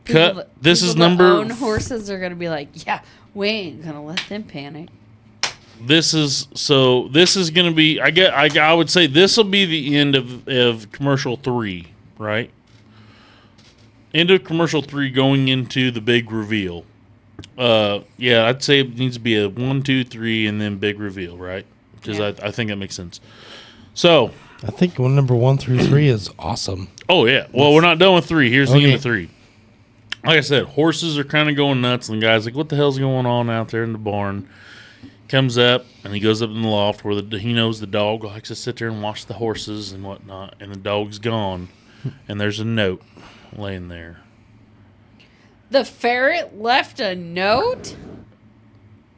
People
this
that
is number.
own horses are gonna be like, yeah, we ain't gonna let them panic.
This is gonna be. I would say this will be the end of commercial 3, right? End of commercial 3, going into the big reveal. Yeah, I'd say it needs to be a 1, 2, 3, and then big reveal, right? Because
Yeah.
I think that makes sense. So,
I think number 1 through 3 is awesome.
oh yeah. Well, we're not done with 3. Here's the end
Okay.
of 3. like I said, horses are kind of going nuts, and the guy's like, what the hell's going on out there in the barn? Comes up, and he goes up in the loft where he knows the dog likes to sit there and watch the horses and whatnot, and the dog's gone, and there's a note laying there.
The ferret left a note?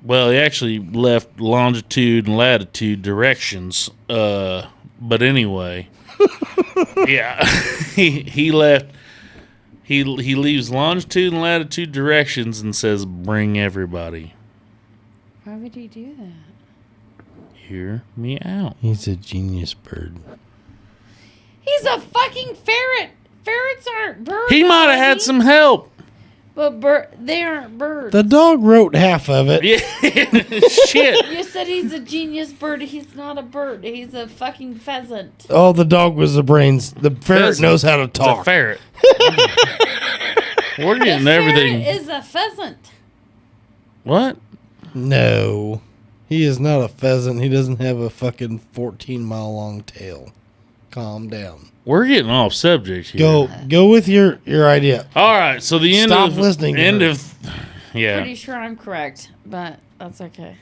Well, he actually left longitude and latitude directions, but anyway, yeah, he left. He leaves longitude and latitude directions and says, "Bring everybody."
Why would he do that?
Hear me out.
He's a genius bird.
He's a fucking ferret. Ferrets aren't birds.
He might have had some help.
But they aren't birds.
The dog wrote half of it.
Yeah, shit.
You said he's a genius bird. He's not a bird. He's a fucking pheasant.
Oh, the dog was the brains. The ferret
Pheasant.
knows how to
It's
talk.
a ferret. We're getting
The
everything.
ferret is a pheasant.
What?
No. He is not a pheasant. He doesn't have a fucking 14-mile long tail. Calm down.
We're getting off subject here.
Go with your idea.
All right. So the end
Stop
of
listening to
end
her.
of yeah.
Pretty sure I'm correct, but that's okay.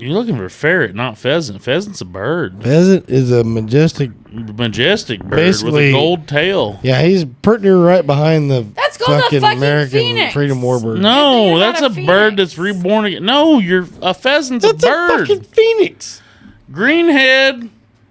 You're looking for ferret, not pheasant. Pheasant's a bird.
Pheasant is a majestic.
Majestic bird with
Basically-
a gold tail.
Yeah, he's pretty near right behind the
That's called a fucking
American
phoenix.
Freedom War bird.
No,
You're not
that's
a
a
phoenix.
bird that's reborn again. No, a pheasant's
That's
a
a
bird.
fucking phoenix.
Green head,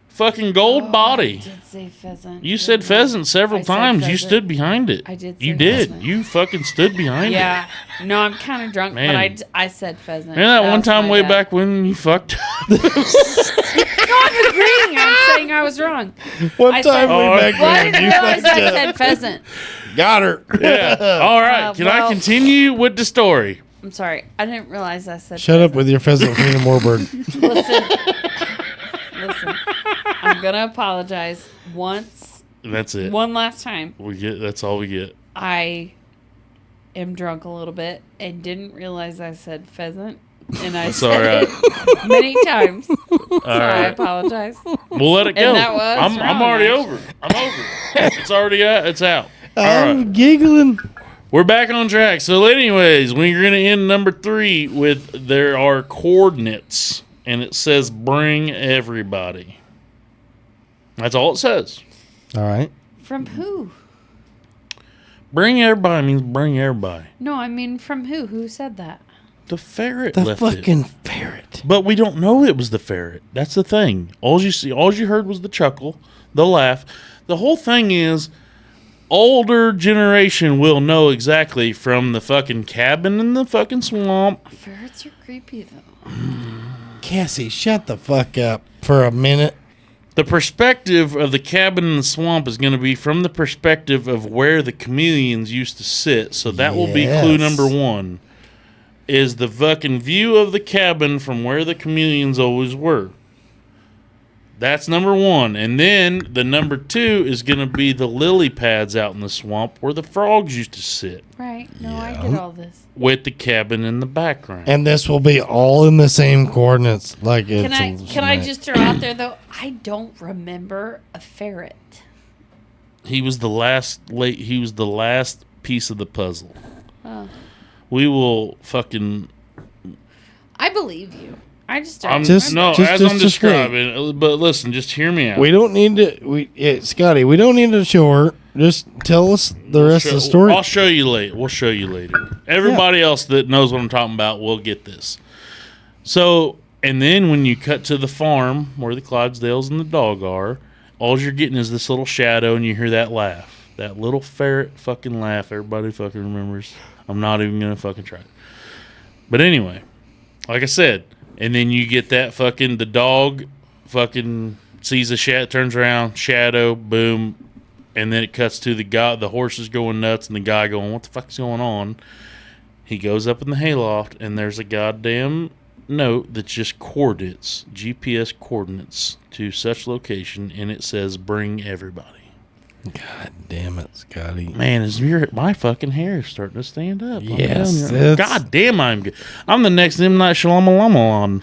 fucking gold body.
I did say pheasant.
You said pheasant several
I said
times. You
pheasant.
stood behind it.
I did
You
say
did.
pheasant.
You fucking stood behind it.
Yeah. No, I'm kind of drunk,
Man.
but I said pheasant.
Remember that one
was
time
my
way
bad.
back when you fucked up?
No, I'm agreeing. I'm saying I was wrong.
One
I
time
said-
way
Oh,
back
Well, I
when
didn't
you
realize
fucked
I
up.
said pheasant.
Got her.
Yeah. All right. Can I
well-
continue with the story?
I'm sorry. I didn't realize I said
Shut up
pheasant.
with your pheasant Freedom War bird.
Listen. I'm going to apologize
That's it.
one last time.
That's all we get.
I am drunk a little bit and didn't realize I said pheasant. And I
That's all
said
right.
it many times. So I
right.
apologize.
We'll let it go.
And that was
I'm
wrong,
already
actually.
over. I'm over. It's already out. It's out. All
I'm
right.
giggling.
We're back on track. So, anyways, we're going to end number 3 with there are coordinates, and it says bring everybody. That's all it says.
All right.
From who?
Bring everybody means bring everybody.
No, I mean from who? Who said that?
The ferret
The
left
fucking
it.
ferret.
But we don't know it was the ferret. That's the thing. All you heard was the chuckle, the laugh. The whole thing is older generation will know exactly from the fucking cabin in the fucking swamp.
Ferrets are creepy though.
Cassie, shut the fuck up for a minute.
The perspective of the cabin in the swamp is going to be from the perspective of where the chameleons used to sit. So that will be clue
Yes.
number 1. Is the fucking view of the cabin from where the chameleons always were. That's number 1. And then the number 2 is going to be the lily pads out in the swamp where the frogs used to sit
Right. No, I
Yeah.
get all this.
with the cabin in the background.
And this will be all in the same coordinates. Like
Can
it's
I just throw out there though? I don't remember a ferret.
He was the last piece of the puzzle.
Oh.
We will fucking
I believe you. I just don't
I'm
Just-
remember.
as I'm
just
describing, but listen, just hear me out.
We don't need to. Scotty, we don't need to show her. Just tell us the rest of the story.
I'll show you later. We'll show you later. Everybody else that knows what I'm talking about will get this. So, and then when you cut to the farm where the Clydesdales and the dog are, all you're getting is this little shadow, and you hear that laugh, that little ferret fucking laugh. Everybody fucking remembers. I'm not even gonna fucking try it. But anyway, like I said, and then you get that fucking the dog fucking sees a shadow, turns around, shadow, boom. And then it cuts to the guy, the horse is going nuts, and the guy going, what the fuck's going on? He goes up in the hayloft, and there's a goddamn note that's just coordinates, GPS coordinates to such location, and it says, bring everybody.
God damn it, Scotty.
Man, my fucking hair is starting to stand up. I'm
Yes,
telling you.
it's-
God damn, I'm good. I'm the next M. Night Shyamalan.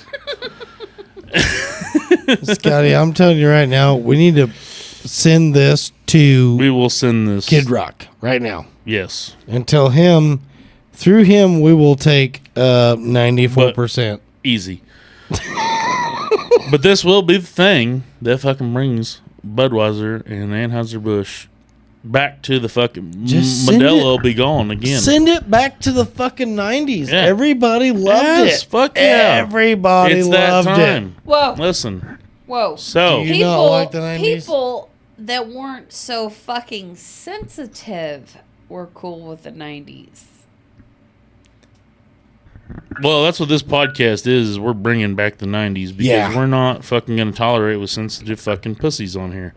Scotty, I'm telling you right now, we need to send this to
We will send this.
Kid Rock right now.
Yes.
Until through him, we will take 94%.
Easy. But this will be the thing that fucking brings Budweiser and Anheuser-Busch back to the fucking
Just send
Modelo will
it.
be gone again.
Send it back to the fucking 90s.
Yeah.
Everybody loved
Yes,
it.
fuck yeah.
Everybody
It's
loved
that
it.
time.
Whoa.
Listen.
Whoa.
So,
Do you not like the 90s?
People that weren't so fucking sensitive were cool with the 90s.
well, that's what this podcast is we're bringing back the 90s because
Yeah.
we're not fucking going to tolerate with sensitive fucking pussies on here.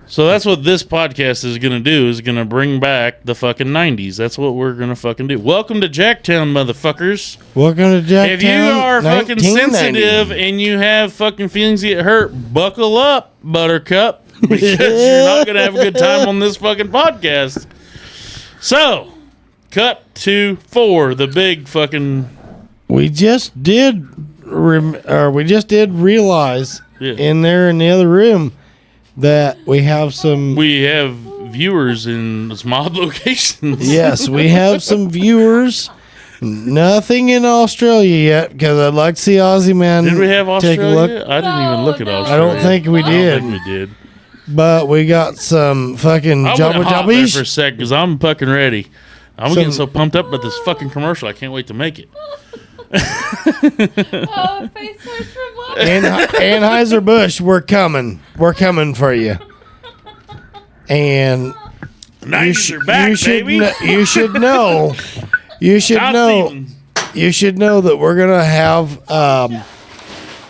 So that's what this podcast is going to do, is going to bring back the fucking 90s. That's what we're going to fucking do. Welcome to Jacktown, motherfuckers.
Welcome to Jacktown.
If you are fucking
1990.
sensitive and you have fucking feelings get hurt, buckle up, Buttercup, because you're not going to have a good time on this fucking podcast. So, cut to 4, the big fucking...
We just did realize
Yeah.
in there in the other room that we have some.
We have viewers in some odd locations.
Yes, we have some viewers. Nothing in Australia yet, because I'd like to see Aussie Man
Did we have
take
Australia?
a look.
I didn't even look at
No,
Australia.
I don't think we
I don't
did,
think we did.
but we got some fucking
I
jobba
went hot there for a
jobbies.
sec because I'm fucking ready. I'm
Some-
getting so pumped up about this fucking commercial. I can't wait to make it.
Oh, face hurts from laughing.
Anheuser-Busch, we're coming. We're coming for you. And
Nice, are back,
you should
baby.
you should know. You should
Todd
know.
Stevens.
You should know that we're gonna have.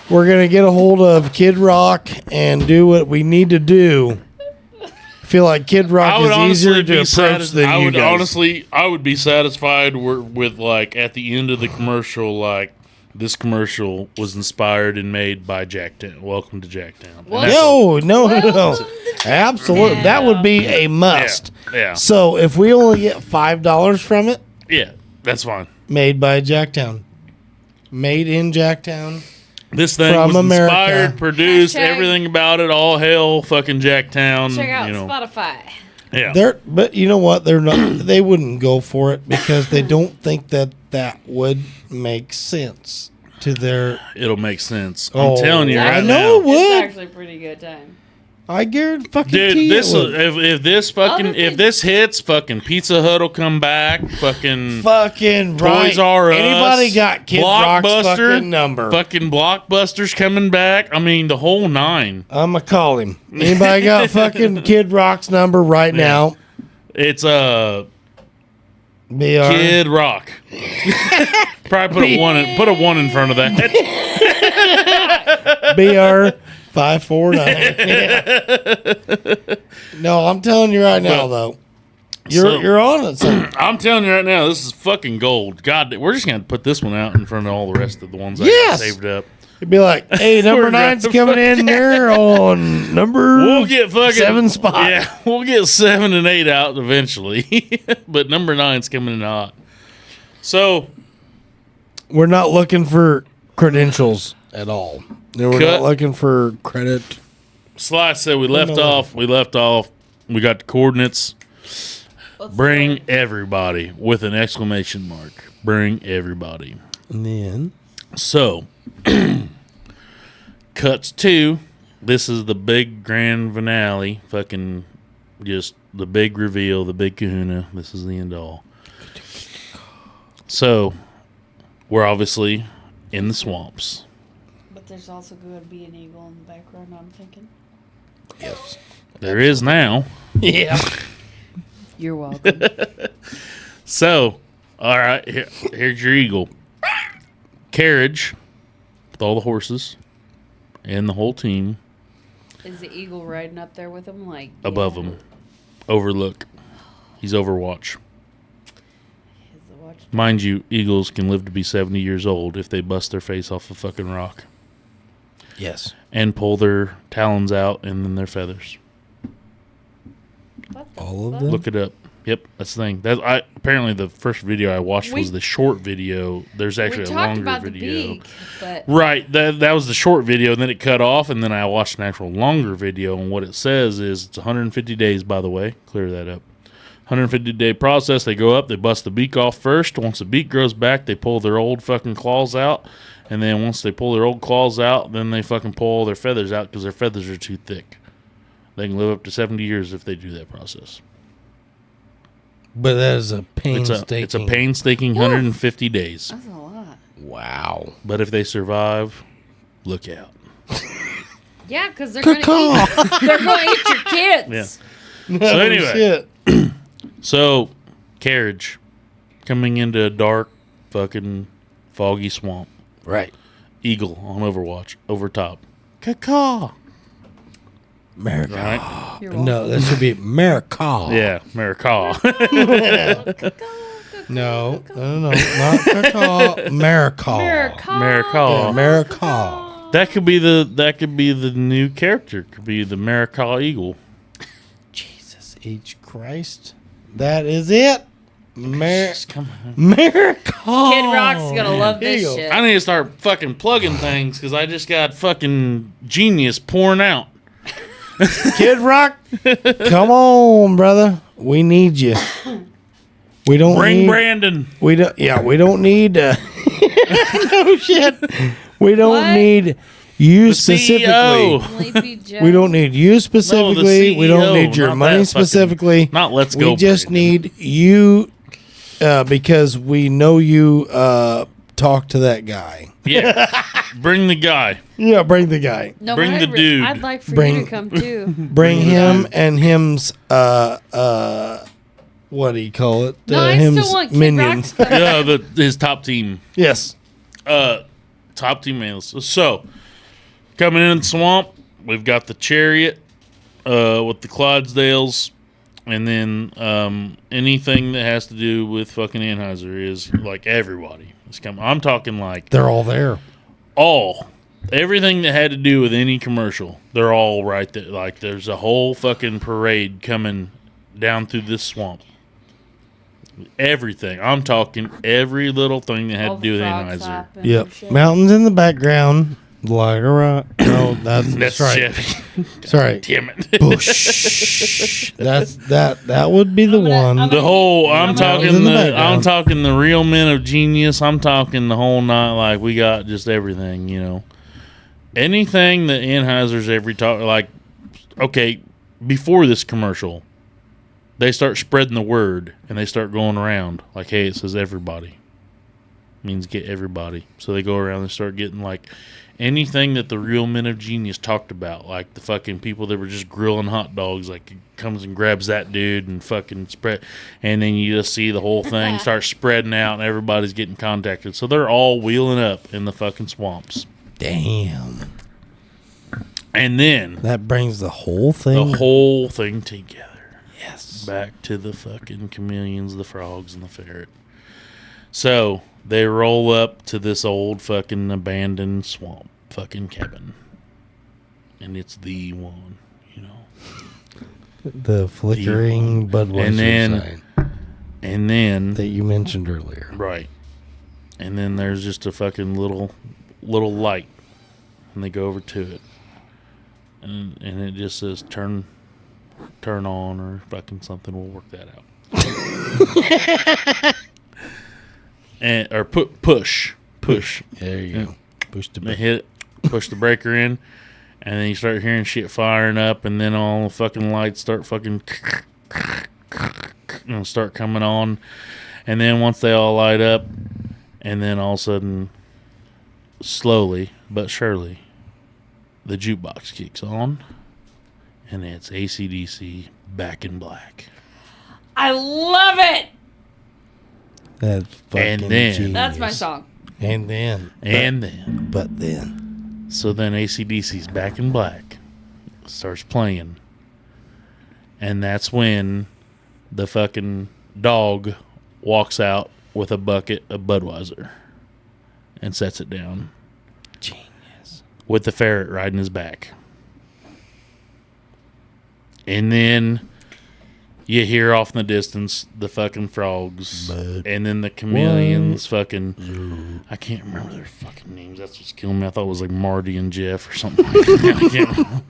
We're gonna get a hold of Kid Rock and do what we need to do. I feel like Kid Rock is easier to approach than you guys.
I would be satisfied with like at the end of the commercial, like this commercial was inspired and made by Jacktown. Welcome to Jacktown. And
Well,
that's
No.
Welcome to
Absolutely.
Jacktown.
That would be a must.
Yeah.
So if we only get $5 from it,
Yeah, that's fine.
made by Jacktown. Made in Jacktown.
This thing
From
was
America.
inspired, produced,
Hashtag-
everything about it. All hail, fucking Jacktown.
Check out
you know.
Spotify.
Yeah.
But you know what? They're not. They wouldn't go for it because they don't think that would make sense to their.
It'll make sense.
Oh,
I'm telling you
I
right
know
now.
it would.
It's actually a pretty good time.
I guarantee fucking
Dude, this
it would.
if this fucking
Other
if this hits, fucking Pizza Hut will come back. Fucking
fucking right.
Toys R Us.
Anybody got Kid Rock's fucking number?
Fucking Blockbuster's coming back. I mean, the whole 9.
I'm gonna call him. Anybody got fucking Kid Rock's number right now?
It's
BR.
Kid Rock. Probably put a one in front of that.
BR 549. No, I'm telling you right now though. You're on it. So.
I'm telling you right now, this is fucking gold. God, we're just gonna put this one out in front of all the rest of the ones I
Yes!
got saved up.
It'd be like, hey, number
We're gonna
9's coming in there on number
We'll get fucking
7 spot.
Yeah, we'll get 7 and 8 out eventually, but number 9's coming in hot. So
We're not looking for credentials at all. No, we're
Cut.
not looking for credit.
Sly said we left
no.
off. We got the coordinates.
Let's
Bring
go.
everybody with an exclamation mark. Bring everybody.
And then
So, cuts to, this is the big grand finale. Fucking just the big reveal, the big kahuna. This is the end all. So, we're obviously in the swamps.
But there's also going to be an eagle in the background, I'm thinking.
yes.
There is now.
Yeah.
You're welcome.
So, all right, here's your eagle. Carriage with all the horses and the whole team
Is the eagle riding up there with him? Like
above him. Overlook. He's Overwatch.
Is the watch-
Mind you, eagles can live to be 70 years old if they bust their face off a fucking rock
Yes.
and pull their talons out and then their feathers.
What the
All of
fuck?
them?
Look it up. Yep, that's the thing. Apparently the first video I watched was
We-
the short video. There's actually
We
a
talked
longer
about
video.
the beak, but
Right, that was the short video, and then it cut off, and then I watched an actual longer video, and what it says is it's 150 days, by the way. Clear that up. 150-day process. They go up, they bust the beak off first. Once the beak grows back, they pull their old fucking claws out. And then once they pull their old claws out, then they fucking pull all their feathers out because their feathers are too thick. They can live up to 70 years if they do that process.
But that is a painstaking.
It's a painstaking 150 days.
That's a lot.
Wow.
But if they survive, look out.
Yeah, because they're going to eat your kids.
Yeah. So anyway.
Shit.
So, carriage. Coming into a dark, fucking, foggy swamp.
Right.
Eagle on Overwatch. Over top. Caw.
America.
Right?
No, that should be America.
Yeah, Maricaw.
No, not America. America.
Maricaw.
America.
That could be the new character. Could be the Maricaw Eagle.
Jesus H. Christ. That is it.
Come on.
America.
Kid Rock's going to love this
Eagle.
shit.
I need to start fucking plugging things because I just got fucking genius pouring out.
Kid Rock, come on, brother. We need you. We don't
Bring
need
Brandon.
We don't. Yeah, we don't need. No shit. We don't
What?
need you
The
specifically.
CEO.
Sleepy Joe.
We don't need you specifically. We don't
CEO,
need your
not
money
that fucking-
specifically.
Not let's go.
We just
Brandon.
need you because we know you talk to that guy.
Yeah. Bring the guy.
Yeah, bring the guy.
No,
Bring
but
the dude.
I'd like for
Bring-
you to come too.
Bring him and him's what do you call it?
No, I
him's
still want Kid
minions.
Rock.
Yeah, his top team.
Yes.
Top team males. So, coming in the swamp, we've got the Chariot with the Clydesdales, and then anything that has to do with fucking Anheuser is like everybody is coming. I'm talking like
They're all there.
everything that had to do with any commercial. They're all right there. Like there's a whole fucking parade coming down through this swamp. Everything. I'm talking every little thing that had
All
to do with
the frogs
Anheuser.
hopping
Yep.
and shit.
Mountains in the background. Like a rock. No, that's
That's
right.
Chevy.
Sorry.
Damn it.
Bush. That would be the
I'm gonna-
one.
I'm
The whole I'm
Mountains
talking
in the
the
background.
I'm talking the real men of genius. I'm talking the whole night. Like we got just everything, you know. Anything that Anheuser's ever talk like. Okay, before this commercial, they start spreading the word and they start going around like, hey, it says everybody. Means get everybody. So they go around and start getting like anything that the real men of genius talked about, like the fucking people that were just grilling hot dogs, like it comes and grabs that dude and fucking spread, and then you just see the whole thing start spreading out and everybody's getting contacted. So they're all wheeling up in the fucking swamps.
Damn.
And then
That brings the whole thing.
the whole thing together.
Yes.
Back to the fucking chameleons, the frogs, and the ferret. So they roll up to this old fucking abandoned swamp fucking cabin. And it's the one, you know.
The flickering Budweiser
And then-
sign
And then,
that you mentioned earlier.
right. And then there's just a fucking little light. And they go over to it. And it just says turn on or fucking something. We'll work that out. And or push.
There you go. Push the
They
button.
hit, push the breaker in, and then you start hearing shit firing up, and then all the fucking lights start fucking start coming on, and then once they all light up, and then all of a sudden, slowly but surely, the jukebox kicks on, and it's AC/DC Back in Black.
I love it.
That's fucking
And then-
genius.
That's my song.
And then.
And then,
But then.
so then AC/DC's Back in Black starts playing. And that's when the fucking dog walks out with a bucket of Budweiser and sets it down
Genius.
with the ferret riding his back. And then you hear off in the distance the fucking frogs.
Bud.
And then the chameleons fucking... I can't remember their fucking names. That's what's killing me. I thought it was like Marty and Jeff or something like that. I can't remember.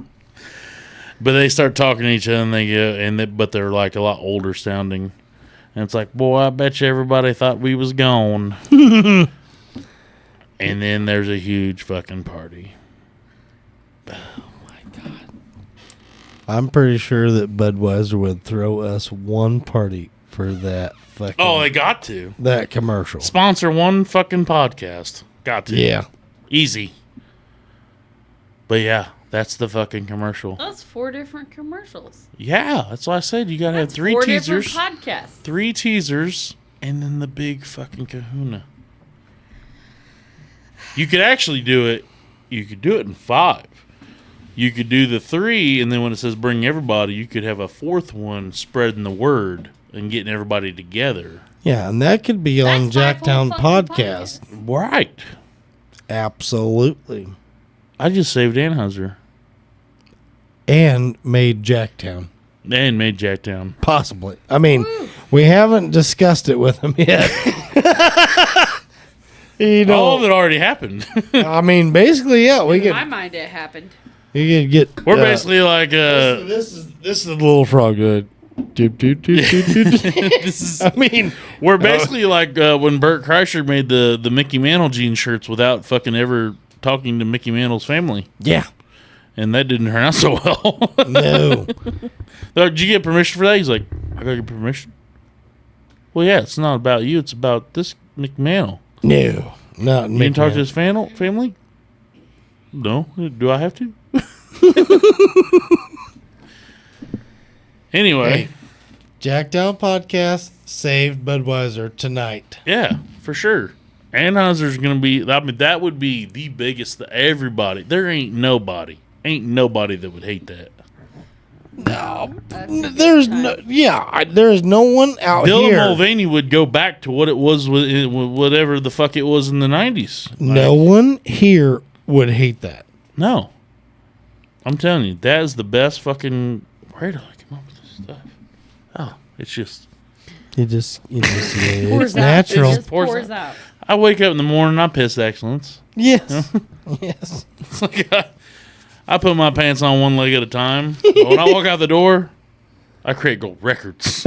But they start talking to each other, and but they're like a lot older sounding. And it's like, boy, I bet you everybody thought we was gone. And then there's a huge fucking party.
I'm pretty sure that Budweiser would throw us one party for that fucking.
Oh, they got to.
That commercial.
Sponsor one fucking podcast. Got to.
Yeah.
Easy. But yeah, that's the fucking commercial.
That's 4 different commercials.
Yeah, that's why I said you gotta have
That's
3
4
teasers.
different podcasts.
3 teasers, and then the big fucking kahuna. You could actually do it. You could do it in 5. You could do the 3, and then when it says bring everybody, you could have a 4th one spreading the word and getting everybody together.
Yeah, and that could be on
That's my whole
Jacktown
fucking
Podcast.
Right.
Absolutely.
I just saved Anheuser.
And made Jacktown.
And made Jacktown.
Possibly. I mean, we haven't discussed it with him yet. You know,
All of it already happened.
I mean, basically, yeah, we
In
could.
my mind, it happened.
You could get.
We're basically like
This is the little frog. Doop, doop, doop, doop, doop.
this is.
I mean,
We're basically like when Bert Kreischer made the Mickey Mantle jean shirts without fucking ever talking to Mickey Mantle's family,
yeah.
and that didn't turn out so well.
No.
They're like, did you get permission for that? He's like, I gotta get permission. Well, yeah, it's not about you. It's about this Mickey Mantle.
No. Not
You can talk to his family? No. Do I have to? Anyway.
Hey, Jacktown Podcast saved Budweiser tonight.
Yeah, for sure. Anheuser's going to be, I mean, that would be the biggest, everybody. There ain't nobody that would hate that.
No.
That's a good
There's
time.
no, yeah, there's no one out
Dylan
here.
Mulvaney would go back to what it was, with whatever the fuck it was in the 90s.
No one here would hate that.
No. I'm telling you, that is the best fucking, where did I come up with this stuff? Oh, it's just,
You just yeah,
Pours
it's
out.
natural.
It just
Pours
pours out.
I wake up in the morning, I piss excellence.
Yes. Yes.
It's like I put my pants on one leg at a time. But when I walk out the door, I create gold records.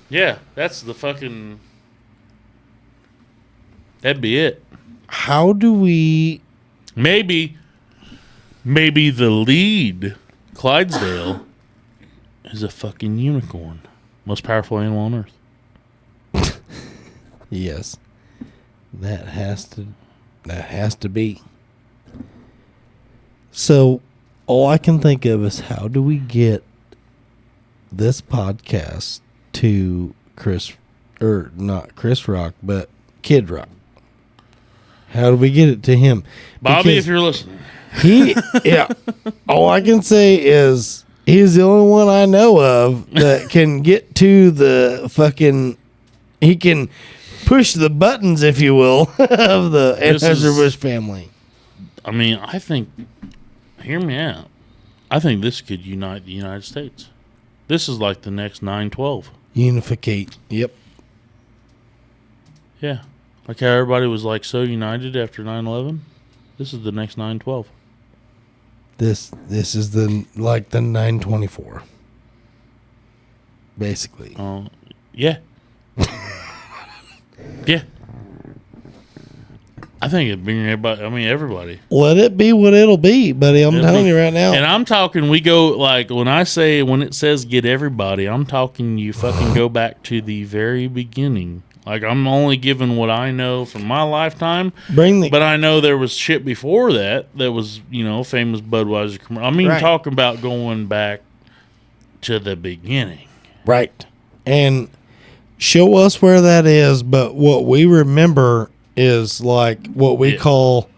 Yeah, that's the fucking. That'd be it.
How do we
Maybe the lead, Clydesdale, is a fucking unicorn. Most powerful animal on earth.
Yes. That has to be. So all I can think of is how do we get this podcast to not Chris Rock, but Kid Rock? How do we get it to him?
Bobby,
Because
if you're listening.
yeah. All I can say is he's the only one I know of that can get to the fucking. He can push the buttons, if you will, of the Anheuser-Busch family.
I mean, I think. Hear me out. I think this could unite the United States. This is like the next 9/12.
Unificate. Yep.
Yeah. Like how everybody was like so united after 9/11. This is the next 9/12.
This is the 924. Basically.
Yeah. Yeah. I think it'd bring everybody. I mean, everybody.
Let it be what it'll be, buddy. I'm
It'll
telling
be-
you right now.
And I'm talking, we go, like, when it says get everybody, I'm talking you fucking go back to the very beginning. Like, I'm only giving what I know from my lifetime,
Bring the
but I know there was shit before that was, famous Budweiser commercial. I mean,
Right.
talking about going back to the beginning.
right. And show us where that is, but what we remember is like what we
Yeah.
call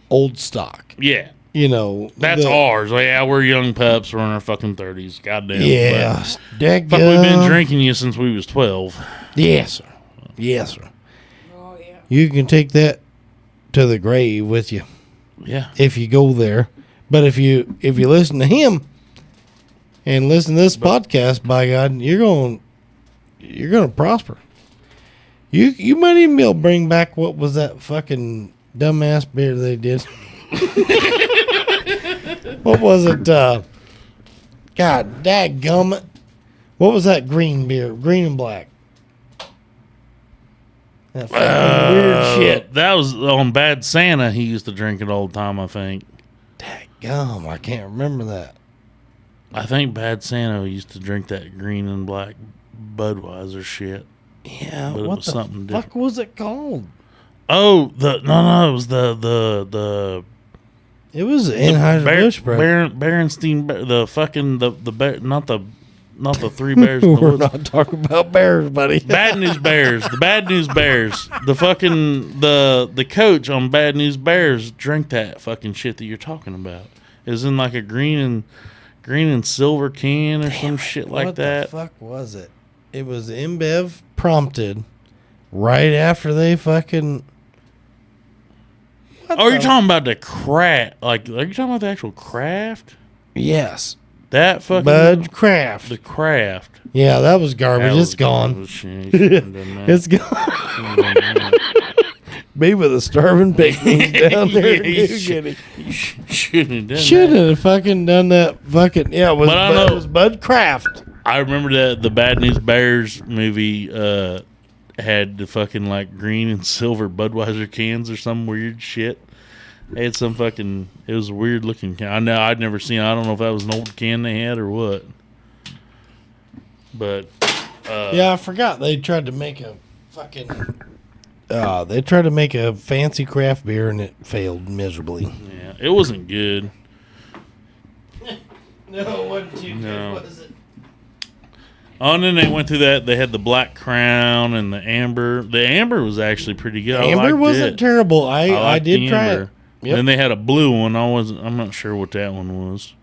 old stock.
Yeah.
the-
That's ours. Like, yeah, we're young pups. We're in our fucking 30s. Goddamn.
Yeah.
But, fuck, we've been drinking you since we was 12.
Yes, sir. Yes, sir.
Oh, yeah.
You can take that to the grave with you
Yeah.
if you go there. But if you listen to him and listen to this podcast, by God, you're going to prosper. You might even be able to bring back what was that fucking dumbass beer they did. What was it? God, dadgummit. What was that green beer? Green and black. That fucking weird shit.
That was on Bad Santa. He used to drink it all the time, I think.
Dadgum, I can't remember that.
I think Bad Santa used to drink that green and black Budweiser shit.
Yeah,
But it
what
was
the
something
fuck
different.
was it called?
Oh, it was the
It was Anheuser-Busch, bro.
Berenstein, not the Three Bears in the
We're
Woods.
not talking about bears, buddy.
Bad News Bears. The Bad News Bears. The coach on Bad News Bears drank that fucking shit that you're talking about. It was in like a green and silver can or some shit like that.
What the fuck was it? It was InBev prompted right after they fucking.
Oh, you're talking about the craft? Like, are you talking about the actual craft?
Yes.
That fucking
Bud Craft.
The craft.
Yeah, that was garbage. It's gone. It's gone. Me with a starving picnic down there.
You shouldn't have done
Should
that.
have fucking done that. Fucking yeah. It was Bud Craft.
I remember that the Bad News Bears movie had the fucking like green and silver Budweiser cans or some weird shit. They had some fucking. It was a weird looking can. I know I'd never seen. I don't know if that was an old can they had or what. But
Yeah, I forgot they tried to make a fucking. They tried to make a fancy craft beer and it failed miserably.
yeah, it wasn't good.
No, it wasn't too
No.
good, was it?
Oh, and then they went through that. They had the Black Crown and the Amber. The Amber was actually pretty good. I
Amber
liked
wasn't
it.
terrible. I
liked
did
the
try
Amber.
it. Yep.
Then they had a blue one. I'm not sure what that one was.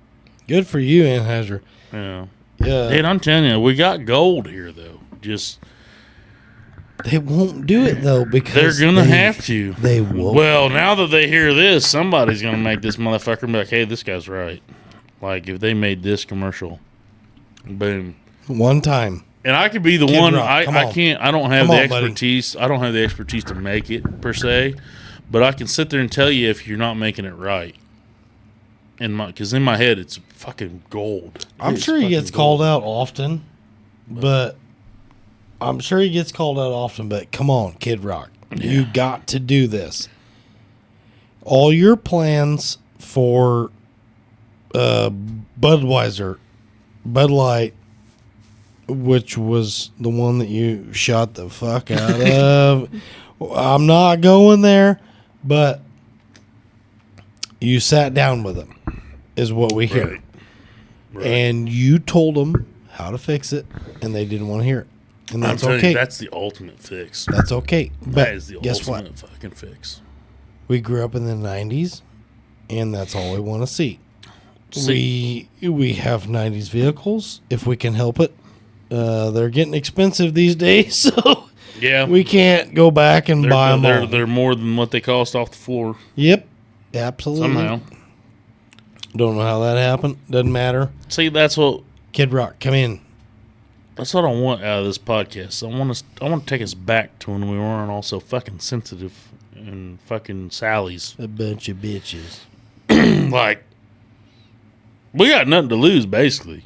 Good for you, Anheuser.
Yeah.
Yeah,
Dude, I'm telling you, we got gold here though. Just
they won't do it though because
they're gonna have to.
They will.
Well, now that they hear this, somebody's gonna make this motherfucker be like, "Hey, this guy's right." Like if they made this commercial, boom.
One time.
And I could be the
Kid
one.
Rock, come
I
on.
can't. I don't have
Come
the
on, buddy.
expertise. I don't have the expertise to make it per se, but I can sit there and tell you if you're not making it right. Because in my head, it's fucking gold.
I'm
It's
sure he
fucking
gets
gold.
called out often, but come on, Kid Rock. You got to do this. All your plans for Budweiser, Bud Light, which was the one that you shot the fuck out of. I'm not going there, but you sat down with them, is what we hear.
Right. Right.
And you told them how to fix it, and they didn't want to hear it. And
I'm
that's
telling
okay.
you, that's the ultimate fix.
That's okay.
That
But
is the
guess what?
ultimate fucking fix.
We grew up in the 90s, and that's all we want to see. We have 90s vehicles, if we can help it. They're getting expensive these days, so
Yeah,
we can't go back and buy them all.
they're more than what they cost off the floor
Yep, absolutely.
somehow.
Don't know how that happened. Doesn't matter.
See, that's what
Kid Rock, come in.
I want out of this podcast. I want to take us back to when we weren't all so fucking sensitive and fucking Sally's.
A bunch of bitches.
Like, we got nothing to lose, basically.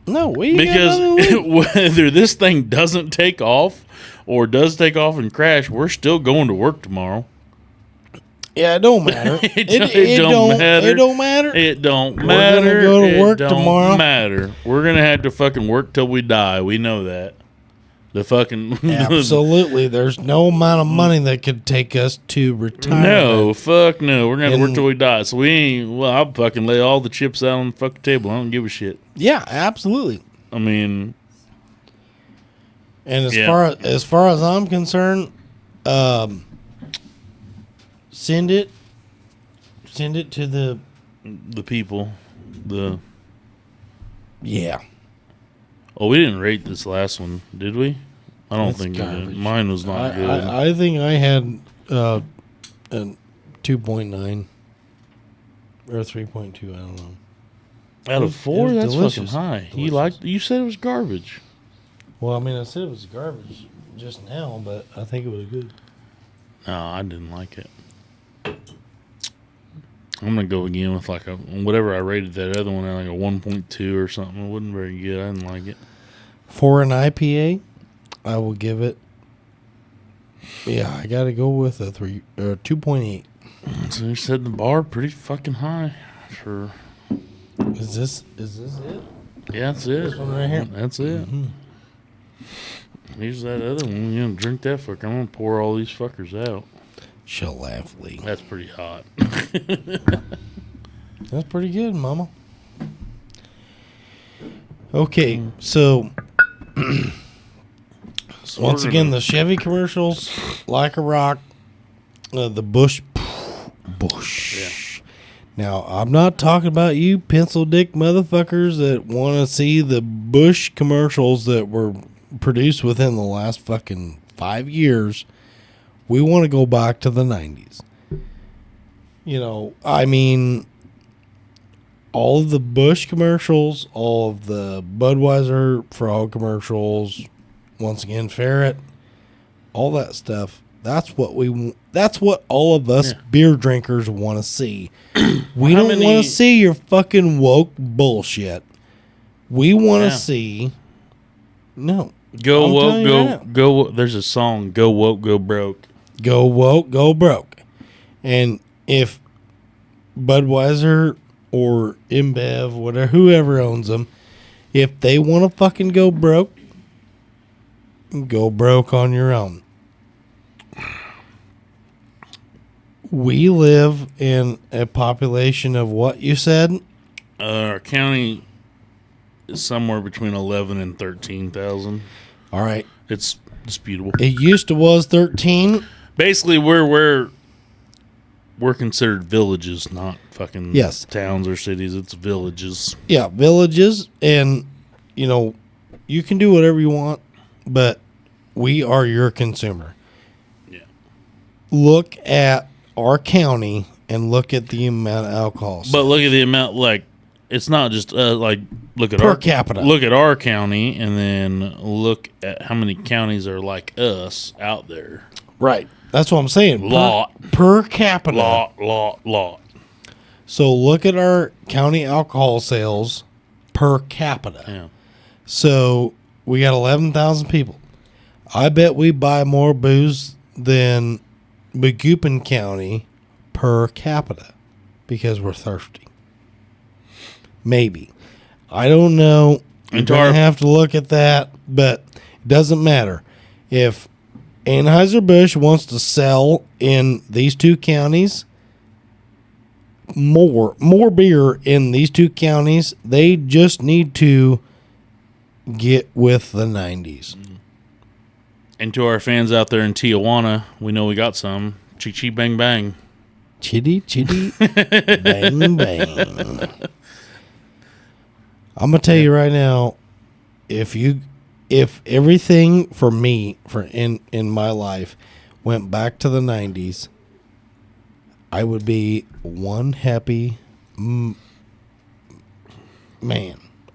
No, we
Because whether this thing doesn't take off or does take off and crash, we're still going to work tomorrow.
yeah, it don't matter.
It don't matter.
It don't matter.
It don't
We're
matter.
gonna go to
It
work
don't
tomorrow.
matter. We're gonna have to fucking work till we die. We know that. The fucking
Absolutely. There's no amount of money that could take us to retirement.
No, fuck no. We're gonna work
And-
till we die. So we ain't. Well, I'll fucking lay all the chips out on the fucking table. I don't give a shit.
Yeah, absolutely.
I mean,
And
Yeah.
as far as I'm concerned, send it to the
the people.
yeah.
Oh, we didn't rate this last one, did we? I don't
That's
think we
garbage.
did. Mine was not good.
I think I had a 2.9 or 3.2. I don't know.
Out of
It
4,
was
that's
delicious.
fucking high.
Delicious.
You said it was garbage.
Well, I mean, I said it was garbage just now, but I think it was good.
No, I didn't like it. I'm gonna go again with like whatever I rated that other one at, like a 1.2 or something. It wasn't very good. I didn't like it.
For an IPA, I will give it. Yeah, I got to go with a 2.8.
So you set the bar pretty fucking high for.
Is this it?
Yeah, that's it.
This one right here?
That's it.
Mm-hmm.
Here's that other one. You know, drink that fucker. I'm gonna pour all these fuckers out.
She'll laugh, Lee.
That's pretty hot.
That's pretty good, Mama. Okay, so once again, the Chevy commercials, like a rock, the Bush.
Yeah.
Now, I'm not talking about you pencil dick motherfuckers that want to see the Bush commercials that were produced within the last fucking 5 years. We want to go back to the 90s. You know, I mean, all of the Bush commercials, all of the Budweiser Frog commercials, once again, Ferret, all that stuff. That's what all of us beer drinkers want to see. We don't want to see your fucking woke bullshit. We want to see. No.
Go woke, go. There's a song, Go Woke, Go Broke.
Go woke, go broke. And if Budweiser or InBev, whatever, whoever owns them, if they want to fucking go broke on your own. We live in a population of what you said?
Our county is somewhere between 11 and 13,000.
All right.
It's disputable.
It used to was 13.
Basically, we're considered villages, not fucking towns or cities. It's villages.
Yeah, villages. And, you know, you can do whatever you want, but we are your consumer.
Yeah.
Look at our county and look at the amount of alcohol.
But look at the amount, like, it's not just, like, look at
per capita.
Look at our county and then look at how many counties are like us out there.
Right. That's what I'm saying.
Lot.
Per capita.
Lot.
So look at our county alcohol sales per capita.
Yeah.
So we got 11,000 people. I bet we buy more booze than Macoupin County per capita because we're thirsty. Maybe. I don't know. You're going to have to look at that, but it doesn't matter. If Anheuser-Busch wants to sell in these two counties more beer in these two counties, they just need to get with the 90s.
And to our fans out there in Tijuana, we know we got some. Chi bang bang.
Chitty bang bang. I'm gonna tell you right now, if everything for me in my life went back to the 90s, I would be one happy man.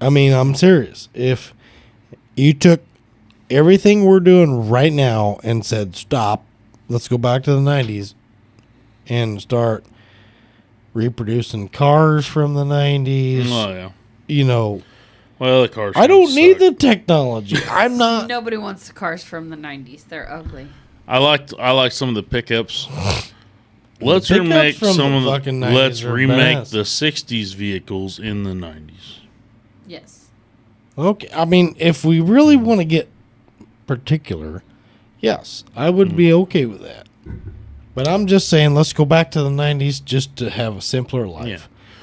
I mean, I'm serious. If you took everything we're doing right now and said, stop, let's go back to the 90s and start reproducing cars from the 90s.
Oh, yeah.
You know.
Well, the cars.
I don't need the technology. I'm not.
Nobody wants the cars from the 90s. They're ugly.
I like some of the pickups. Let's remake some of the. Let's remake the 60s vehicles in the 90s.
Yes.
Okay. I mean, if we really want to get particular, yes, I would be okay with that. But I'm just saying, let's go back to the 90s just to have a simpler life.
Yeah.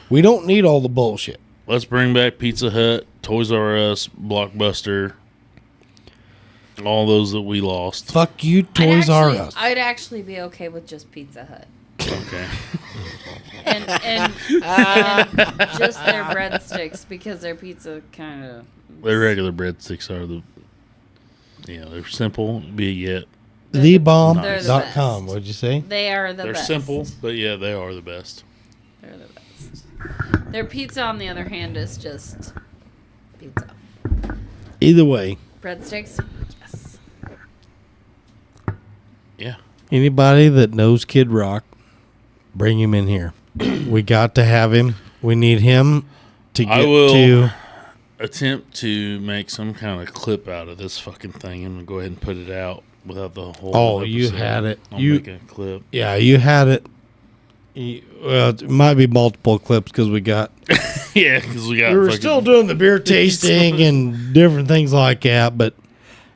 We don't need all the bullshit.
Let's bring back Pizza Hut, Toys R Us, Blockbuster, all those that we lost.
Fuck you, Toys R Us.
I'd actually be okay with just Pizza Hut.
Okay.
and just their breadsticks, because their pizza kind of...
Their regular breadsticks are they're simple, be yet
TheBomb.com, what'd you say?
They are the best.
They're simple, but yeah, they are the best.
They're the best. Their pizza, on the other hand, is just pizza.
Either way.
Breadsticks? Yes.
Yeah.
Anybody that knows Kid Rock, bring him in here. We got to have him. We need him to get
I will
to.
attempt to make some kind of clip out of this fucking thing and go ahead and put it out without the whole.
Oh, you
episode.
had it.
I'll
You
make a clip.
Yeah, you had it. Well, it might be multiple clips because we got.
Yeah, because we got.
We were
fucking,
still doing the beer tasting and different things like that, but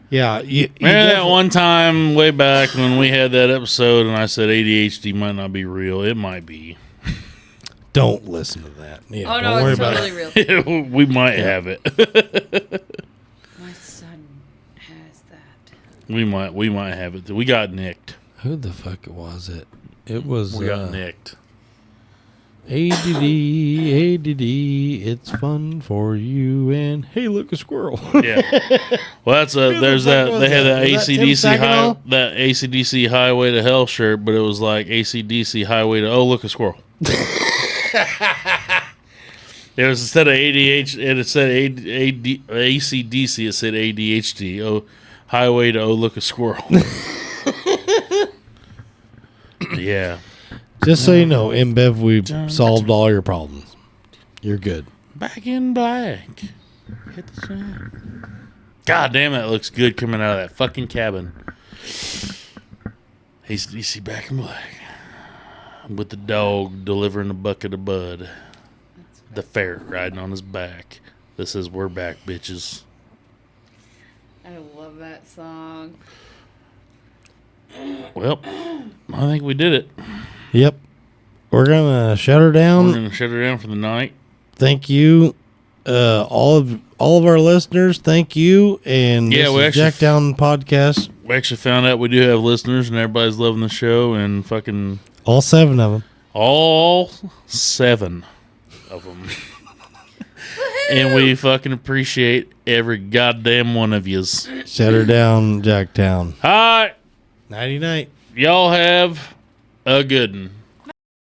yeah, you
Remember that
definitely-
one time way back when we had that episode and I said ADHD might not be real. It might be.
Don't listen to that. Yeah,
Oh
don't
no,
worry
it's
about
totally
it.
real.
We might have it.
My son has that.
We might have it. We got nicked.
Who the fuck was it? It was
We got nicked.
ADD, it's fun for you, and hey, look, a squirrel.
Yeah. Well, that's
the
there's
fuck
that.
was
They had
that?
that
Was that Tim
ACDC
Saginaw?
that ACDC Highway to Hell shirt, but it was like ACDC Highway to look, a squirrel. It was instead of ADHD, it said ACDC. It said ADHD. Oh, Highway to look, a squirrel. Yeah.
Just so you know, InBev, we've solved all your problems. You're good.
Back in black. Hit the sun. God damn, that looks good coming out of that fucking cabin. ACDC back in black. With the dog delivering a bucket of bud. The ferret riding on his back. This is We're Back, bitches.
I love that song.
Well, I think we did it.
Yep. We're gonna shut her
We're
down.
going to shut her down for the night.
Thank you, all of our listeners. Thank you, and
Yeah,
this
we
is
actually
Jack Down Podcast.
We actually found out we do have listeners and everybody's loving the show and fucking
All 7 of them.
all 7 of them. And we fucking appreciate every goddamn one of yous.
Shut her down, Jacktown.
All right.
Nighty night.
Y'all have a good one.